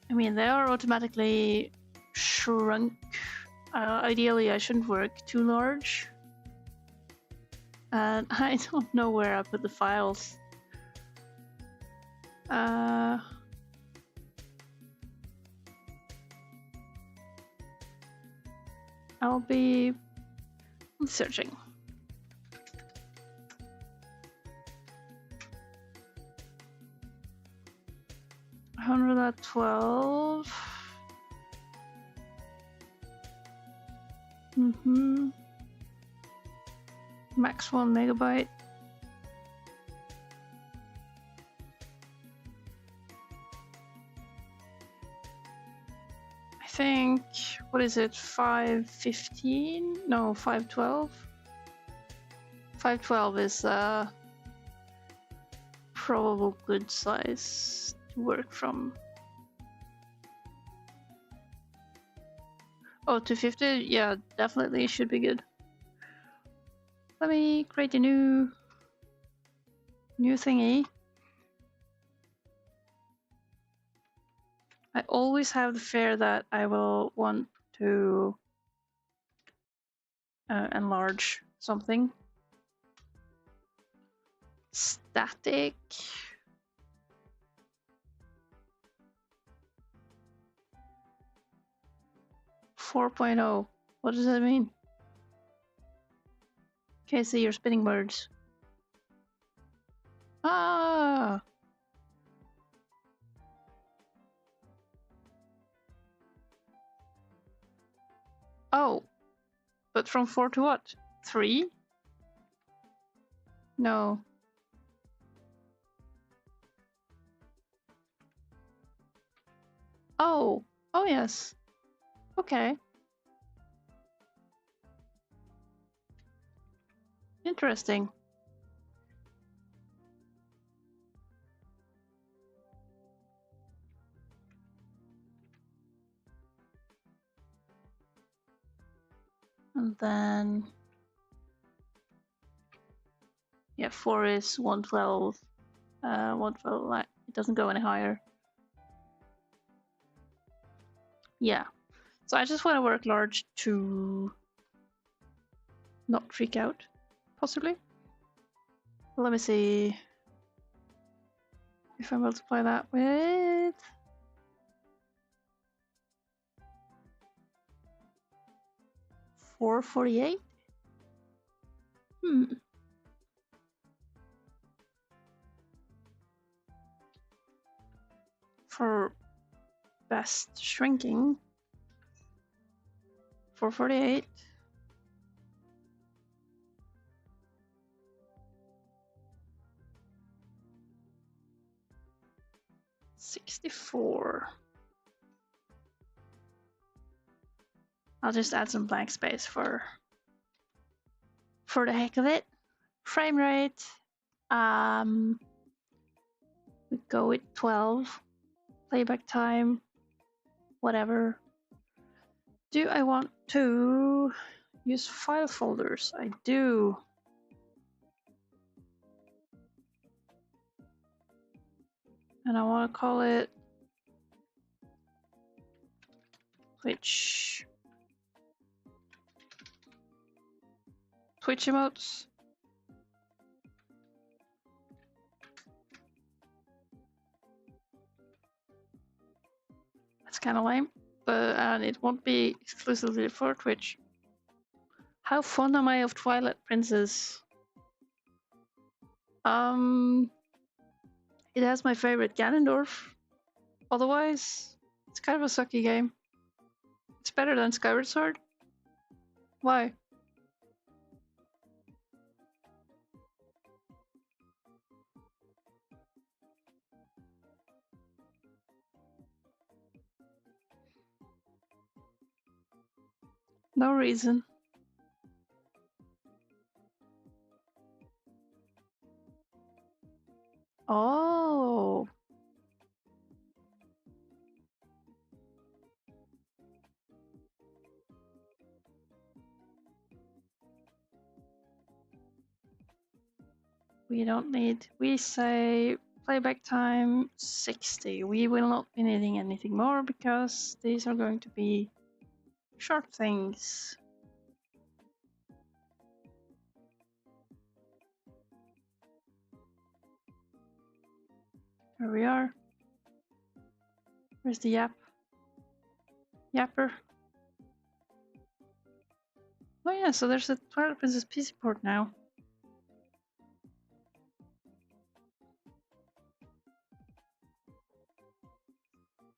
I mean, they are automatically shrunk. Ideally, I shouldn't work too large. And I don't know where I put the files. I'll be searching. $112. Max 1 megabyte. I think, what is it, 515? No, 512? 512 is probable good size to work from. Oh, 250? Yeah, definitely should be good. Let me create a new thingy. I always have the fear that I will want to enlarge something. Static. 4.0. What does that mean? Okay, so you're spinning birds. Ah! Oh, but from 4 to what? 3? No. Oh, oh yes. Okay. Interesting. And then, yeah, 4 is 112. 112, it doesn't go any higher. Yeah. So I just want to work large to not freak out, possibly. Let me see if I multiply that with 448. For best shrinking, 448. 64. I'll just add some blank space for the heck of it. Frame rate. We go with 12. Playback time. Whatever. Do I want to use file folders? I do. And I want to call it Twitch emotes. That's kind of lame, but and it won't be exclusively for Twitch. How fond am I of Twilight Princess? It has my favorite Ganondorf. Otherwise, it's kind of a sucky game. It's better than Skyward Sword. Why? No reason. Oh. We don't need, we say playback time 60. We will not be needing anything more because these are going to be short things. Here we are. Where's the Yapper? Oh yeah, so there's a Twilight Princess PC port now.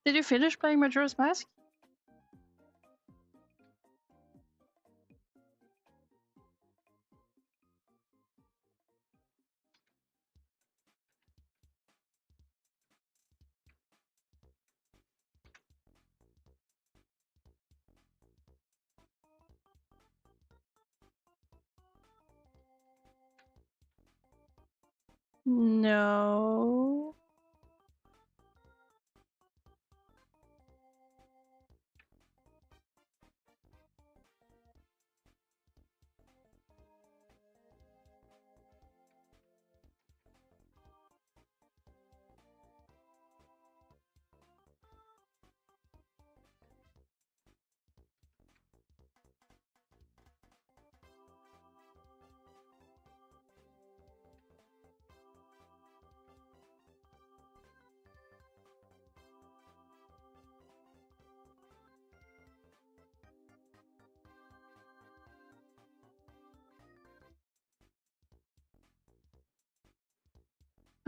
Did you finish playing Majora's Mask? No.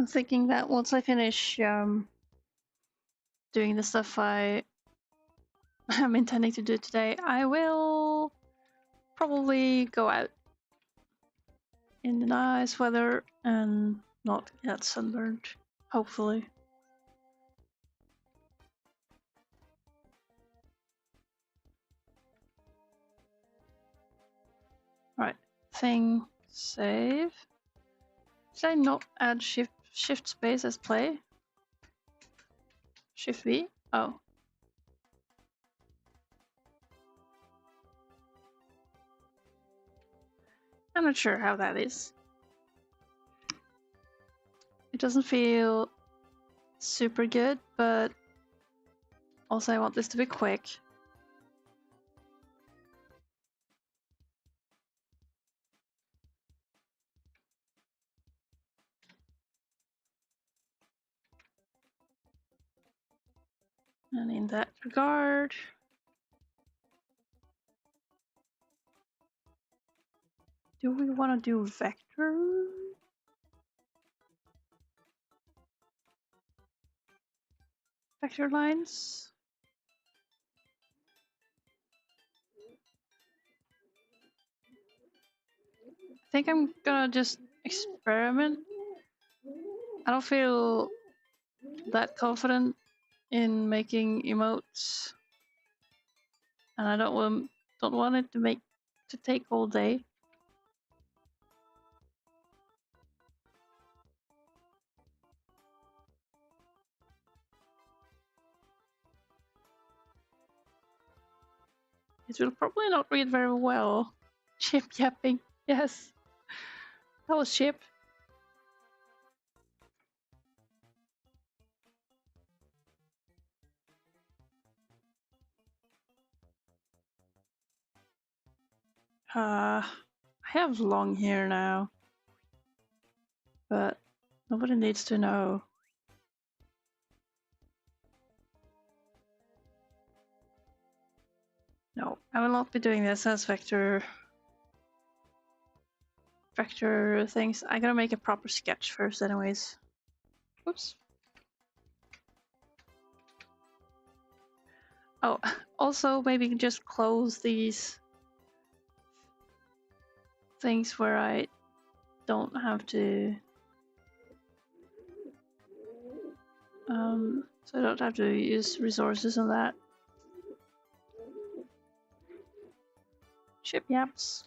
I'm thinking that once I finish doing the stuff I am intending to do today, I will probably go out in the nice weather and not get sunburned, hopefully. Right, thing save. Did I not add shift space as play? Shift V? Oh. I'm not sure how that is. It doesn't feel super good, but also I want this to be quick. And in that regard, do we want to do vector? Vector lines? I think I'm gonna just experiment. I don't feel that confident in making emotes, and I don't want it to take all day. It will probably not read very well. Chip yapping, yes, that was Chip. I have long hair now, but nobody needs to know. No, I will not be doing this as vector things. I gotta make a proper sketch first anyways. Oops. Oh, also maybe just close these things where I don't have to so I don't have to use resources on that. Chip yaps.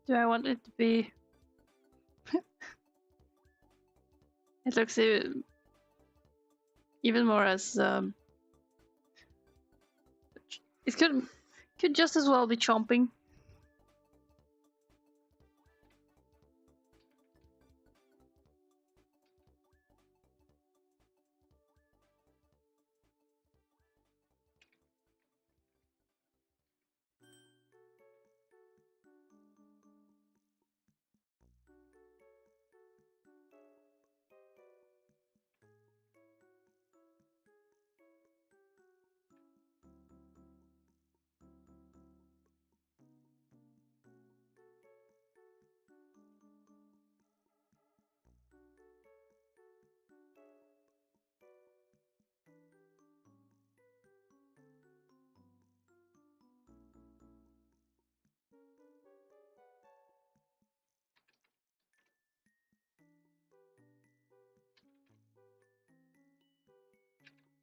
Do I want it to be? It looks even more as it could just as well be chomping.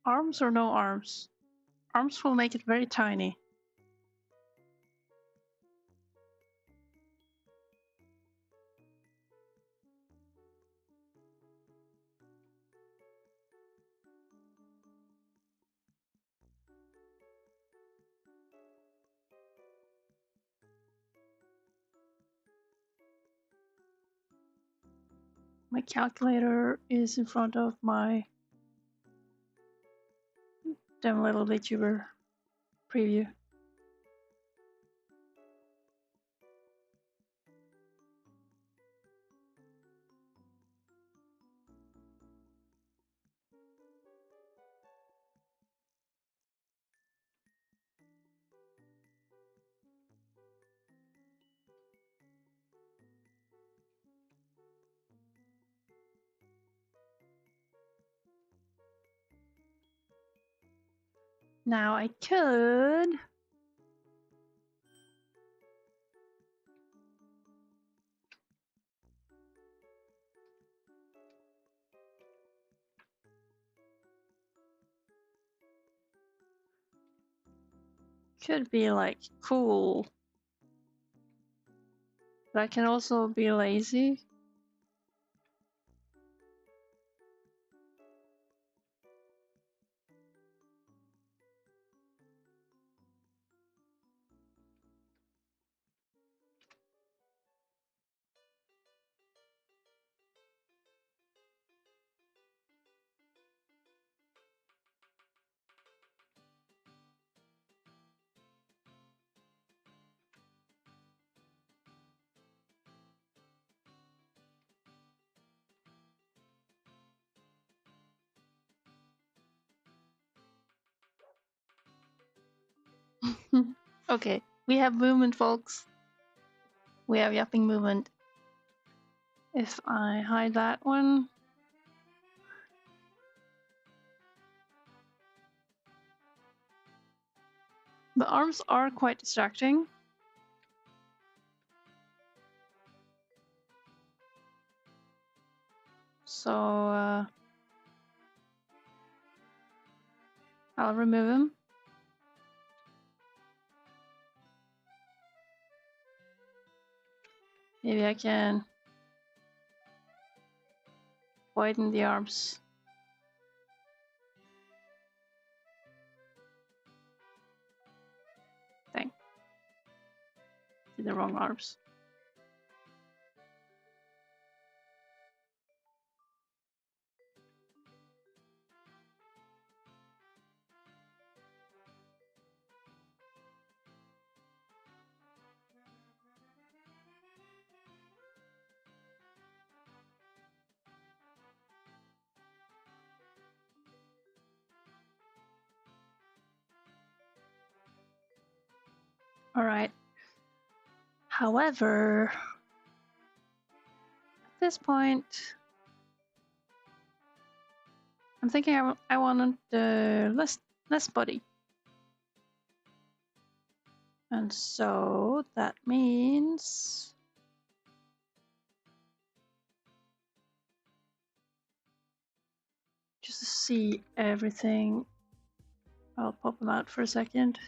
Arms or no arms? Arms will make it very tiny. My calculator is in front of my damn little VTuber preview. Now I could be like cool, but I can also be lazy. Okay, we have movement, folks. We have yapping movement. If I hide that one, the arms are quite distracting. So I'll remove him. Maybe I can widen the arms. Dang. Did the wrong arms. Alright. However, at this point, I'm thinking I wanted less body. And so that means just to see everything, I'll pop them out for a second.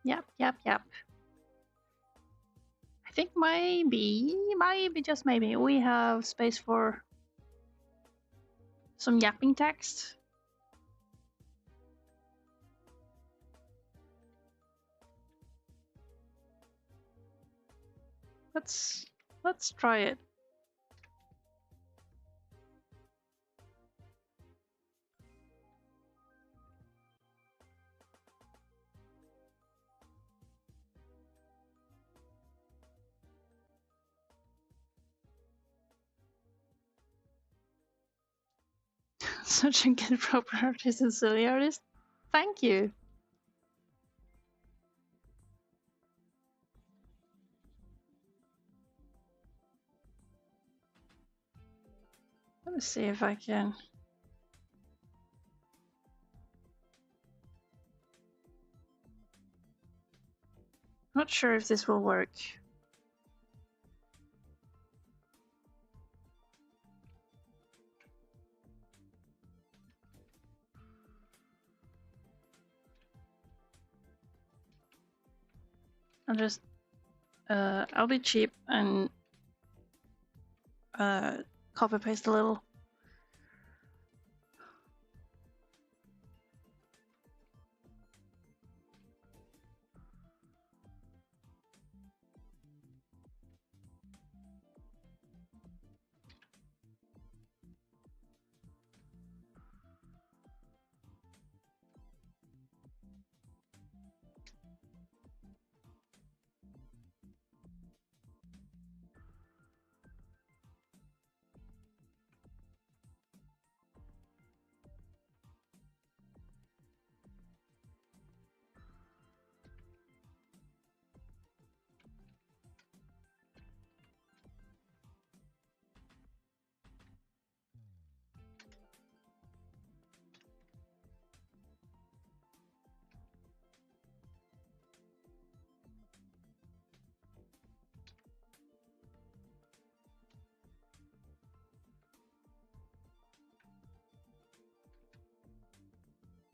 Yep. I think maybe, just maybe, we have space for some yapping text. Let's try it. Such a good proper artist and silly artist. Thank you. Let me see if I can. Not sure if this will work. I'll be cheap and copy paste a little.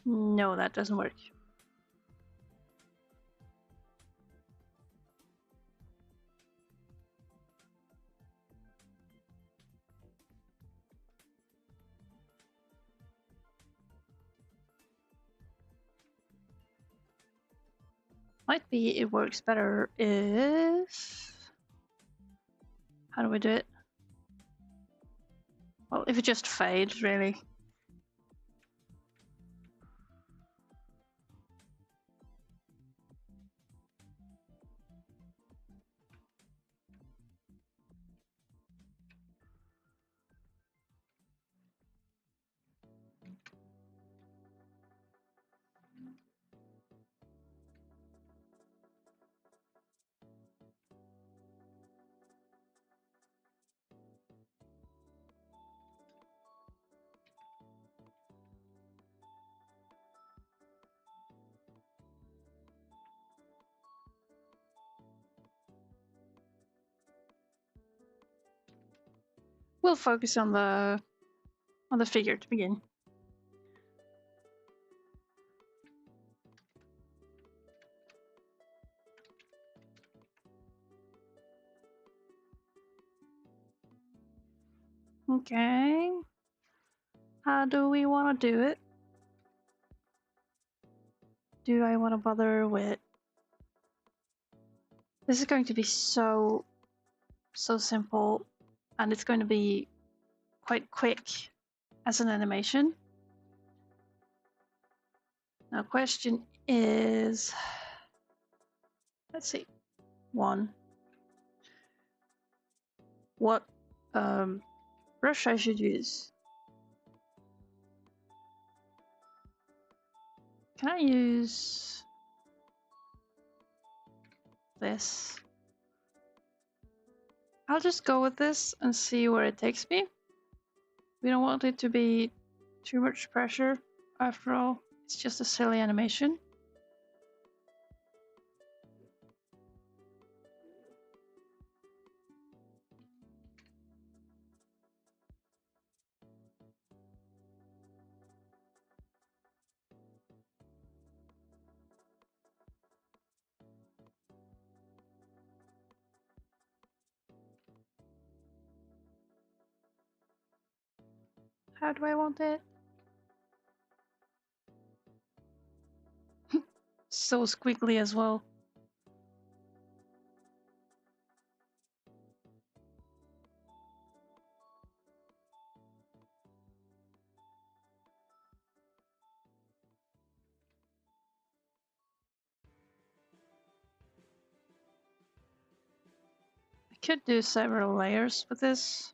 No, that doesn't work. Might be it works better if... How do we do it? Well, if it just fades, really. We'll focus on the figure to begin. Okay. How do we want to do it? Do I want to bother with... This is going to be so simple, and it's going to be quite quick as an animation. Now, question is... Let's see. One. What brush I should use? Can I use this? I'll just go with this and see where it takes me. We don't want it to be too much pressure. After all, it's just a silly animation. How do I want it? So squiggly as well. I could do several layers with this.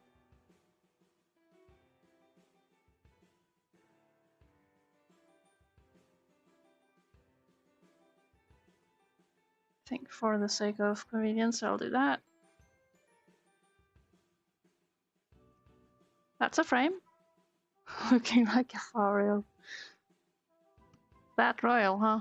I think for the sake of convenience, I'll do that. That's a frame. Looking like a foil. That royal, huh?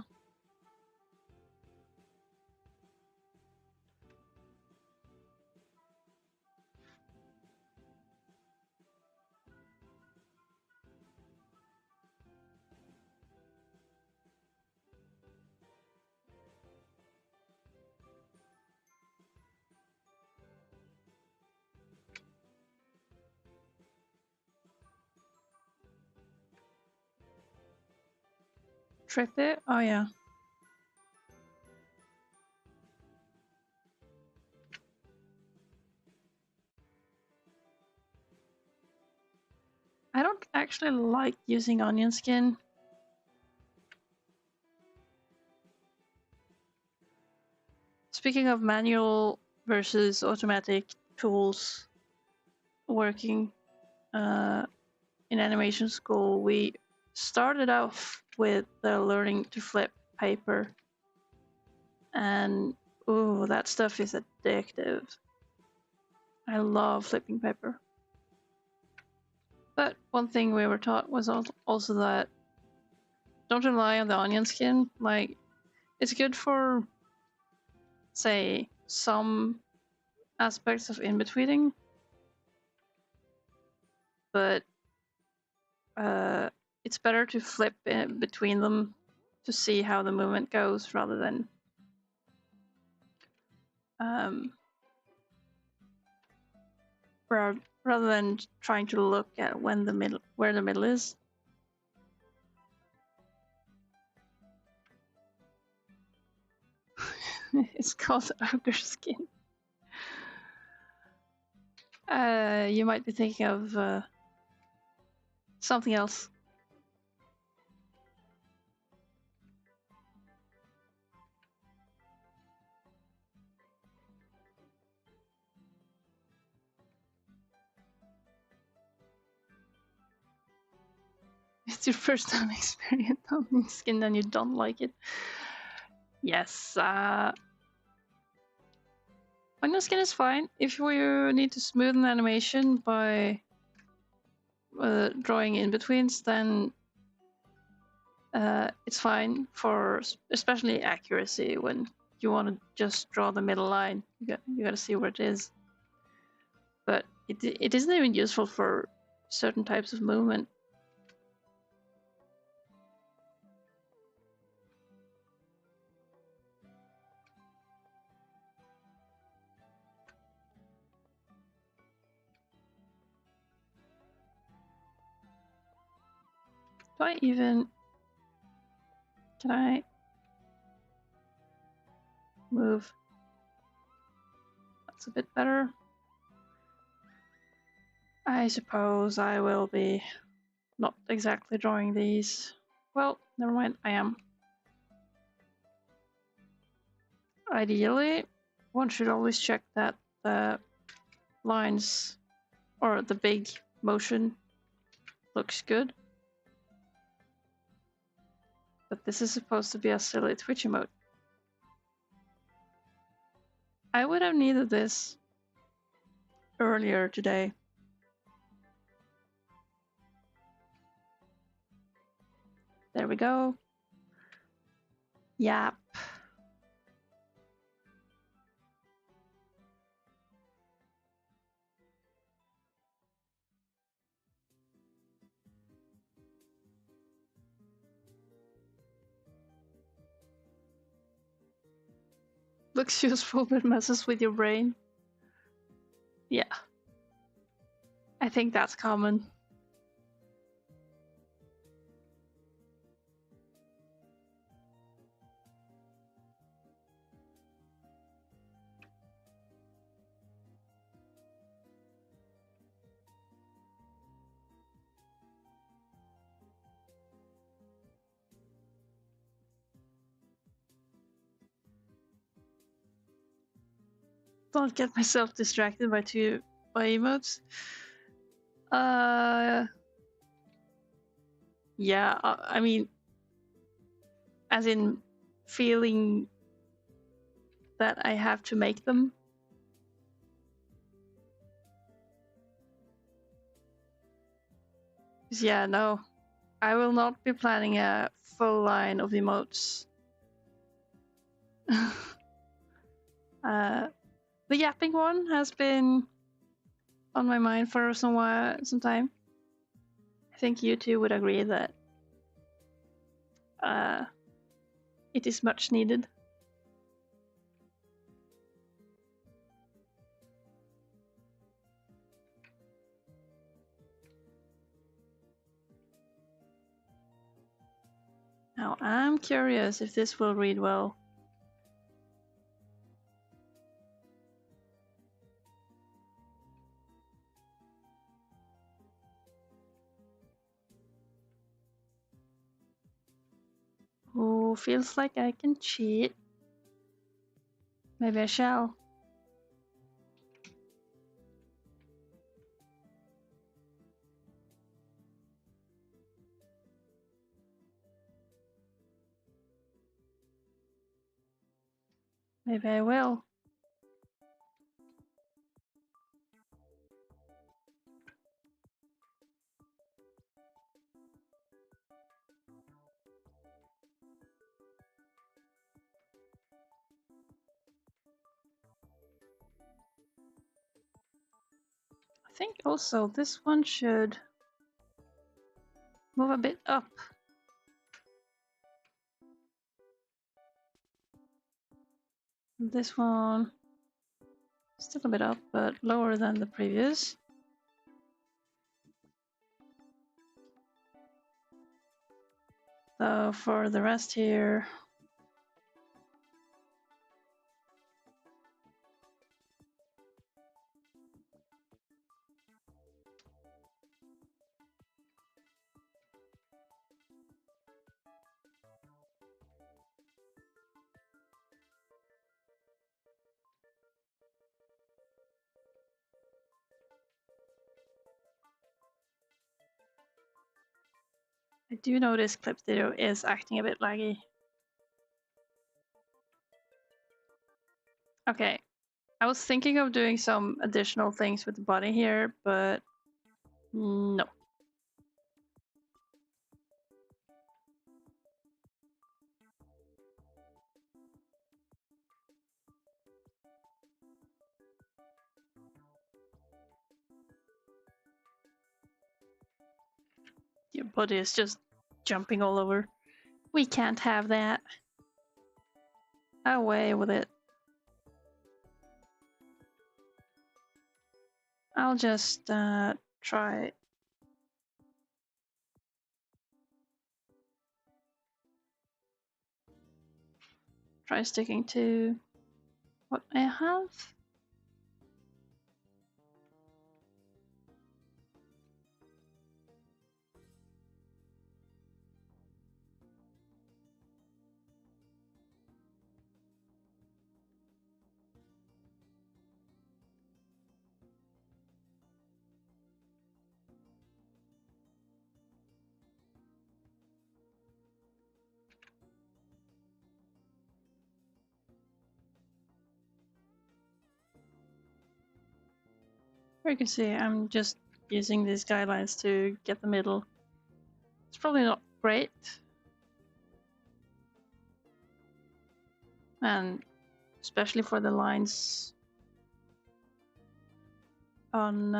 Trip it? Oh yeah. I don't actually like using onion skin. Speaking of manual versus automatic tools working in animation school, we started off with learning to flip paper, and ooh, that stuff is addictive. I love flipping paper. But one thing we were taught was also that don't rely on the onion skin. Like, it's good for, say, some aspects of in-betweening, but it's better to flip in between them to see how the movement goes rather than um, rather than trying to look at where the middle is. It's called ogre skin. You might be thinking of something else. It's your first time experience on skin and you don't like it. Yes, onion skin is fine. If you need to smoothen animation by drawing in-betweens, then it's fine for especially accuracy when you want to just draw the middle line. You gotta see where it is. But it isn't even useful for certain types of movement. Do I even... Can I move? That's a bit better. I suppose I will be not exactly drawing these. Well, never mind, I am. Ideally, one should always check that the lines or the big motion looks good. But this is supposed to be a silly Twitch emote. I would have needed this earlier today. There we go. Yap. Looks useful but messes with your brain. Yeah. I think that's common. Don't get myself distracted by emotes. Yeah, I mean, as in feeling that I have to make them. Yeah, no, I will not be planning a full line of emotes. The yapping one has been on my mind for some time. I think you two would agree that it is much needed. Now I'm curious if this will read well. Oh, feels like I can cheat. Maybe I shall. Maybe I will. I think also this one should move a bit up. This one still a bit up, but lower than the previous. So for the rest here, I do notice clip video is acting a bit laggy. Okay, I was thinking of doing some additional things with the body here, but no. Your body is just jumping all over. We can't have that. Away with it. I'll just try. Try sticking to what I have. Here you can see I'm just using these guidelines to get the middle. It's probably not great. And especially for the lines on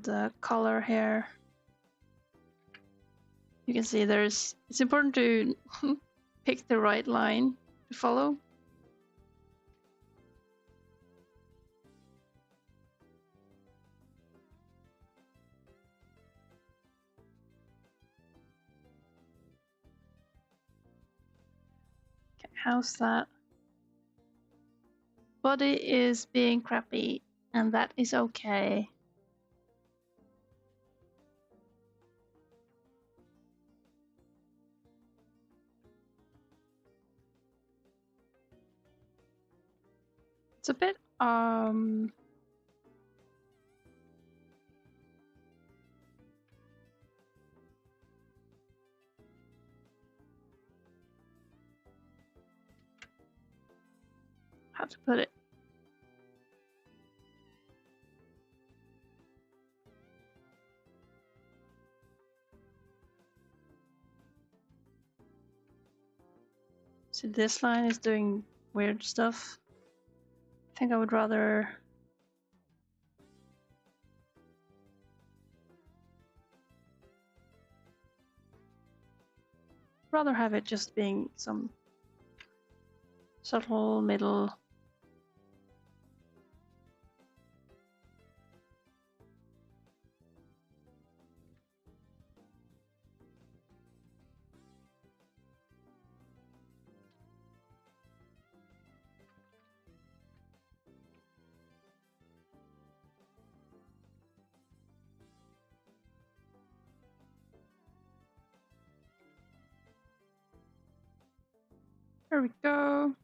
the color here. You can see it's important to pick the right line to follow. Okay, how's that? Body is being crappy, and that is okay. It's a bit how to put it. See, this line is doing weird stuff. I think I would rather have it just being some subtle middle. Here we go.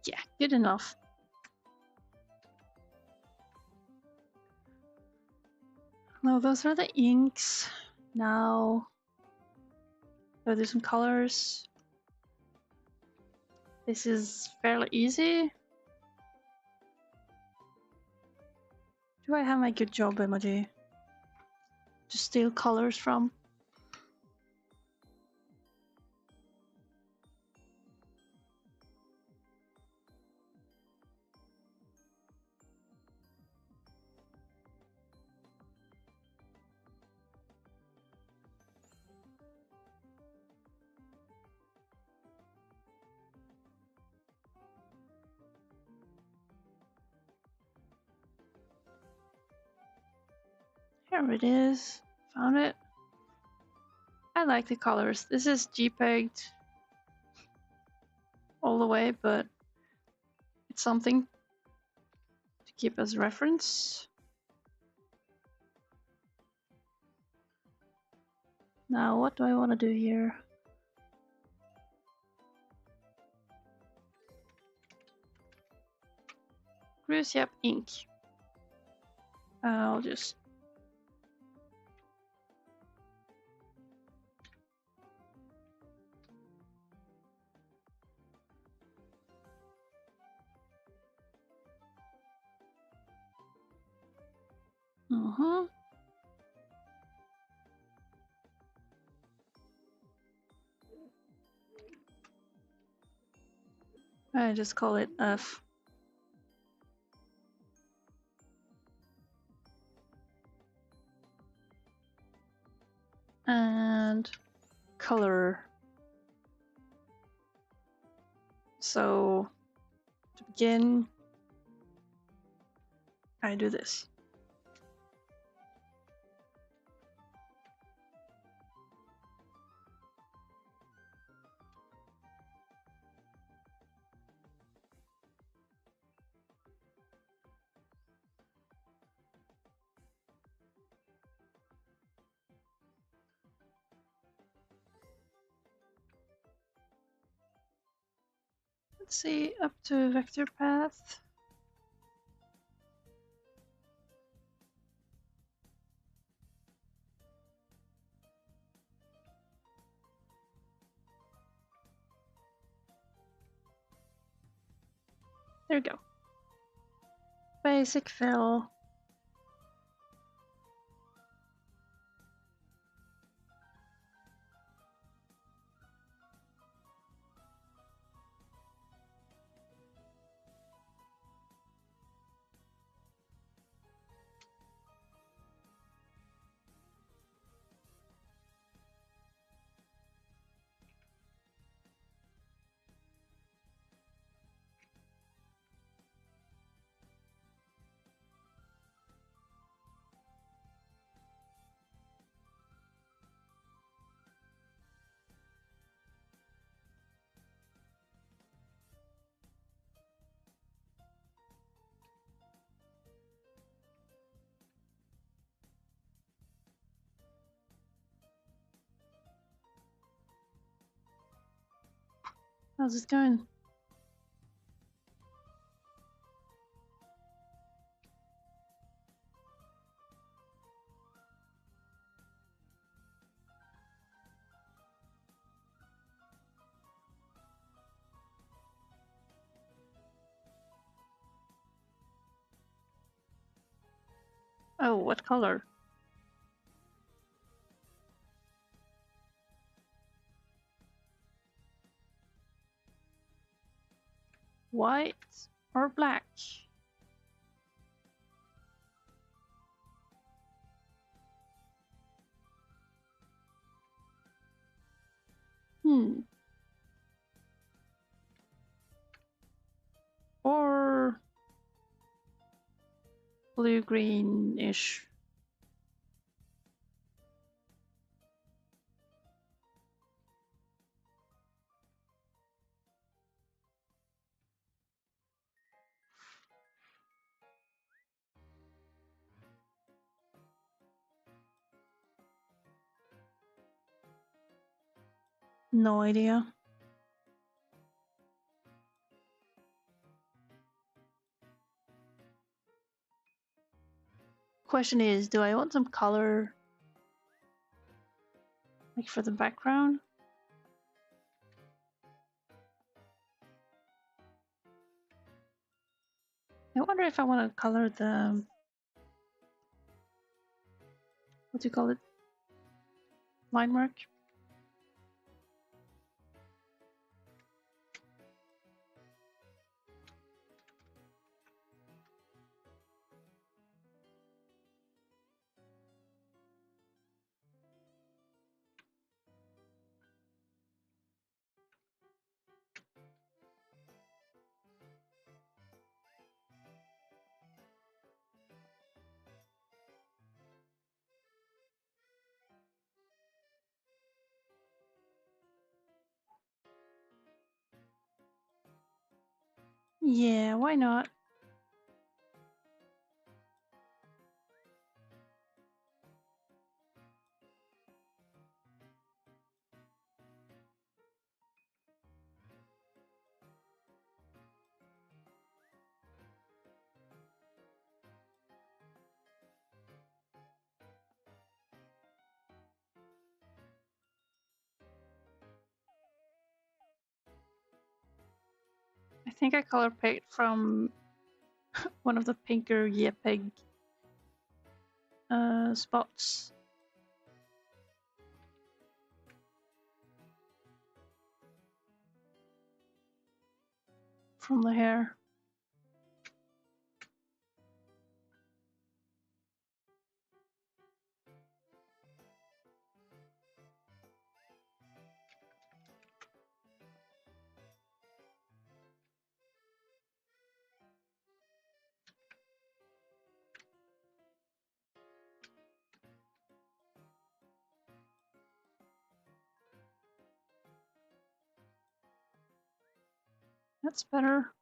Yeah, good enough. No, those are the inks. Now, go do some colors. This is fairly easy. Do I have my good job emoji to steal colors from? Here it is. Found it. I like the colors. This is JPEG'd all the way, but it's something to keep as reference. Now, what do I want to do here? Grusart ink. I'll just I just call it F. And color. So to begin, I do this. Let's see, up to vector path. There we go. Basic fill. How's it going? Oh, what color? White or black? Or blue-greenish. No idea. Question is, do I want some color like for the background? I wonder if I want to color the, what do you call it? Line work? Yeah, why not? I think I color picked from one of the pinker Yapping spots. From the hair. That's better.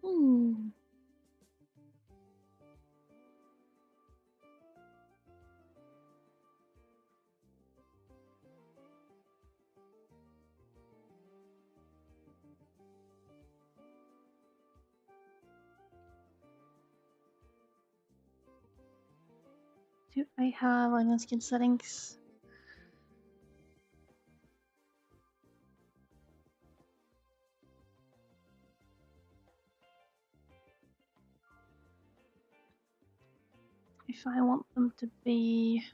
Hmm. Do I have onion skin settings? If I want them to be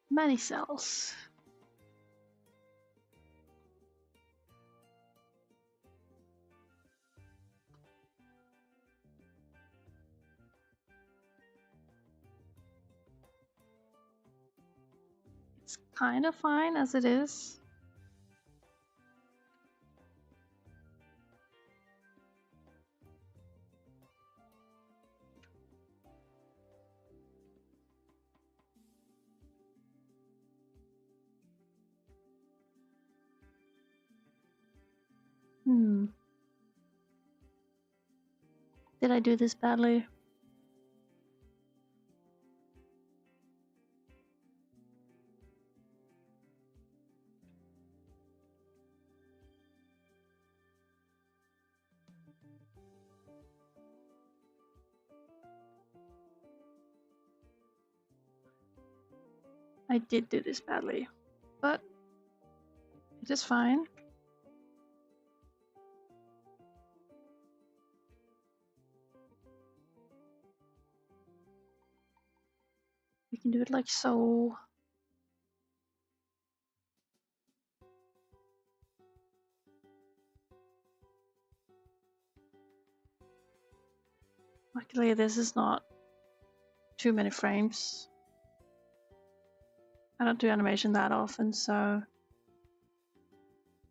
many cells. It's kind of fine as it is. Did I do this badly? I did do this badly, but it is fine. We can do it like so. Luckily, this is not too many frames. I don't do animation that often, so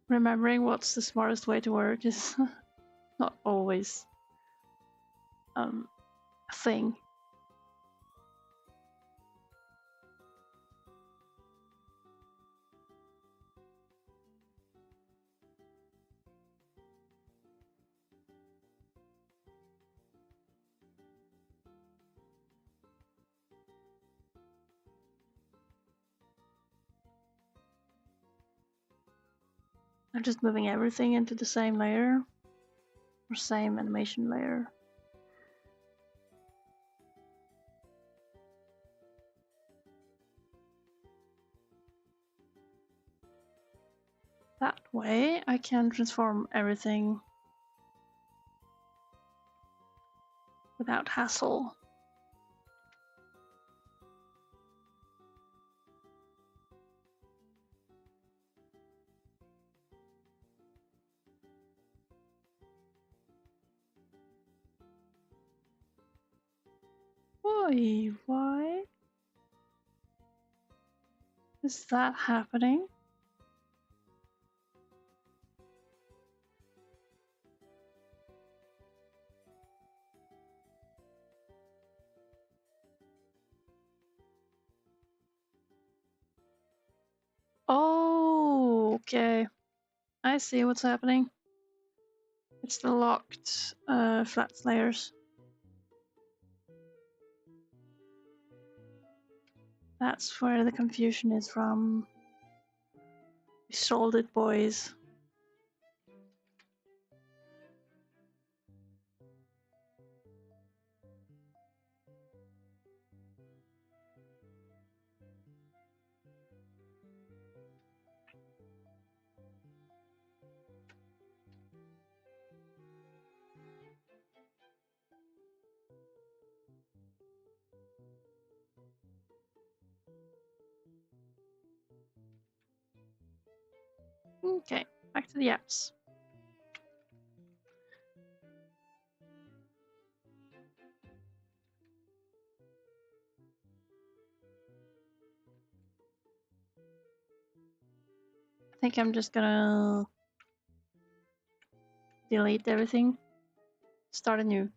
remembering what's the smartest way to work is not always a thing. I'm just moving everything into the same layer or same animation layer. That way I can transform everything without hassle. Why is that happening? Oh, okay. I see what's happening. It's the locked flats layers. That's where the confusion is from. We sold it, boys. Okay, back to the apps. I think I'm just gonna delete everything, start anew.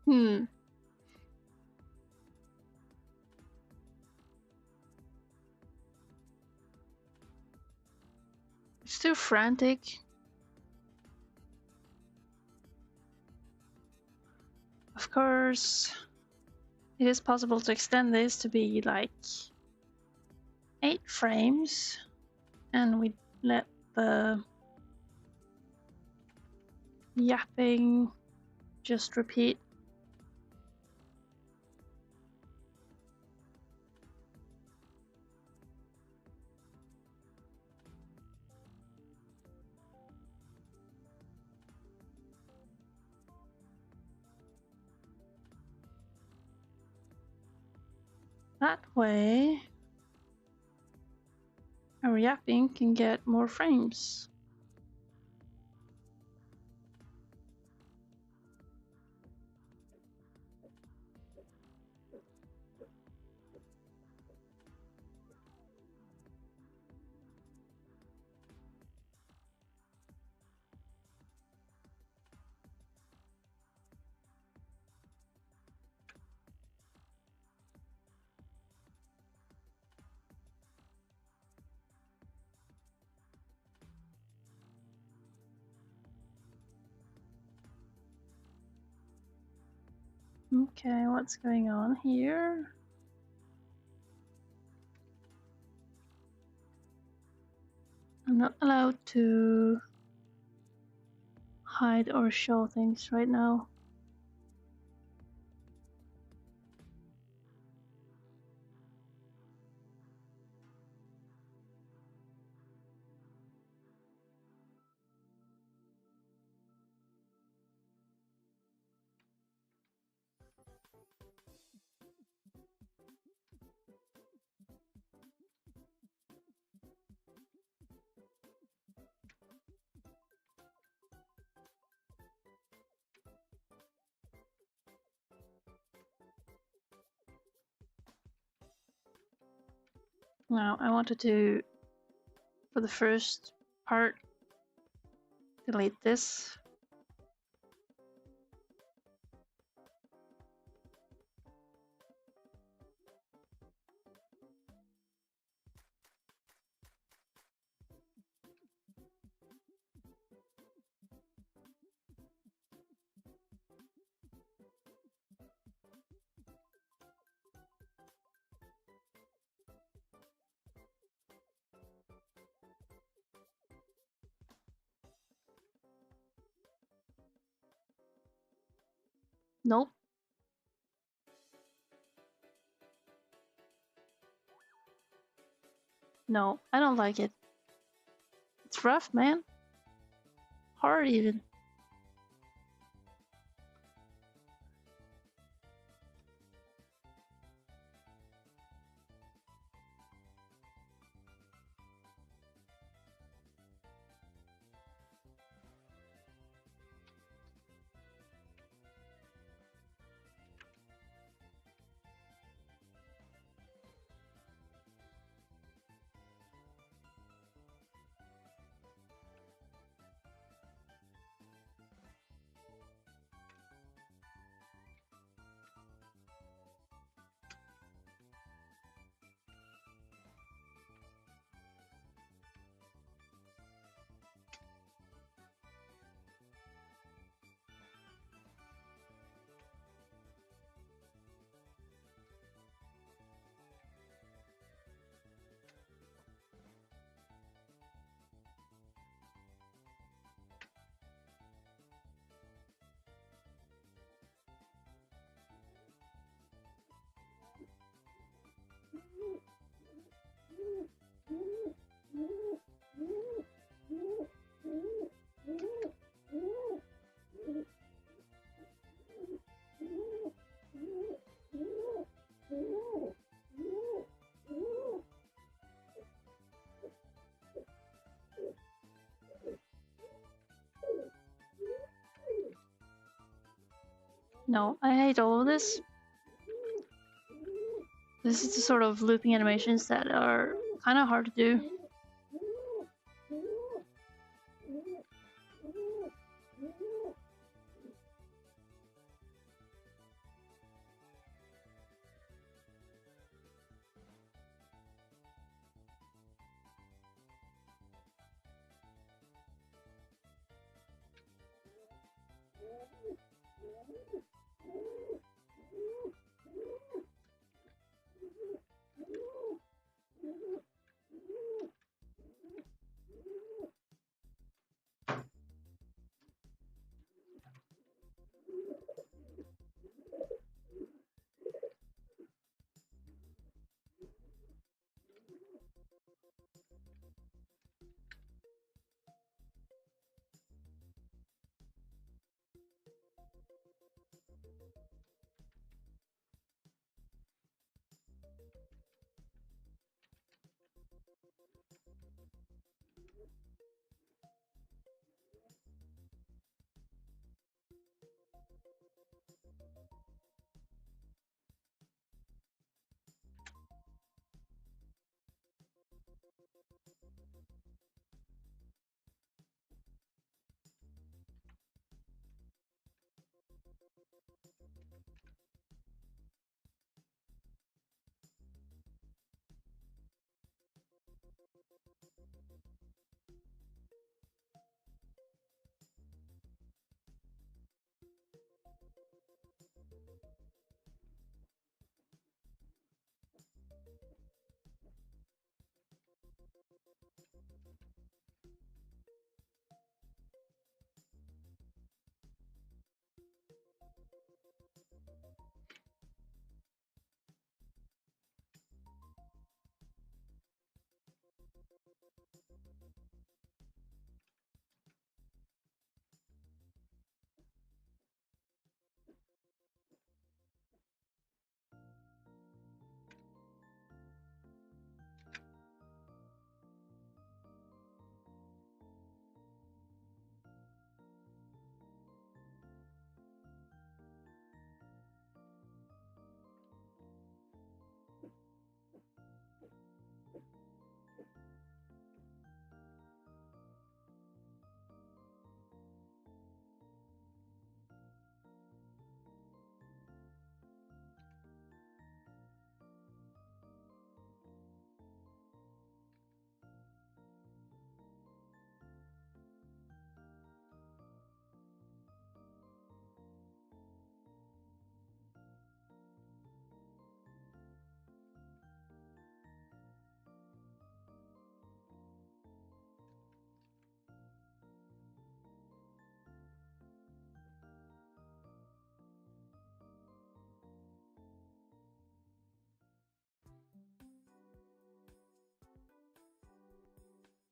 Hmm. It's too frantic. Of course, it is possible to extend this to be like 8 frames, and we let the yapping just repeat. That way, our yapping can get more frames. Okay, what's going on here? I'm not allowed to hide or show things right now. Now, I wanted to, for the first part, delete this. Nope. No, I don't like it. It's rough, man. Hard even. No, I hate all of this. This is the sort of looping animations that are kind of hard to do.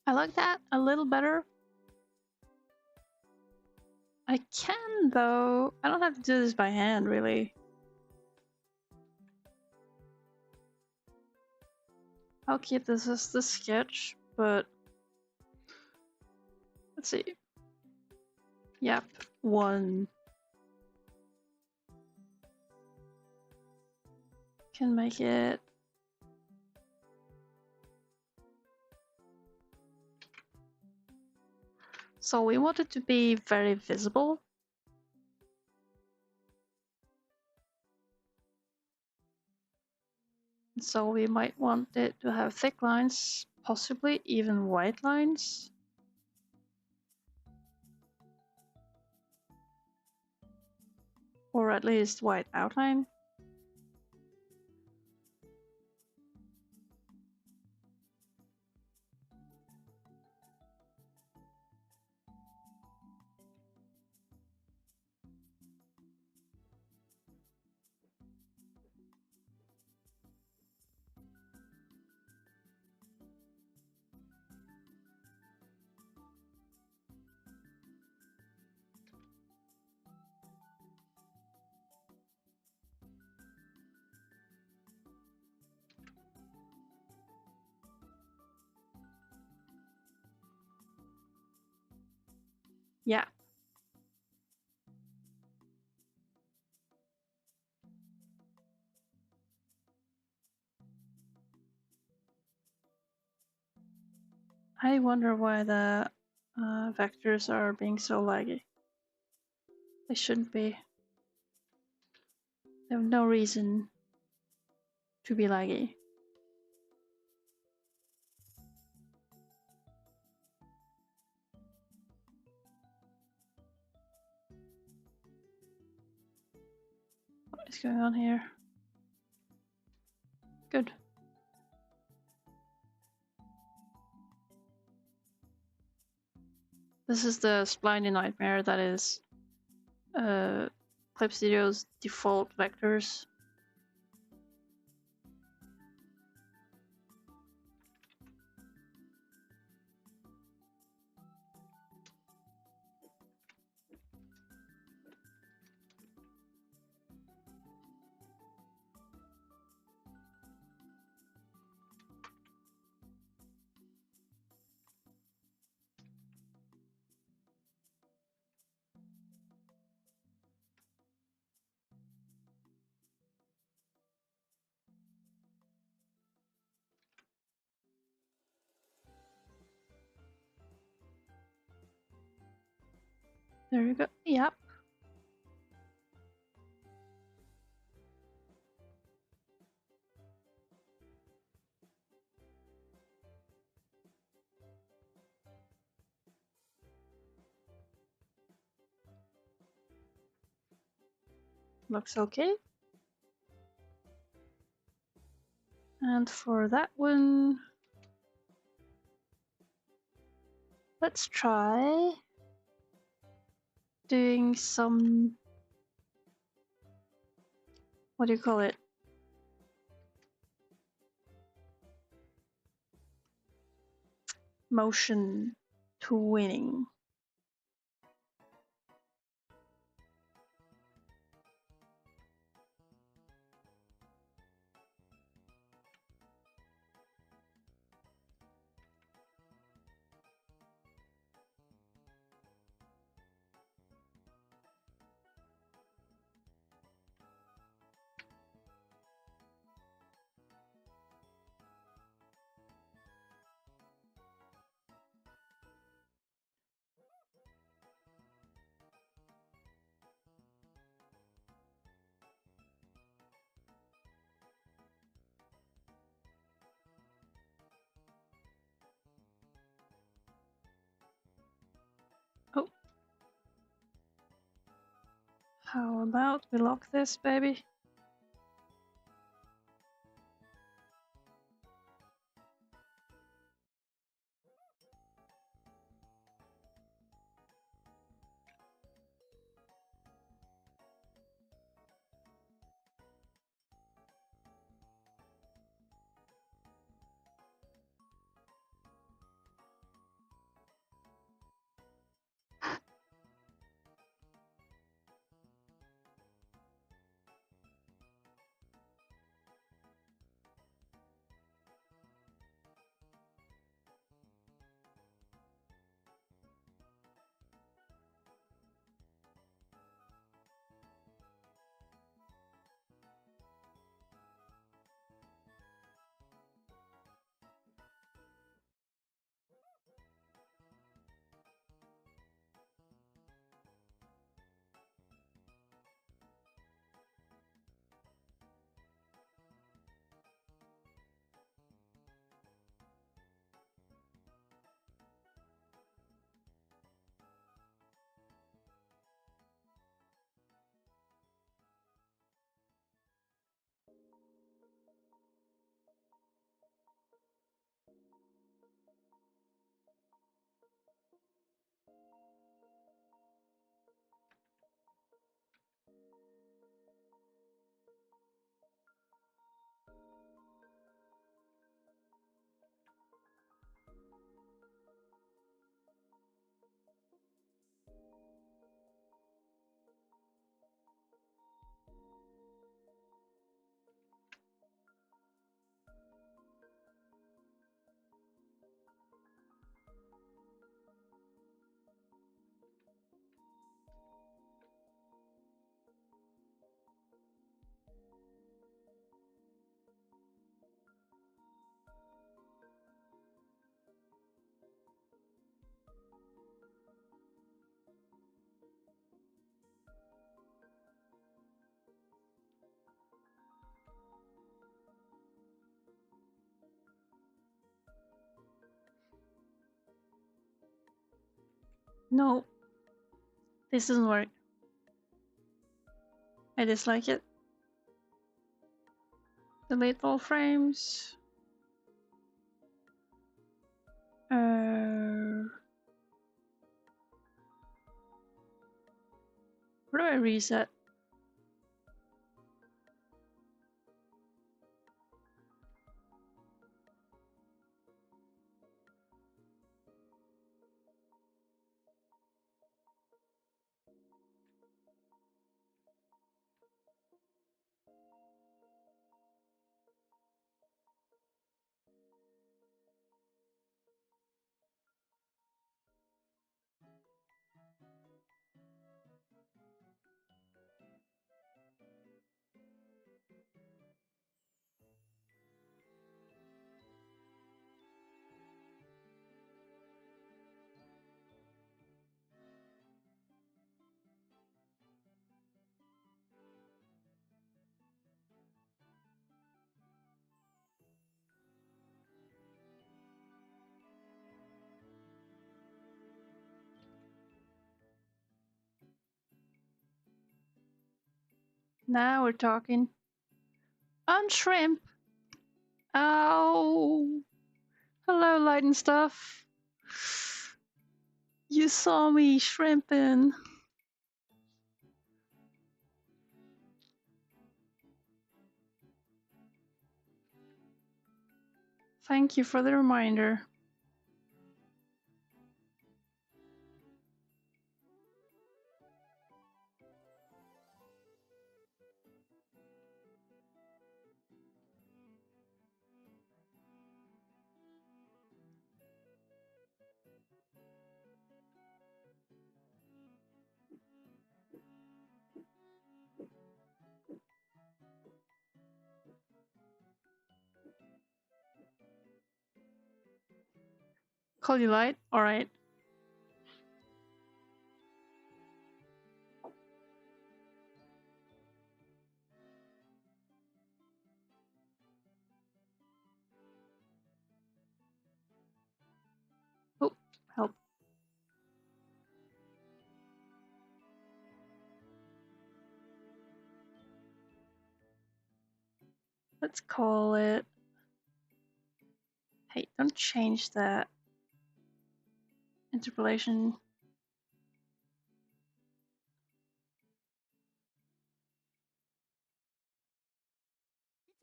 I like that a little better. I can, though. I don't have to do this by hand, really. I'll keep this as the sketch, but let's see. Yep, 1. Can make it. So we want it to be very visible. So we might want it to have thick lines, possibly even white lines. Or at least white outline. Yeah. I wonder why the vectors are being so laggy. They shouldn't be. They have no reason to be laggy. What is going on here? Good. This is the Spliny Nightmare that is Clip Studio's default vectors. There you go. Yep. Looks okay. And for that one, let's try doing some, what do you call it? Motion twinning. Oh. How about we lock this, baby? No, this doesn't work. I dislike it. Delete all frames. Where do I reset? Now we're talking. On shrimp. Oh. Hello, light and stuff. You saw me shrimping. Thank you for the reminder. Call you light? Alright. Oh, help. Let's call it. Hey, don't change that. Interpolation.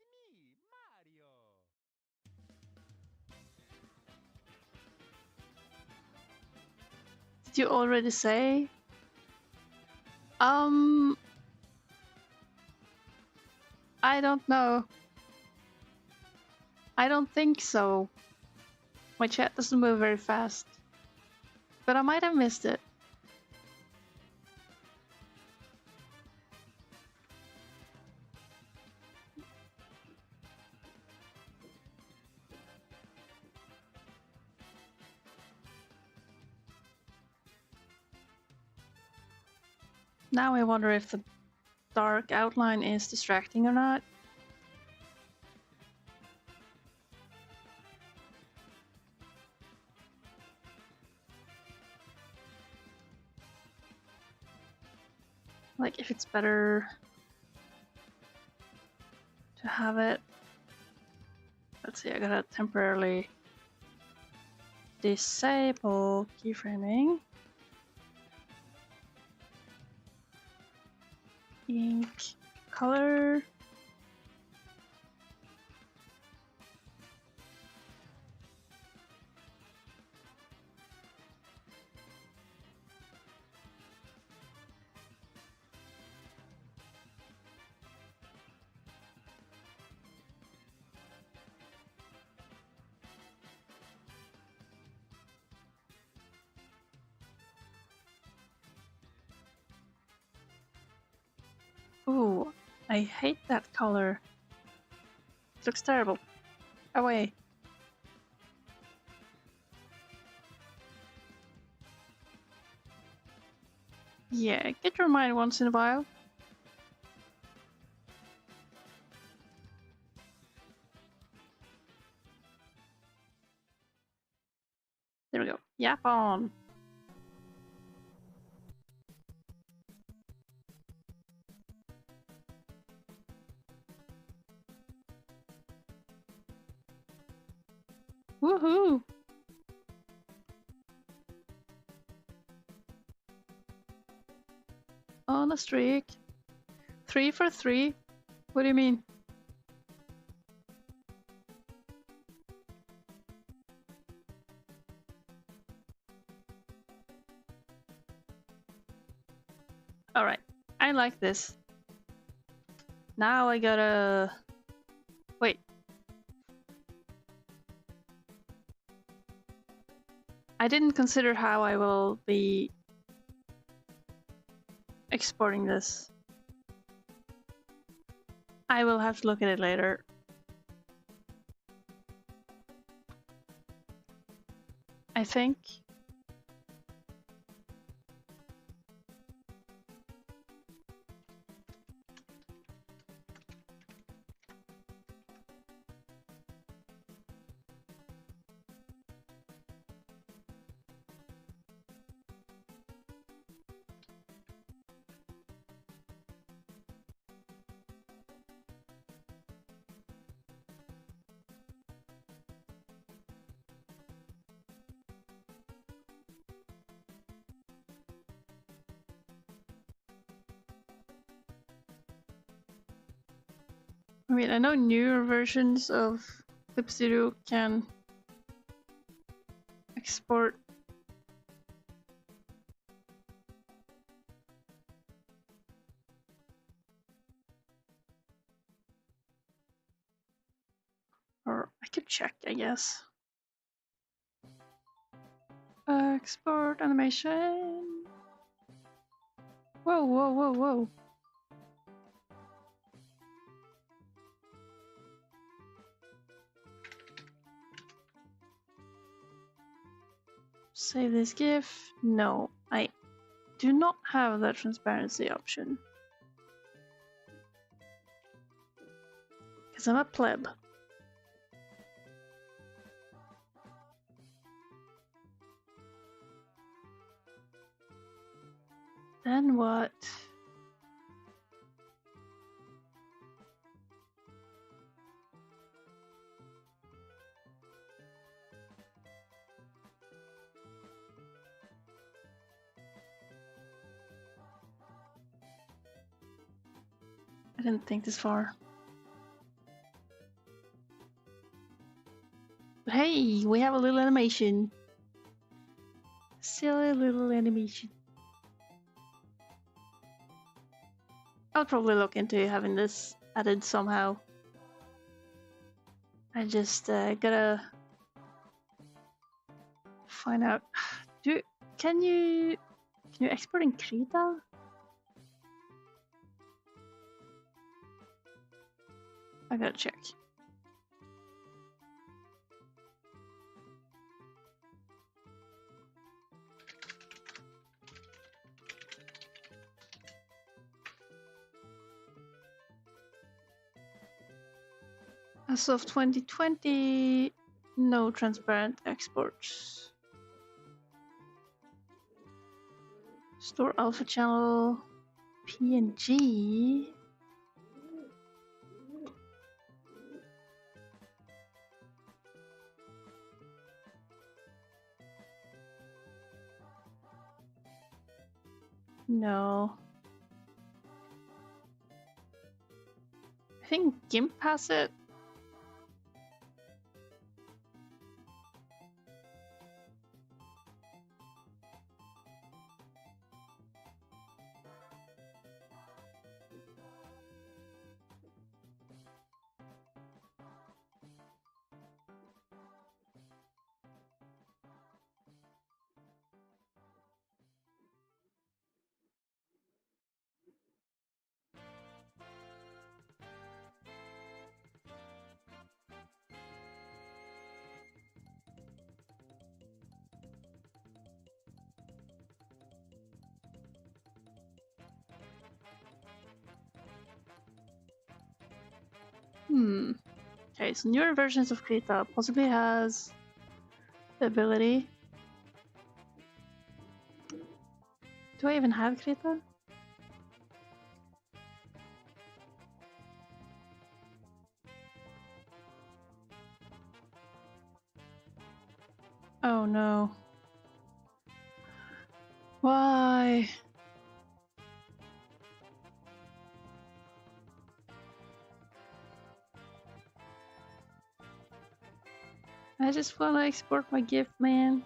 It's me, Mario. Did you already say? I don't know. I don't think so. My chat doesn't move very fast. But I might have missed it. Now I wonder if the dark outline is distracting or not. Like if it's better to have it. Let's see, I gotta temporarily disable keyframing. Ink color. Ooh, I hate that color. It looks terrible. Away. Yeah, get your mind once in a while. There we go. Yap on. Woohoo! On a streak. 3 for 3. What do you mean? Alright, I like this. Now I gotta... Wait. I didn't consider how I will be exporting this. I will have to look at it later. I think. I mean, I know newer versions of Clip Studio can export or I could check, I guess. Export animation. Whoa, whoa, whoa, whoa. Save this GIF. No, I do not have that transparency option. Because I'm a pleb. Then what? I didn't think this far. But hey, we have a little animation. Silly little animation. I'll probably look into having this added somehow. I just gotta find out. Can you export in Krita? I gotta check. As of 2020, no transparent exports. Store alpha channel PNG. No. I think GIMP has it. Okay, so newer versions of Krita possibly has the ability. Do I even have Krita? Oh no. Why? I just want to export my gift, man.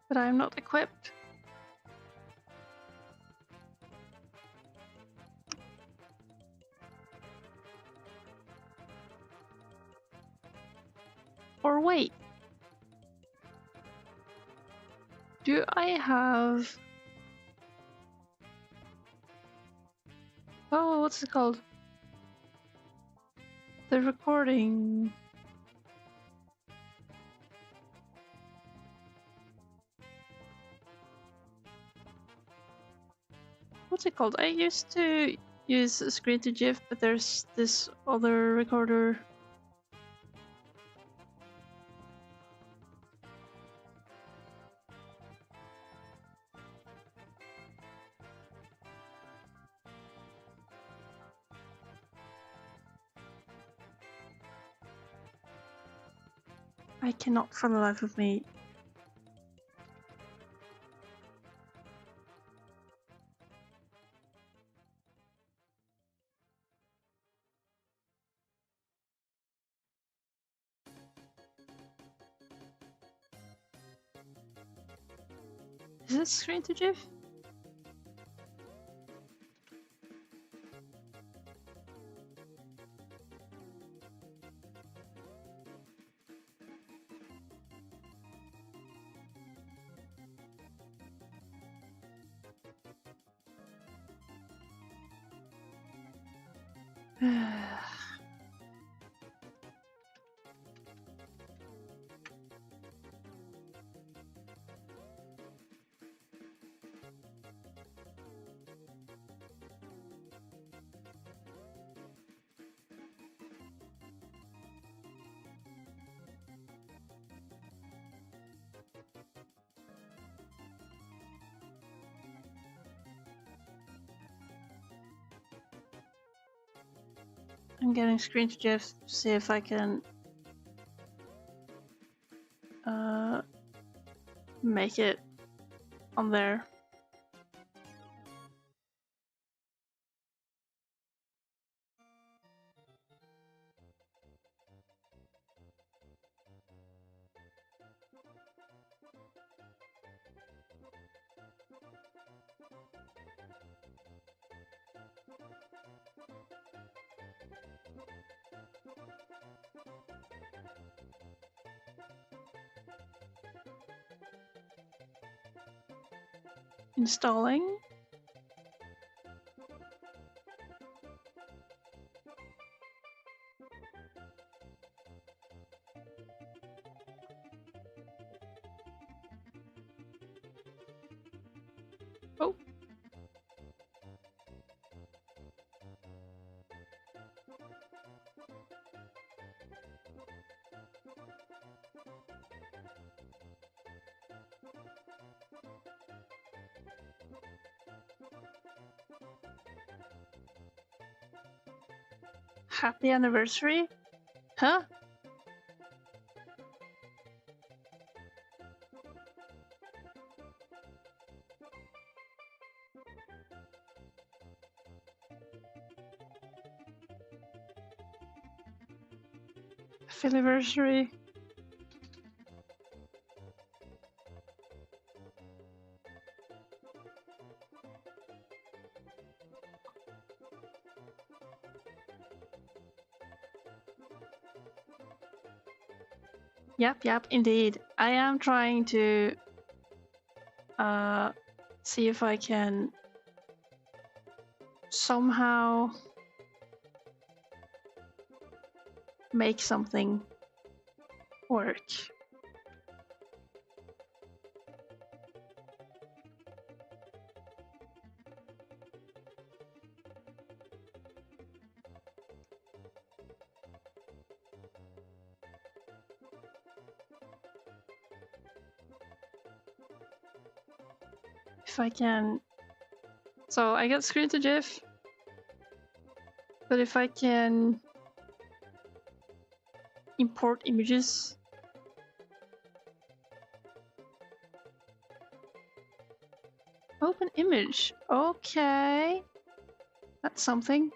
But I'm not equipped. Or wait. Do I have... Oh, what's it called? The recording... What's it called? I used to use screen to GIF, but there's this other recorder. I cannot for the life of me. Is it screen to GIF? I'm getting screen to GIF to see if I can make it on there. Installing. Oh. Happy anniversary? Huh? Happy anniversary. Yep, indeed. I am trying to see if I can somehow make something work. If I can... So I got screen to GIF, but if I can import images Open image. Okay. That's something.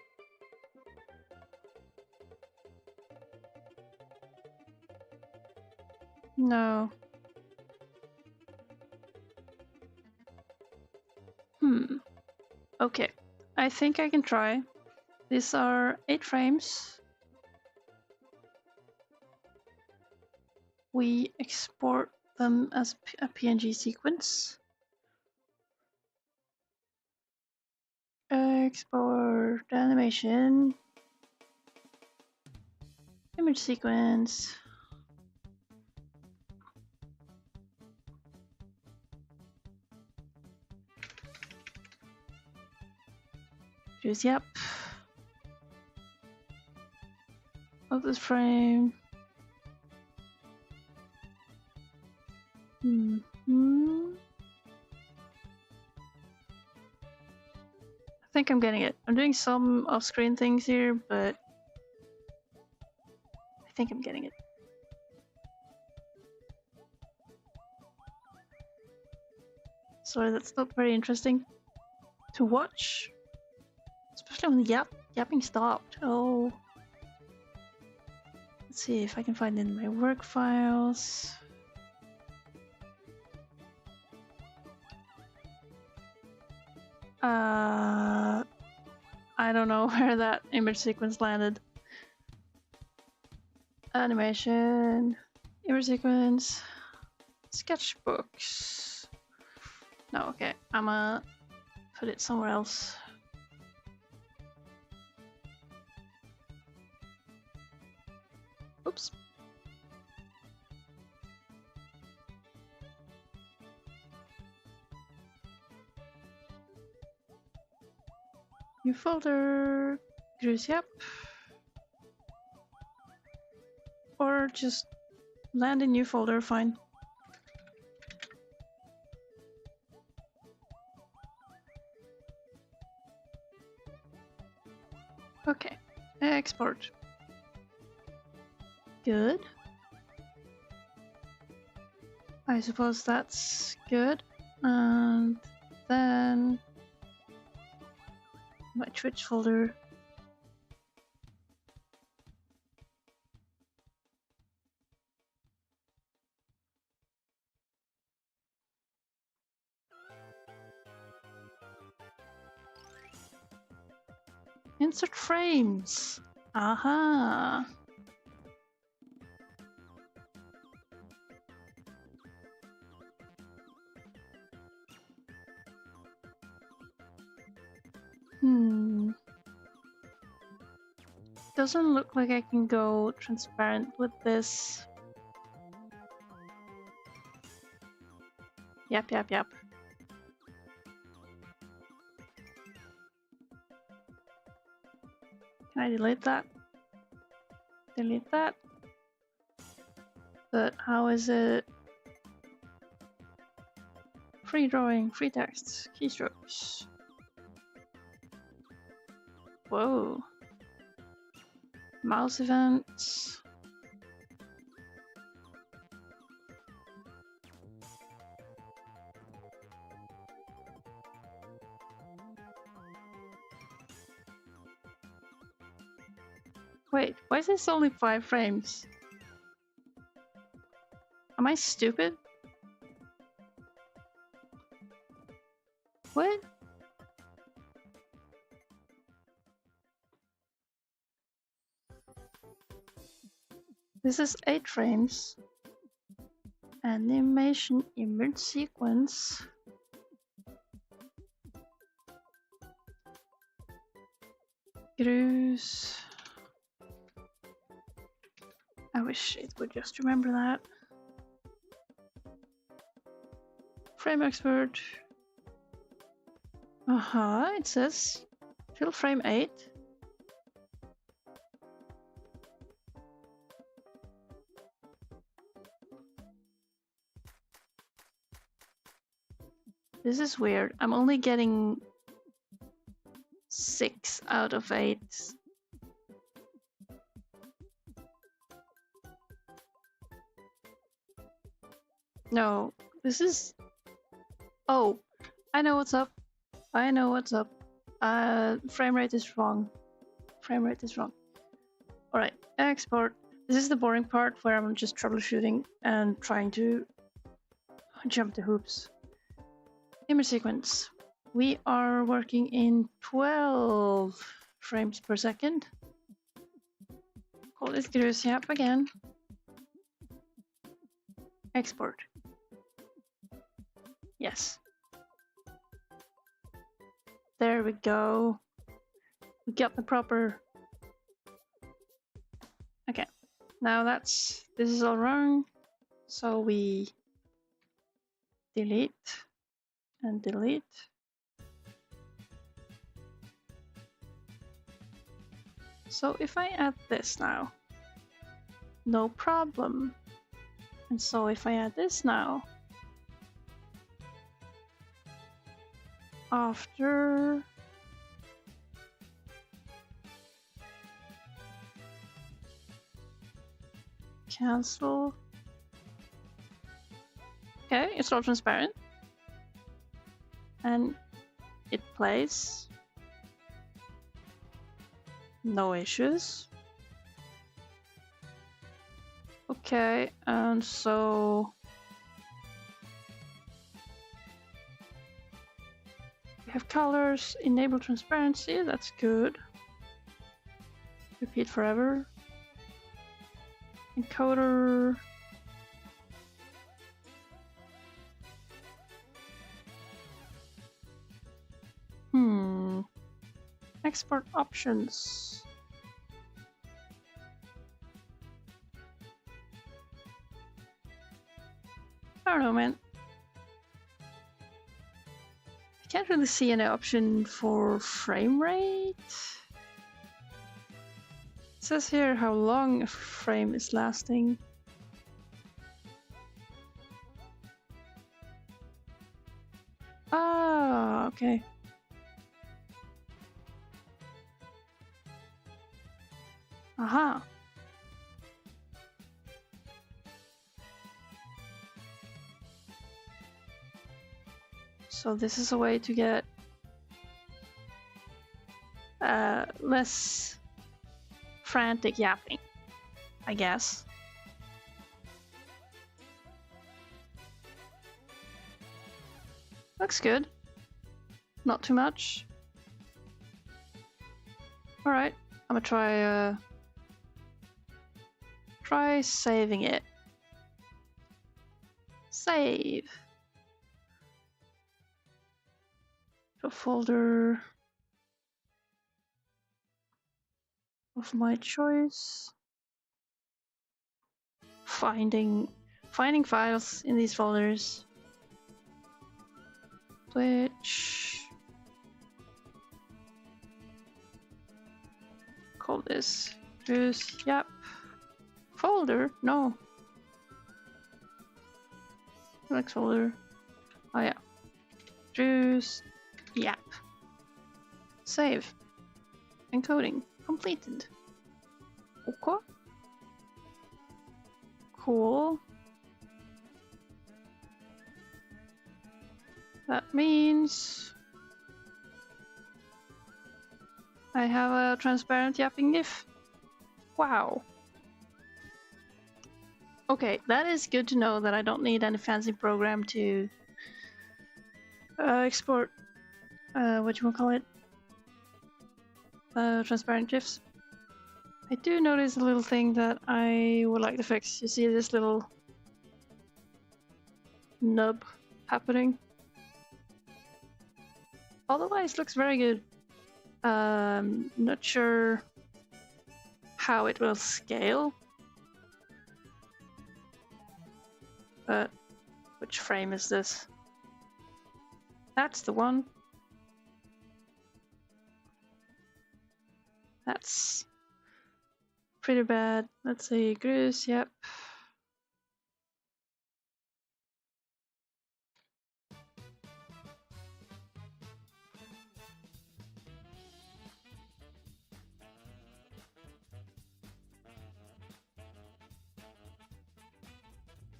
No. Okay. I think I can try. These are 8 frames. We export them as a PNG sequence. Export animation. Image sequence. Choose yep. Of this frame. I think I'm getting it. I'm doing some off-screen things here, but I think I'm getting it. Sorry, that's not very interesting to watch. Especially when the yapping stopped. Oh. Let's see if I can find it in my work files. I don't know where that image sequence landed. Animation, image sequence, sketchbooks. No, okay, I'ma put it somewhere else. Oops. New folder, Grusart. Or just land in new folder, fine. Okay, export. Good. I suppose that's good. And then my Twitch folder. Insert frames. Aha. Doesn't look like I can go transparent with this. Yep. Can I delete that? Delete that. But how is it? Free drawing, free text, keystrokes. Whoa. Mouse events. Wait, why is this only 5 frames? Am I stupid? What? This is 8 frames. Animation image sequence. Grus. I wish it would just remember that. Frame expert. It says fill frame 8. This is weird. I'm only getting 6 out of 8. No, this is... Oh, I know what's up. I know what's up. Frame rate is wrong. Frame rate is wrong. Alright, export. This is the boring part where I'm just troubleshooting and trying to jump the hoops. Image sequence. We are working in 12 frames per second. Call this Grusart again. Export. Yes. There we go. We got the proper. Okay. Now this is all wrong. So we delete and delete. So if I add this now, no problem. And so if I add this now, after cancel. Okay, it's all transparent. And it plays. No issues. Okay, and so we have colors, enable transparency, that's good. Repeat forever. Encoder. Export options. I don't know, man. I can't really see any option for frame rate. It says here how long a frame is lasting. Ah, okay. Aha. So this is a way to get less frantic yapping, I guess. Looks good. Not too much. Alright, I'm gonna try saving it. Save. A folder of my choice. Finding files in these folders. Switch. Call this Grusart folder. No. Next folder. Oh yeah. Grusart. Save. Encoding completed. Okay. Cool. That means I have a transparent yapping GIF. Wow. Okay, that is good to know that I don't need any fancy program to export transparent GIFs. I do notice a little thing that I would like to fix. You see this little nub happening? Otherwise, looks very good. Not sure how it will scale. But which frame is this? That's the one. That's pretty bad. Let's see, Grus, yep.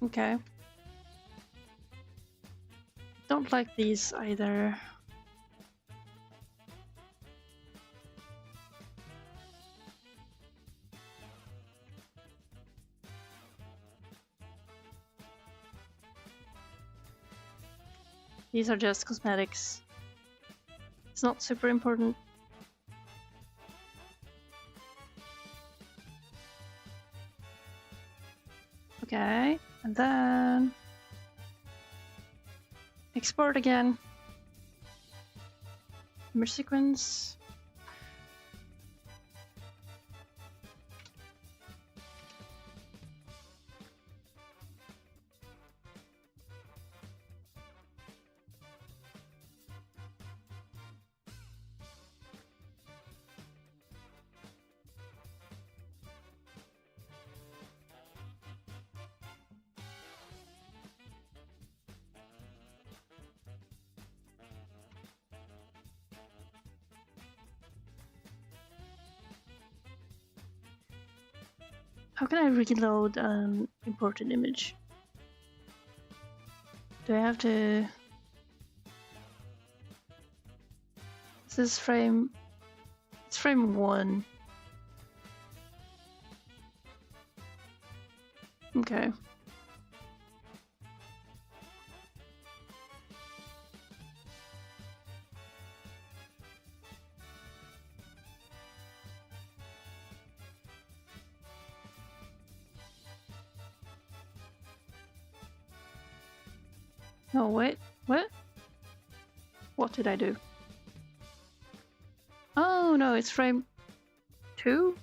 Okay. don't like these either. These are just cosmetics. It's not super important. Okay, and then export again. Image sequence. How can I reload an imported image? Do I have to... This is frame... It's frame 1. Okay. No, wait. What? What did I do? Oh, no, it's frame 2?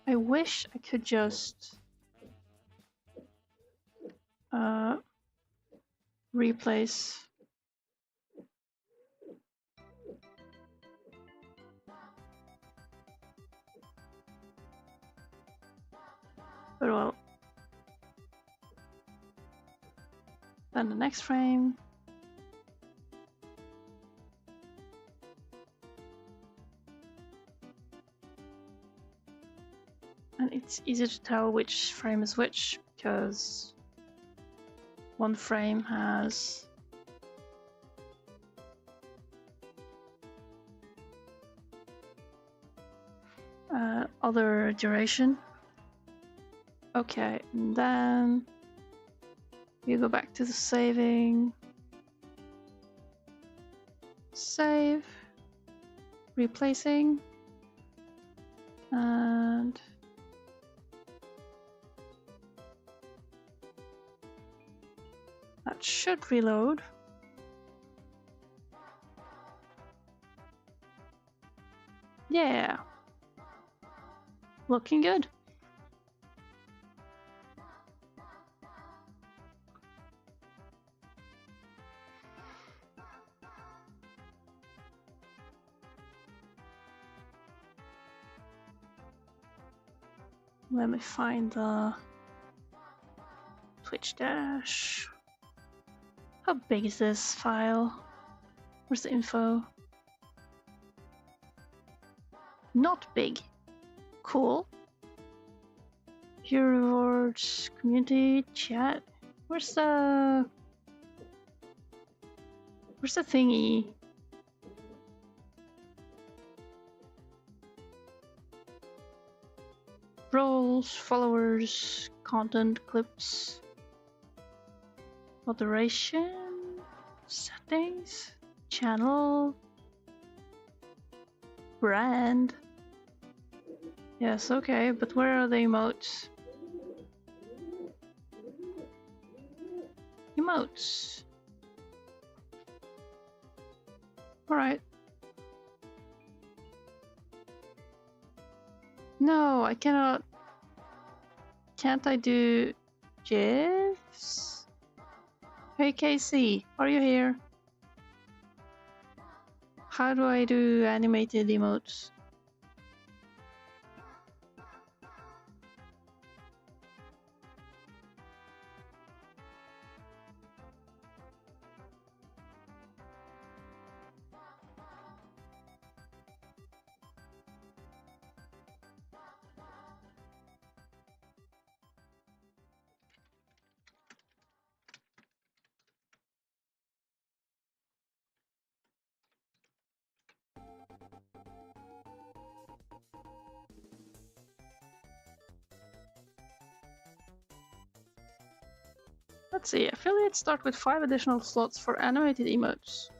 I wish I could just replace. But well. Then the next frame. And it's easy to tell which frame is which because one frame has other duration. Okay, and then you go back to the saving, save, replacing, and that should reload. Yeah, looking good. Let me find the Twitch dash. How big is this file? Where's the info? Not big. Cool. Your rewards, community, chat. Where's the thingy? Roles, followers, content, clips, moderation, settings, channel, brand. Yes, okay, but where are the emotes? Emotes. Alright. No, I cannot. Can't I do GIFs? Hey Casey, are you here? How do I do animated emotes? Let's see, affiliates start with 5 additional slots for animated emotes.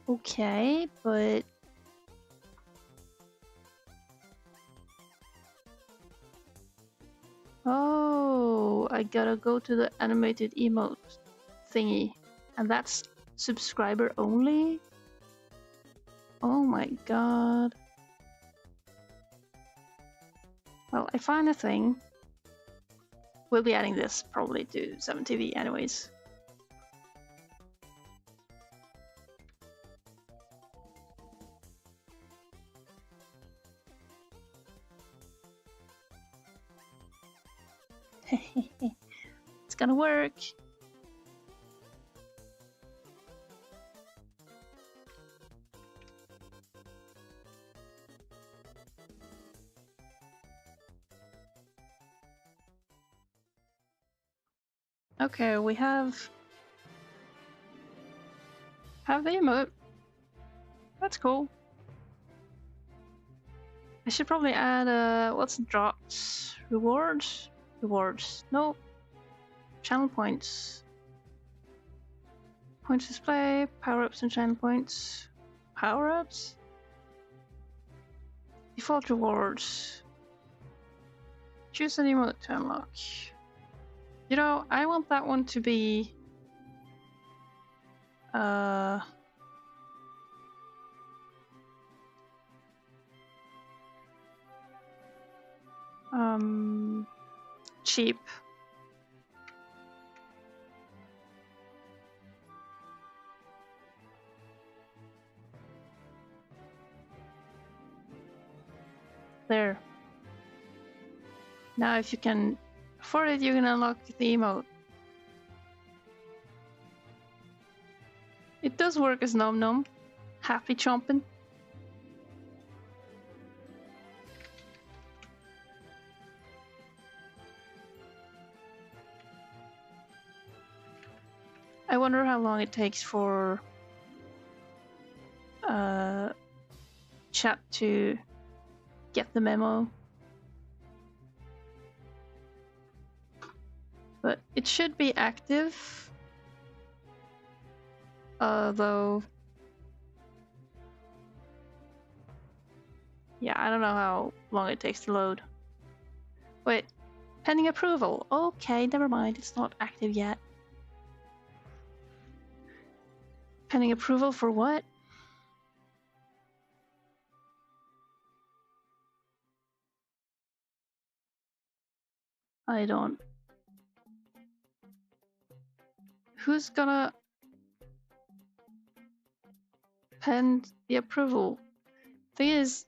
Okay, but... Oh, I gotta go to the animated emote thingy. And that's subscriber only? Oh my god. Well, I find a thing. We'll be adding this probably to 7TV anyways. It's gonna work. Okay, we have the emote. That's cool. I should probably add what's dropped? Rewards? Rewards. No. Channel points. Points display, power-ups and channel points. Power-ups? Default rewards. Choose an emote to unlock. You know, I want that one to be... cheap. There. Now if you can afford it, you can unlock the emote. It does work as Nom Nom. Happy chomping. I wonder how long it takes for chat to get the memo. But it should be active. Though... Yeah, I don't know how long it takes to load. Wait, pending approval. Okay, never mind, it's not active yet. Pending approval for what? I don't... Who's gonna pen the approval? Thing is,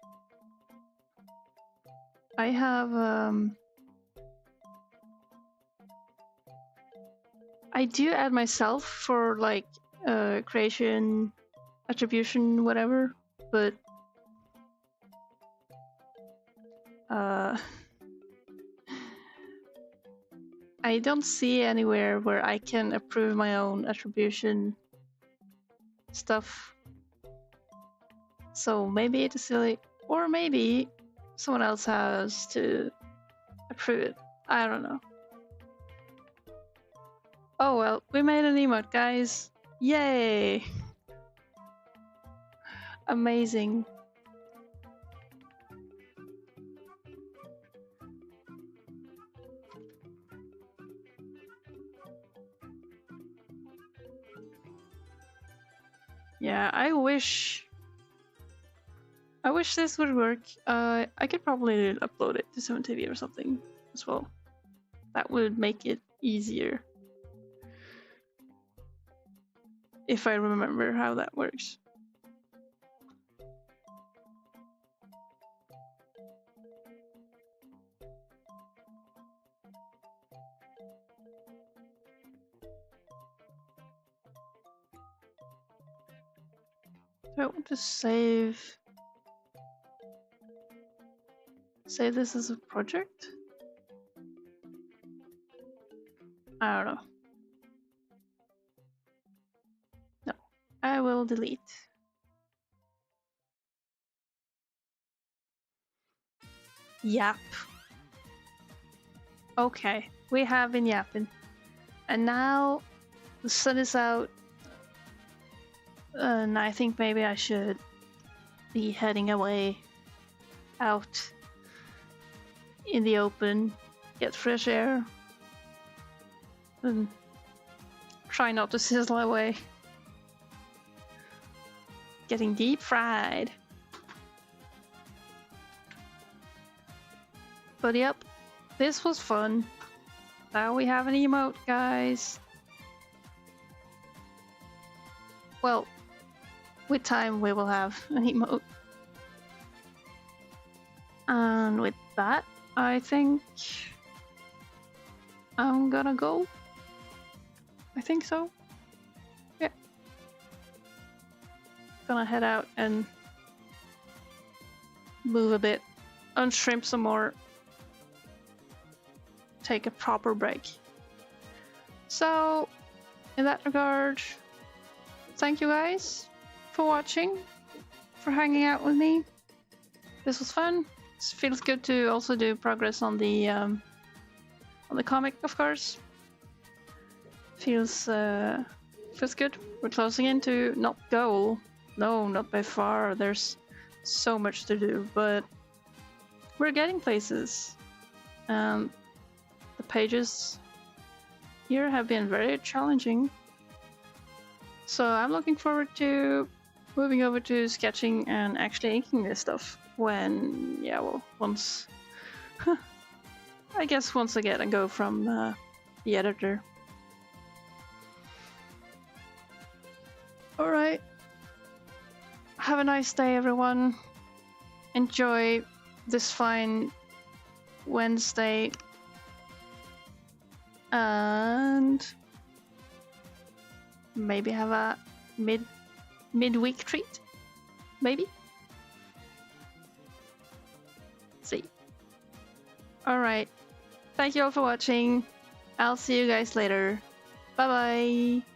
I have I do add myself for like creation, attribution, whatever, but I don't see anywhere where I can approve my own attribution stuff. So maybe it's silly, or maybe someone else has to approve it. I don't know. Oh well, we made an emote, guys. Yay! Amazing. Yeah, I wish this would work. I could probably upload it to 7TV or something as well. That would make it easier. If I remember how that works. Do I want to save this as a project? I don't know. No, I will delete. Yap. Okay, we have been yapping. And now the sun is out. And I think maybe I should be heading away out in the open, get fresh air, and try not to sizzle away. Getting deep fried. But yep, this was fun. Now we have an emote, guys. Well, with time we will have an emote. And with that, I think I'm gonna go. I think so. Yeah. Gonna head out and move a bit, unshrimp some more, take a proper break. So, in that regard, thank you guys for watching, for hanging out with me. This was fun. It feels good to also do progress on the comic, of course. Feels good. We're closing into not goal. No, not by far. There's so much to do, but we're getting places. The pages here have been very challenging. So I'm looking forward to moving over to sketching and actually inking this stuff when, yeah, well, once I guess once I get a go from the editor. Alright. Have a nice day, everyone. Enjoy this fine Wednesday. And maybe have a midweek treat. Maybe. See. Alright. Thank you all for watching. I'll see you guys later. Bye bye.